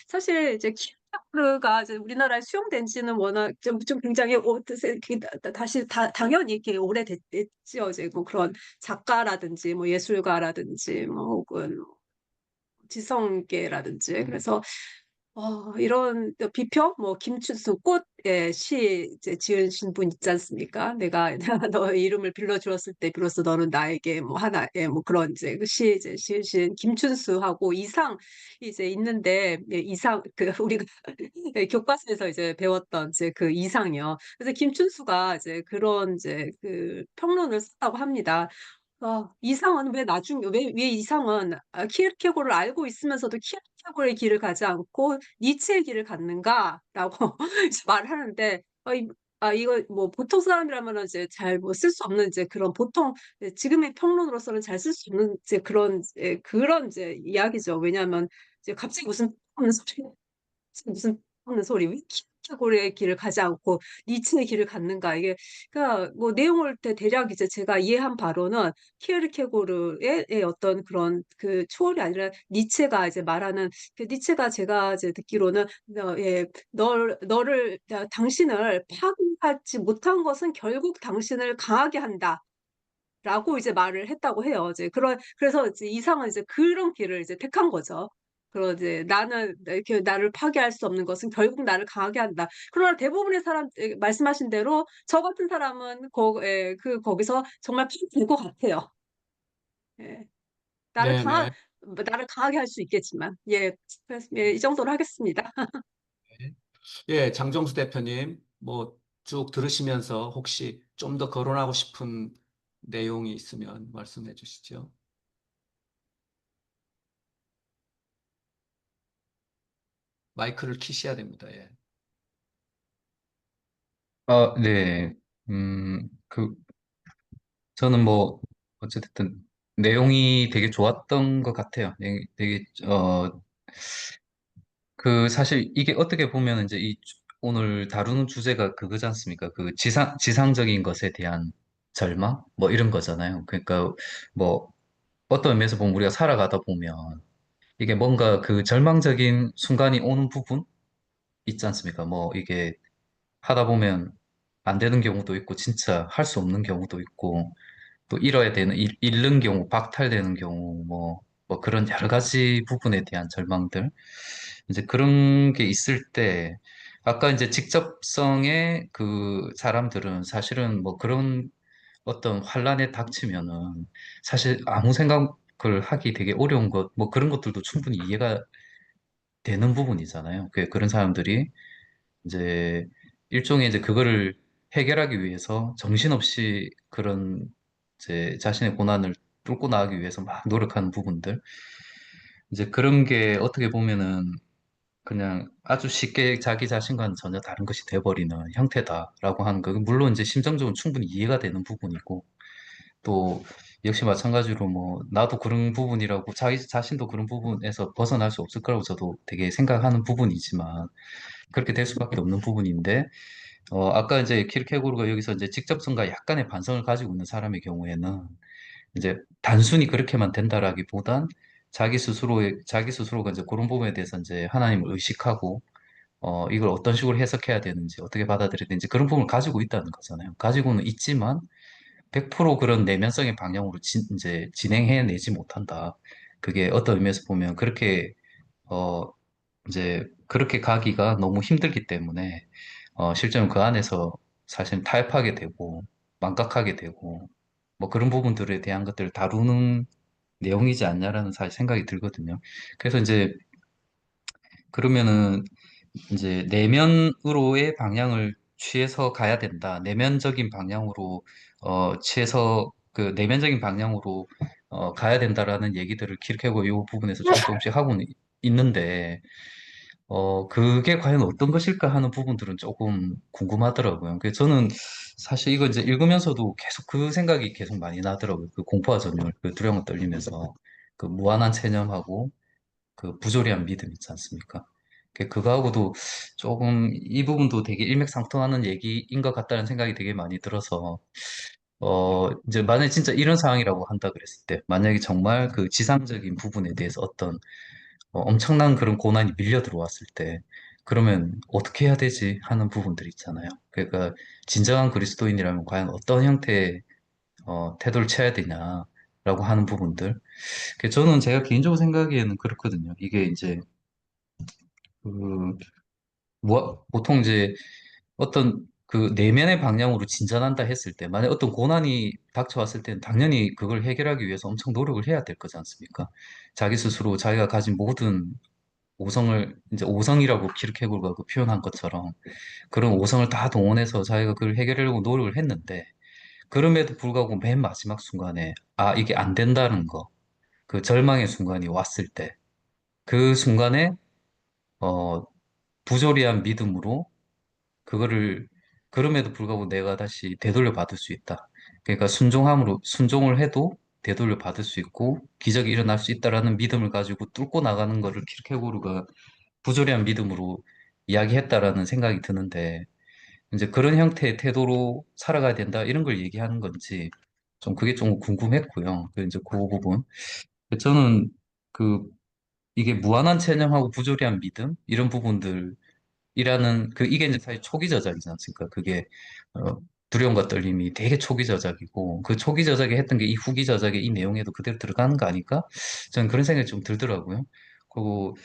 G: 사실 이제 키르케고르가 이제 우리나라에 수용된 지는 워낙 좀 굉장히 다시 당연히 이렇게 오래됐지요. 이제 뭐 그런 작가라든지 뭐 예술가라든지 뭐 혹은 지성계라든지 그래서 이런 비평 뭐 김춘수 꽃의 시 이제 지으신 분 있지 않습니까? 내가 너의 이름을 빌려 주었을 때 비로소 너는 나에게 뭐 하나의 뭐 그런 이제 이제 지으신 김춘수하고 이상 이제 있는데 이상 우리가 교과서에서 이제 배웠던 이제 그 이상이요. 그래서 김춘수가 이제 그런 이제 평론을 썼다고 합니다. 이상은 왜 이상은 키르케고르를 알고 있으면서도 키르케고르의 길을 가지 않고 니체의 길을 갔는가라고 이제 말을 하는데 이거 뭐 보통 사람이라면은 이제 잘 뭐 쓸 수 없는 이제 그런 보통 지금의 평론으로서는 잘 쓸 수 없는 이제 그런 이제 이야기죠. 왜냐하면 이제 갑자기 무슨 없는 소리 왜 키르케고르의 길을 가지 않고 니체의 길을 갔는가 이게 그러니까 뭐 내용을 대략 이제 제가 이해한 바로는 키르케고르의 어떤 그런 초월이 아니라 니체가 이제 말하는 니체가 제가 이제 듣기로는 너를 당신을 파괴하지 못한 것은 결국 당신을 강하게 한다. 라고 이제 말을 했다고 해요. 그래서 이제 이상은 이제 그런 길을 이제 택한 거죠. 이제 나는 이렇게 나를 파괴할 수 없는 것은 결국 나를 강하게 한다. 그러나 대부분의 사람 말씀하신 대로 저 같은 사람은 거기서 정말 될것 같아요. 예. 나를
A: 네네.
G: 나를 강하게 할 수 있겠지만 그래서 이 정도로 하겠습니다.
A: 예, 장정수 대표님, 뭐 쭉 들으시면서 혹시 좀 더 거론하고 싶은 내용이 있으면 말씀해 주시죠. 마이크를 키셔야 됩니다. 예.
B: 네. 저는 뭐, 어쨌든, 내용이 되게 좋았던 것 같아요. 사실 이게 어떻게 보면 이제 오늘 다루는 주제가 그거지 않습니까? 지상적인 것에 대한 절망? 뭐 이런 거잖아요. 그러니까, 뭐, 어떤 면에서 보면 우리가 살아가다 보면, 이게 뭔가 그 절망적인 순간이 오는 부분 있지 않습니까? 뭐 이게 하다 보면 안 되는 경우도 있고 진짜 할 수 없는 경우도 있고 또 잃어야 되는 잃는 경우 박탈되는 경우 뭐 그런 여러 가지 부분에 대한 절망들 이제 그런 게 있을 때 아까 이제 직접성의 그 사람들은 사실은 뭐 그런 어떤 환란에 닥치면은 사실 아무 생각을 하기 되게 어려운 것 뭐 그런 것들도 충분히 이해가 되는 부분이잖아요. 그런 사람들이 이제 일종의 이제 그거를 해결하기 위해서 정신없이 그런 이제 자신의 고난을 뚫고 나가기 위해서 막 노력하는 부분들. 이제 그런 게 어떻게 보면은 그냥 아주 쉽게 자기 자신과는 전혀 다른 것이 돼버리는 형태다라고 하는 거. 물론 이제 심정적으로 충분히 이해가 되는 부분이고 또 역시 마찬가지로 뭐 나도 그런 부분이라고 자기 자신도 그런 부분에서 벗어날 수 없을 거라고 저도 되게 생각하는 부분이지만 그렇게 될 수밖에 없는 부분인데 아까 이제 키르케고르가 여기서 이제 직접성과 약간의 반성을 가지고 있는 사람의 경우에는 이제 단순히 그렇게만 된다라기보단 자기 스스로가 이제 그런 부분에 대해서 이제 하나님을 의식하고 이걸 어떤 식으로 해석해야 되는지 어떻게 받아들여야 되는지 그런 부분을 가지고 있다는 거잖아요. 가지고는 있지만 100% 그런 내면성의 방향으로 이제 진행해내지 못한다. 그게 어떤 의미에서 보면 그렇게 어 이제 그렇게 가기가 너무 힘들기 때문에 실제로 그 안에서 사실 타협하게 되고 망각하게 되고 뭐 그런 부분들에 대한 것들을 다루는 내용이지 않냐라는 사실 생각이 들거든요. 그래서 이제 그러면은 이제 내면으로의 방향을 취해서 가야 된다. 내면적인 방향으로 취해서 그 내면적인 방향으로 가야 된다라는 얘기들을 키르케고 이 부분에서 조금씩 하고는 있는데 그게 과연 어떤 것일까 하는 부분들은 조금 궁금하더라고요. 그래서 저는 사실 이거 이제 읽으면서도 계속 그 생각이 계속 많이 나더라고요. 그 공포와 전율, 그 두려움을 떨리면서 그 무한한 체념하고 그 부조리한 믿음 있지 않습니까? 그거하고도 조금 이 부분도 되게 일맥상통하는 얘기인 것 같다는 생각이 되게 많이 들어서 이제 만약에 진짜 이런 상황이라고 한다 그랬을 때 만약에 정말 그 지상적인 부분에 대해서 어떤 엄청난 그런 고난이 밀려 들어왔을 때, 그러면 어떻게 해야 되지? 하는 부분들 있잖아요. 그러니까, 진정한 그리스도인이라면 과연 어떤 형태의 태도를 취해야 되냐라고 하는 부분들. 저는 제가 개인적으로 생각하기에는 그렇거든요. 이게 이제, 그, 보통 이제 어떤 그 내면의 방향으로 진전한다 했을 때, 만약 어떤 고난이 닥쳐왔을 때는 당연히 그걸 해결하기 위해서 엄청 노력을 해야 될 거지 않습니까? 자기 스스로 자기가 가진 모든 오성을 이제 오성이라고 키르케고르가 그 표현한 것처럼 그런 오성을 다 동원해서 자기가 그걸 해결하려고 노력을 했는데 그럼에도 불구하고 맨 마지막 순간에 아 이게 안 된다는 거 그 절망의 순간이 왔을 때 그 순간에 어 부조리한 믿음으로 그거를 그럼에도 불구하고 내가 다시 되돌려 받을 수 있다. 그러니까 순종을 해도 되돌려 받을 수 있고 기적이 일어날 수 있다라는 믿음을 가지고 뚫고 나가는 거를 키르케고르가 부조리한 믿음으로 이야기했다라는 생각이 드는데, 이제 그런 형태의 태도로 살아가야 된다, 이런 걸 얘기하는 건지, 좀 그게 좀 궁금했고요. 이제 그 부분. 저는 그, 이게 무한한 체념하고 부조리한 믿음? 이런 부분들, 이게 이제 사실 초기 저작이지 않습니까? 그게, 어, 두려움과 떨림이 되게 초기 저작이고, 그 초기 저작에 했던 게 이 후기 저작의 이 내용에도 그대로 들어가는 거 아닐까? 저는 그런 생각이 좀 들더라고요. 그리고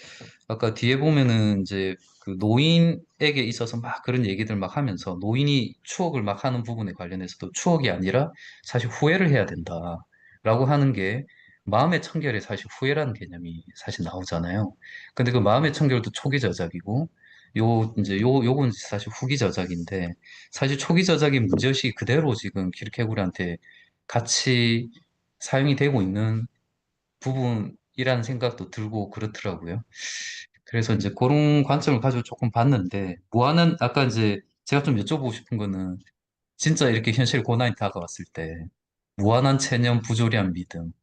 B: 아까 뒤에 보면은 이제 그 노인에게 있어서 막 그런 얘기들 막 하면서 노인이 추억을 막 하는 부분에 관련해서도 추억이 아니라 사실 후회를 해야 된다라고 하는 게 마음의 청결에 사실 후회라는 개념이 사실 나오잖아요. 근데 그 마음의 청결도 초기 저작이고 요건 사실 후기 저작인데 사실 초기 저작의 문제의식이 그대로 지금 키르케고르한테 같이 사용이 되고 있는 부분이라는 생각도 들고 그렇더라고요. 그래서 이제 그런 관점을 가지고 조금 봤는데, 아까 이제 제가 좀 여쭤보고 싶은 거는, 진짜 이렇게 현실 고난이 다가왔을 때, 무한한 체념, 부조리한 믿음,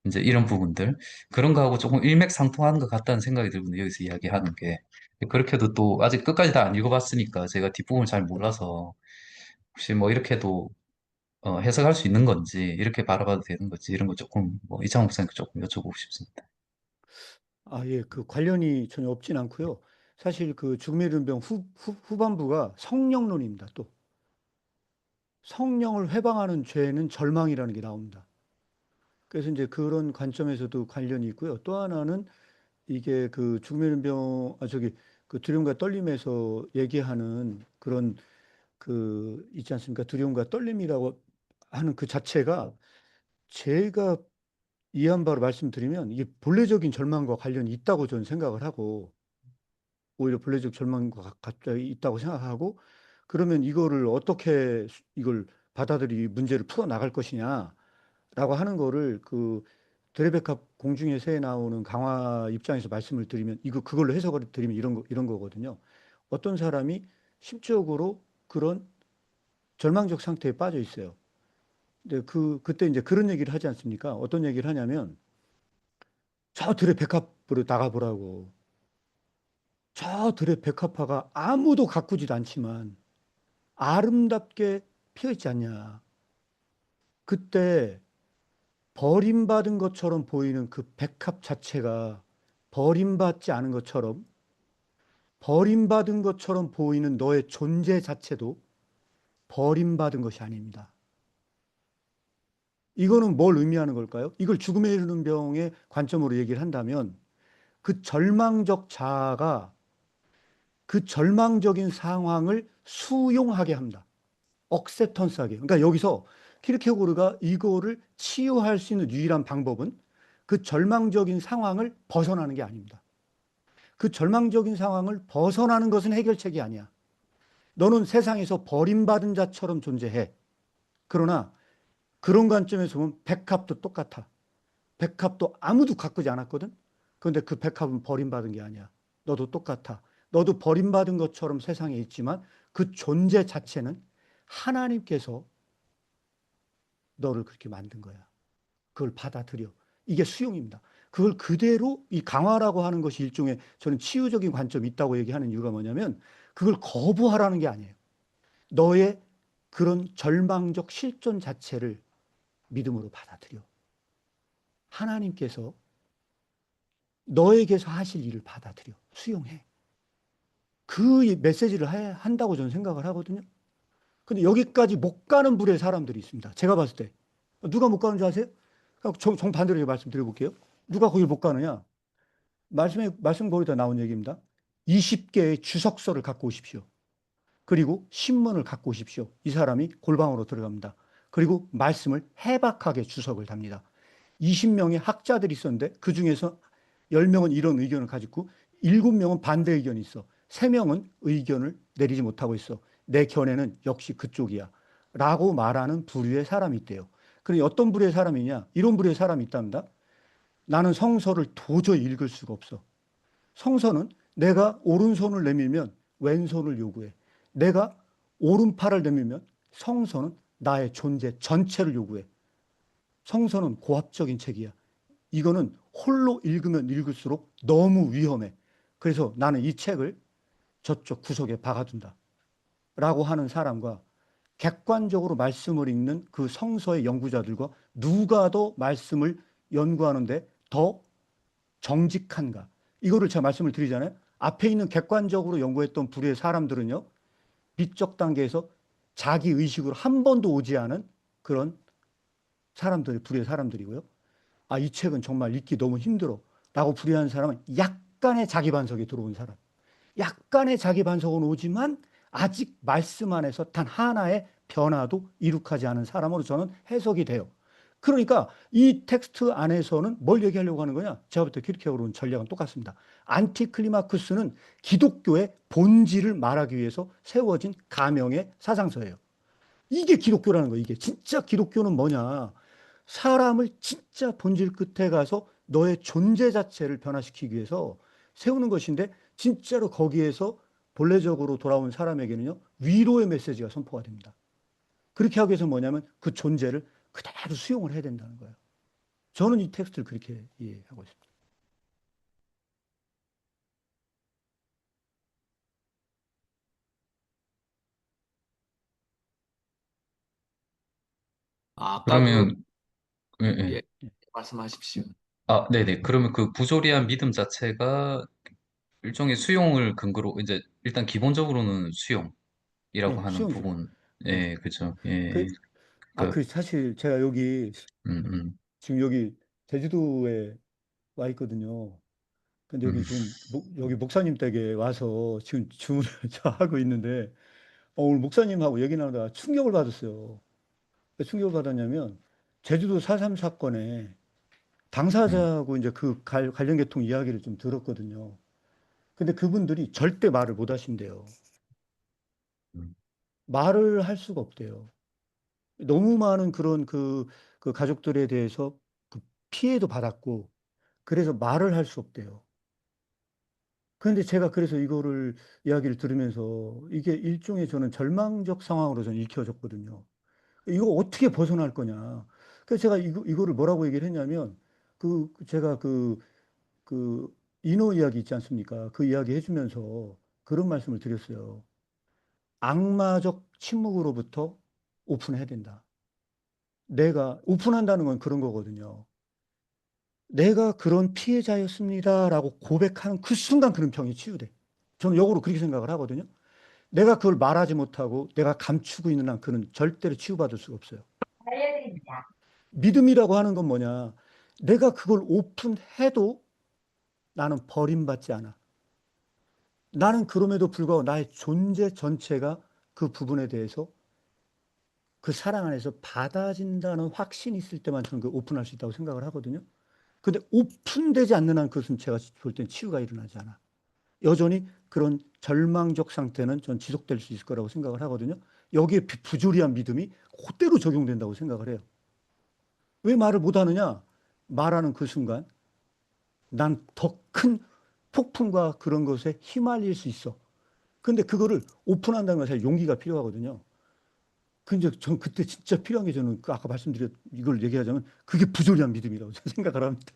B: 이제 이런 부분들, 그런 거하고 조금 일맥상통하는 것 같다는 생각이 들거든요, 여기서 이야기하는 게. 그렇게도 또, 아직 끝까지 다 안 읽어봤으니까, 제가 뒷부분을 잘 몰라서, 혹시 뭐 이렇게도 해석할 수 있는 건지, 이렇게 바라봐도 되는 건지, 이런 거 조금, 뭐, 이창호 목사님께 조금 여쭤보고 싶습니다.
E: 예, 그 관련이 전혀 없진 않고요. 사실 그 죽음의 이른 병 후반부가 성령론입니다. 또 성령을 회방하는 죄는 절망이라는 게 나옵니다. 그래서 이제 그런 관점에서도 관련이 있고요. 또 하나는 이게 그 죽음의 이른 병, 그 두려움과 떨림에서 얘기하는 그런 그 있지 않습니까? 두려움과 떨림이라고 하는 그 자체가 제가 이해한 바로 말씀드리면 이게 본래적인 절망과 관련이 있다고 저는 생각을 하고 오히려 본래적 절망과 가까이 있다고 생각하고 그러면 이거를 어떻게 이걸 문제를 풀어 나갈 것이냐라고 하는 거를 그 드레베카 공중의 새에 나오는 강화 입장에서 말씀을 드리면 그걸로 해석을 드리면 이런 거거든요. 어떤 사람이 심적으로 그런 절망적 상태에 빠져 있어요. 근데 그때 이제 그런 얘기를 하지 않습니까? 어떤 얘기를 하냐면 저 들의 백합으로 나가보라고. 저 들의 백합화가 아무도 가꾸지도 않지만 아름답게 피어있지 않냐. 그때 버림받은 것처럼 보이는 그 백합 자체가 버림받지 않은 것처럼 버림받은 것처럼 보이는 너의 존재 자체도 버림받은 것이 아닙니다. 이거는 뭘 의미하는 걸까요? 이걸 죽음에 이르는 병의 관점으로 얘기를 한다면 그 절망적 자아가 그 절망적인 상황을 수용하게 합니다. 억셉턴스하게. 그러니까 여기서 키르케고르가 이거를 치유할 수 있는 유일한 방법은 그 절망적인 상황을 벗어나는 게 아닙니다. 그 절망적인 상황을 벗어나는 것은 해결책이 아니야. 너는 세상에서 버림받은 자처럼 존재해. 그러나 그런 관점에서 보면 백합도 똑같아. 백합도 아무도 가꾸지 않았거든. 그런데 그 백합은 버림받은 게 아니야. 너도 똑같아. 너도 버림받은 것처럼 세상에 있지만 그 존재 자체는 하나님께서 너를 그렇게 만든 거야. 그걸 받아들여. 이게 수용입니다. 그걸 그대로 이 강화라고 하는 것이 일종의 저는 치유적인 관점이 있다고 얘기하는 이유가 뭐냐면 그걸 거부하라는 게 아니에요. 너의 그런 절망적 실존 자체를 믿음으로 받아들여. 하나님께서 너에게서 하실 일을 받아들여. 수용해. 그 메시지를 한다고 저는 생각을 하거든요. 근데 여기까지 못 가는 부류의 사람들이 있습니다. 제가 봤을 때. 누가 못 가는 줄 아세요? 정반대로 말씀드려볼게요. 누가 거길 못 가느냐? 말씀 거기다 나온 얘기입니다. 20개의 주석서를 갖고 오십시오. 그리고 신문을 갖고 오십시오. 이 사람이 골방으로 들어갑니다. 그리고 말씀을 해박하게 주석을 답니다. 20명의 학자들이 있었는데 그 중에서 10명은 이런 의견을 가지고 7명은 반대 의견이 있어. 3명은 의견을 내리지 못하고 있어. 내 견해는 역시 그쪽이야. 라고 말하는 부류의 사람이 있대요. 그럼 어떤 부류의 사람이냐? 이런 부류의 사람이 있답니다. 나는 성서를 도저히 읽을 수가 없어. 성서는 내가 오른손을 내밀면 왼손을 요구해. 내가 오른팔을 내밀면 성서는 나의 존재 전체를 요구해. 성서는 고압적인 책이야. 이거는 홀로 읽으면 읽을수록 너무 위험해. 그래서 나는 이 책을 저쪽 구석에 박아둔다. 라고 하는 사람과 객관적으로 말씀을 읽는 그 성서의 연구자들과 누가 더 말씀을 연구하는데 더 정직한가. 이거를 제가 말씀을 드리잖아요. 앞에 있는 객관적으로 연구했던 부류의 사람들은요. 비적 단계에서 자기 의식으로 한 번도 오지 않은 그런 부류의 사람들이고요. 이 책은 정말 읽기 너무 힘들어. 라고 불의하는 사람은 약간의 자기 반석에 들어온 사람. 약간의 자기 반석은 오지만 아직 말씀 안에서 단 하나의 변화도 이룩하지 않은 사람으로 저는 해석이 돼요. 그러니까 이 텍스트 안에서는 뭘 얘기하려고 하는 거냐? 제가 볼 때 키르케고르는 전략은 똑같습니다. 안티클리마크스는 기독교의 본질을 말하기 위해서 세워진 가명의 사상서예요. 이게 기독교라는 거예요. 이게 진짜 기독교는 뭐냐? 사람을 진짜 본질 끝에 가서 너의 존재 자체를 변화시키기 위해서 세우는 것인데 진짜로 거기에서 본래적으로 돌아온 사람에게는요. 위로의 메시지가 선포가 됩니다. 그렇게 하기 위해서 뭐냐면 그 존재를 그대로 수용을 해야 된다는 거예요. 저는 이 텍스트를 그렇게 이해하고 있습니다.
A: 아까
B: 그러면 예, 예.
A: 예, 말씀하십시오.
B: 아, 네네. 그러면 그 부조리한 믿음 자체가 일종의 수용을 근거로, 이제 일단 기본적으로는 수용이라고
E: 예,
B: 하는
E: 수용이죠.
B: 부분.
E: 예.
B: 예, 그죠. 예.
E: 그,
B: 그,
E: 사실 제가 여기,
B: 음, 음,
E: 지금 여기 제주도에 와 있거든요. 근데
B: 음,
E: 여기 지금, 여기 목사님 댁에 와서 지금 주문을 저 하고 있는데, 오늘 목사님하고 얘기 나누다가 충격을 받았어요. 왜 충격을 받았냐면, 제주도 4.3 사건에
B: 음,
E: 당사자하고 이제 그 관련 계통 이야기를 좀 들었거든요. 근데 그분들이 절대 말을 못 하신대요.
B: 음,
E: 말을 할 수가 없대요. 너무 많은 그런 그 가족들에 대해서 그 피해도 받았고, 그래서 말을 할 수 없대요. 그런데 제가 그래서 이거를 이야기를 들으면서 이게 일종의 저는 절망적 상황으로 저는 읽혀졌거든요. 이거 어떻게 벗어날 거냐. 그래서 제가 이거를 뭐라고 얘기를 했냐면, 제가 그 인어 이야기 있지 않습니까? 그 이야기 해주면서 그런 말씀을 드렸어요. 악마적 침묵으로부터 오픈해야 된다. 내가 오픈한다는 건 그런 거거든요. 내가 그런 피해자였습니다라고 고백하는 그 순간 그런 병이 치유돼. 저는 역으로 그렇게 생각을 하거든요. 내가 그걸 말하지 못하고 내가 감추고 있는 한 그는 절대로 치유받을 수가 없어요. 믿음이라고 하는 건 뭐냐? 내가 그걸 오픈해도 나는 버림받지 않아. 나는 그럼에도 불구하고 나의 존재 전체가 그 부분에 대해서 그 사랑 안에서 받아진다는 확신이 있을 때만 저는 그 오픈할 수 있다고 생각을 하거든요. 근데 오픈되지 않는 한 그것은 제가 볼 땐 치유가 일어나지 않아. 여전히 그런 절망적 상태는 전 지속될 수 있을 거라고 생각을 하거든요. 여기에 부조리한 믿음이 그대로 적용된다고 생각을 해요. 왜 말을 못하느냐? 말하는 그 순간 난 더 큰 폭풍과 그런 것에 휘말릴 수 있어. 근데 그거를 오픈한다는 건 사실 용기가 필요하거든요. 근데 전 그때 진짜 필요한 게 저는 그 아까 말씀드렸 이걸 얘기하자면 그게 부조리한 믿음이라고 저는 생각을 합니다.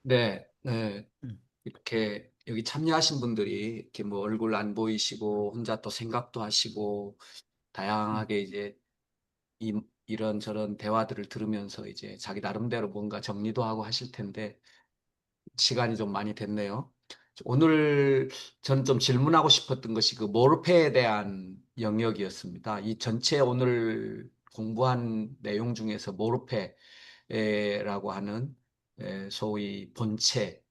A: 네, 네.
E: 음,
A: 이렇게 여기 참여하신 분들이 이렇게 뭐 얼굴 안 보이시고 혼자 또 생각도 하시고
E: 음.
A: 다양하게 이제 이런 저런 대화들을 들으면서 이제 자기 나름대로 뭔가 정리도 하고 하실 텐데 시간이 좀 많이 됐네요. 오늘 저는 좀 질문하고 싶었던 것이 그 모르페에 대한 영역이었습니다. 이 전체 오늘 공부한 내용 중에서 모르페라고 하는 소위 본체,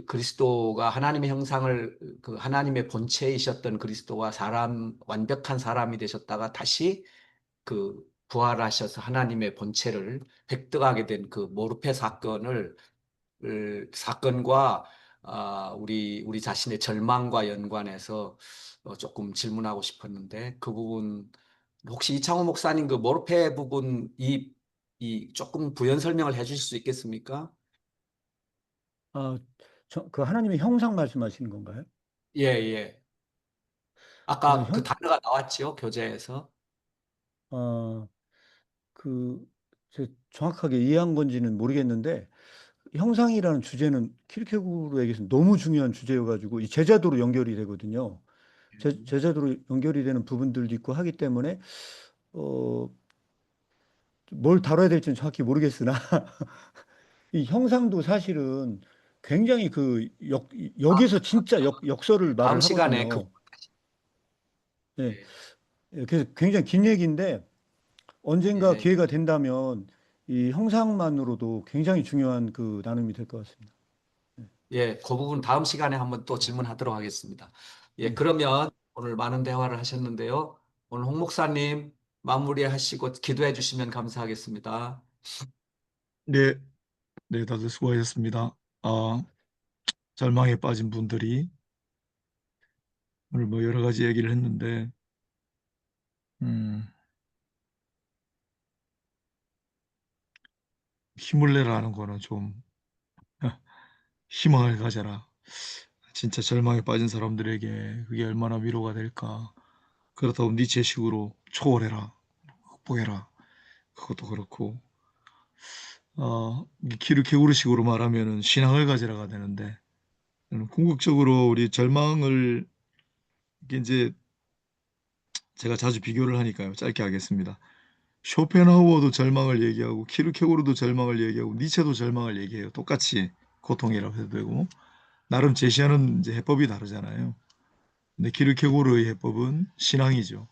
A: 그리스도가 하나님의 형상을 그 하나님의 본체이셨던 그리스도가 완벽한 사람이 되셨다가 다시 그 부활하셔서 하나님의 본체를 획득하게 된 그 모르페 사건과 우리 자신의 절망과 연관해서 조금 질문하고 싶었는데 그 부분 혹시 이창호 목사님 그 모르페 부분 이 조금 부연 설명을 해주실 수 있겠습니까?
E: 아, 그 하나님의 형상 말씀하시는 건가요?
A: 예, 예.
E: 아,
A: 아까 그 단어가 나왔죠, 교재에서.
E: 어, 그, 정확하게 이해한 건지는 모르겠는데, 형상이라는 주제는 키르케고르에게서 너무 중요한 주제여가지고, 이 제자도로 연결이 되거든요. 제자도로 연결이 되는 부분들도 있고 하기 때문에, 어, 뭘 다뤄야 될지는 정확히 모르겠으나, 이 형상도 사실은 굉장히
A: 아,
E: 여기서 진짜 역설을
A: 다음
E: 말을
A: 시간에 그
E: 하거든요. 예,
A: 예,
E: 그래서 굉장히 긴 얘기인데, 언젠가
A: 예,
E: 기회가 된다면 이 형상만으로도 굉장히 중요한 그 나눔이 될 것 같습니다.
A: 예, 그 부분 다음 시간에 한번 또 질문하도록 하겠습니다. 예,
E: 네.
A: 그러면 오늘 많은 대화를 하셨는데요. 오늘 홍 목사님 마무리하시고 기도해 주시면 감사하겠습니다.
C: 네, 네, 다들 수고하셨습니다. 아, 절망에 빠진 분들이 오늘 뭐 여러 가지 얘기를 했는데, 음, 힘을 내라는 거는 좀 희망을 가져라. 진짜 절망에 빠진 사람들에게 그게 얼마나 위로가 될까. 그렇다고 니체식으로 초월해라, 극복해라. 그것도 그렇고, 키르케고르식으로 말하면은 신앙을 가지라가 되는데, 궁극적으로 우리 절망을 이게 이제 제가 자주 비교를 하니까요. 짧게 하겠습니다. 쇼펜하우어도 절망을 얘기하고 키르케고르도 절망을 얘기하고 니체도 절망을 얘기해요. 똑같이 고통이라고 해도 되고 나름 제시하는 이제 해법이 다르잖아요. 근데 키르케고르의 해법은 신앙이죠.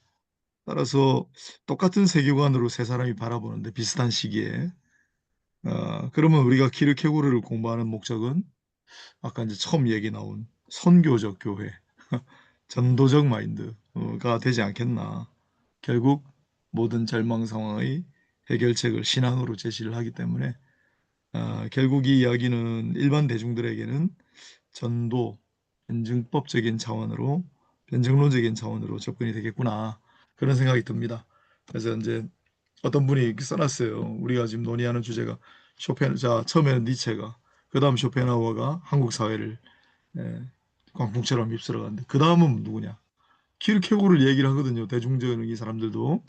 C: 따라서 똑같은 세계관으로 세 사람이 바라보는데 비슷한 시기에 그러면 우리가 키르케고르를 공부하는 목적은 아까 이제 처음 얘기 나온 선교적 교회, 전도적 마인드가 되지 않겠나. 결국 모든 절망 상황의 해결책을 신앙으로 제시를 하기 때문에 결국 이 이야기는 일반 대중들에게는 전도, 변증법적인 차원으로, 변증론적인 차원으로 접근이 되겠구나. 그런 생각이 듭니다. 그래서 이제 어떤 분이 이렇게 써놨어요. 우리가 지금 논의하는 주제가 자, 처음에는 니체가, 그 다음 쇼펜하우어가 한국 사회를 예, 광풍처럼 휩쓸어 갔는데, 그 다음은 누구냐? 키르케고르를 얘기를 하거든요. 대중적인 이 사람들도.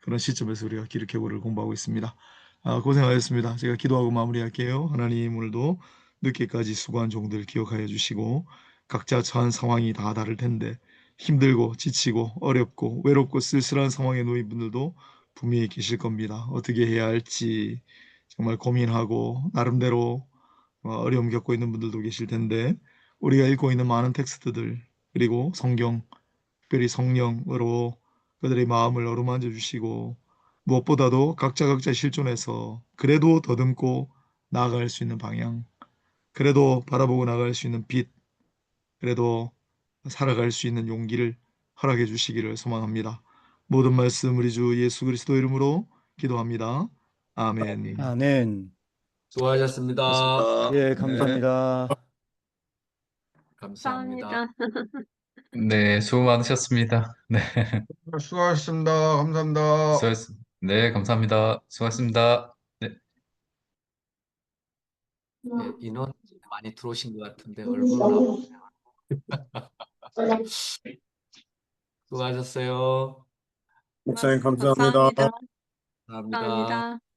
C: 그런 시점에서 우리가 기르케고를 공부하고 있습니다. 고생하셨습니다. 제가 기도하고 마무리할게요. 하나님 오늘도 늦게까지 수고한 종들 기억하여 주시고 각자 처한 상황이 다 다를 텐데 힘들고 지치고 어렵고 외롭고 쓸쓸한 상황에 놓인 분들도 분명히 계실 겁니다. 어떻게 해야 할지 정말 고민하고 나름대로 어려움 겪고 있는 분들도 계실 텐데 우리가 읽고 있는 많은 텍스트들 그리고 성경 특별히 성령으로 그들의 마음을 어루만져 주시고 무엇보다도 각자 실존해서 그래도 더듬고 나아갈 수 있는 방향, 그래도 바라보고 나아갈 수 있는 빛, 그래도 살아갈 수 있는 용기를 허락해 주시기를 소망합니다. 모든 말씀 우리 주 예수 그리스도 이름으로 기도합니다. 아멘.
E: 아멘.
A: 수고하셨습니다.
C: 고맙습니다.
E: 예,
C: 네.
E: 감사합니다.
A: 감사합니다.
G: 감사합니다.
B: 네, 수고 많으셨습니다. 네,
H: 수고하셨습니다. 감사합니다.
B: 네, 감사합니다. 수고하셨습니다. 네.
A: 예, 인원 많이 들어오신 것 같은데 얼굴은 안 보네요. 수고하셨어요.
F: 목사님 감사합니다.
G: 감사합니다.
A: 감사합니다.
G: 감사합니다.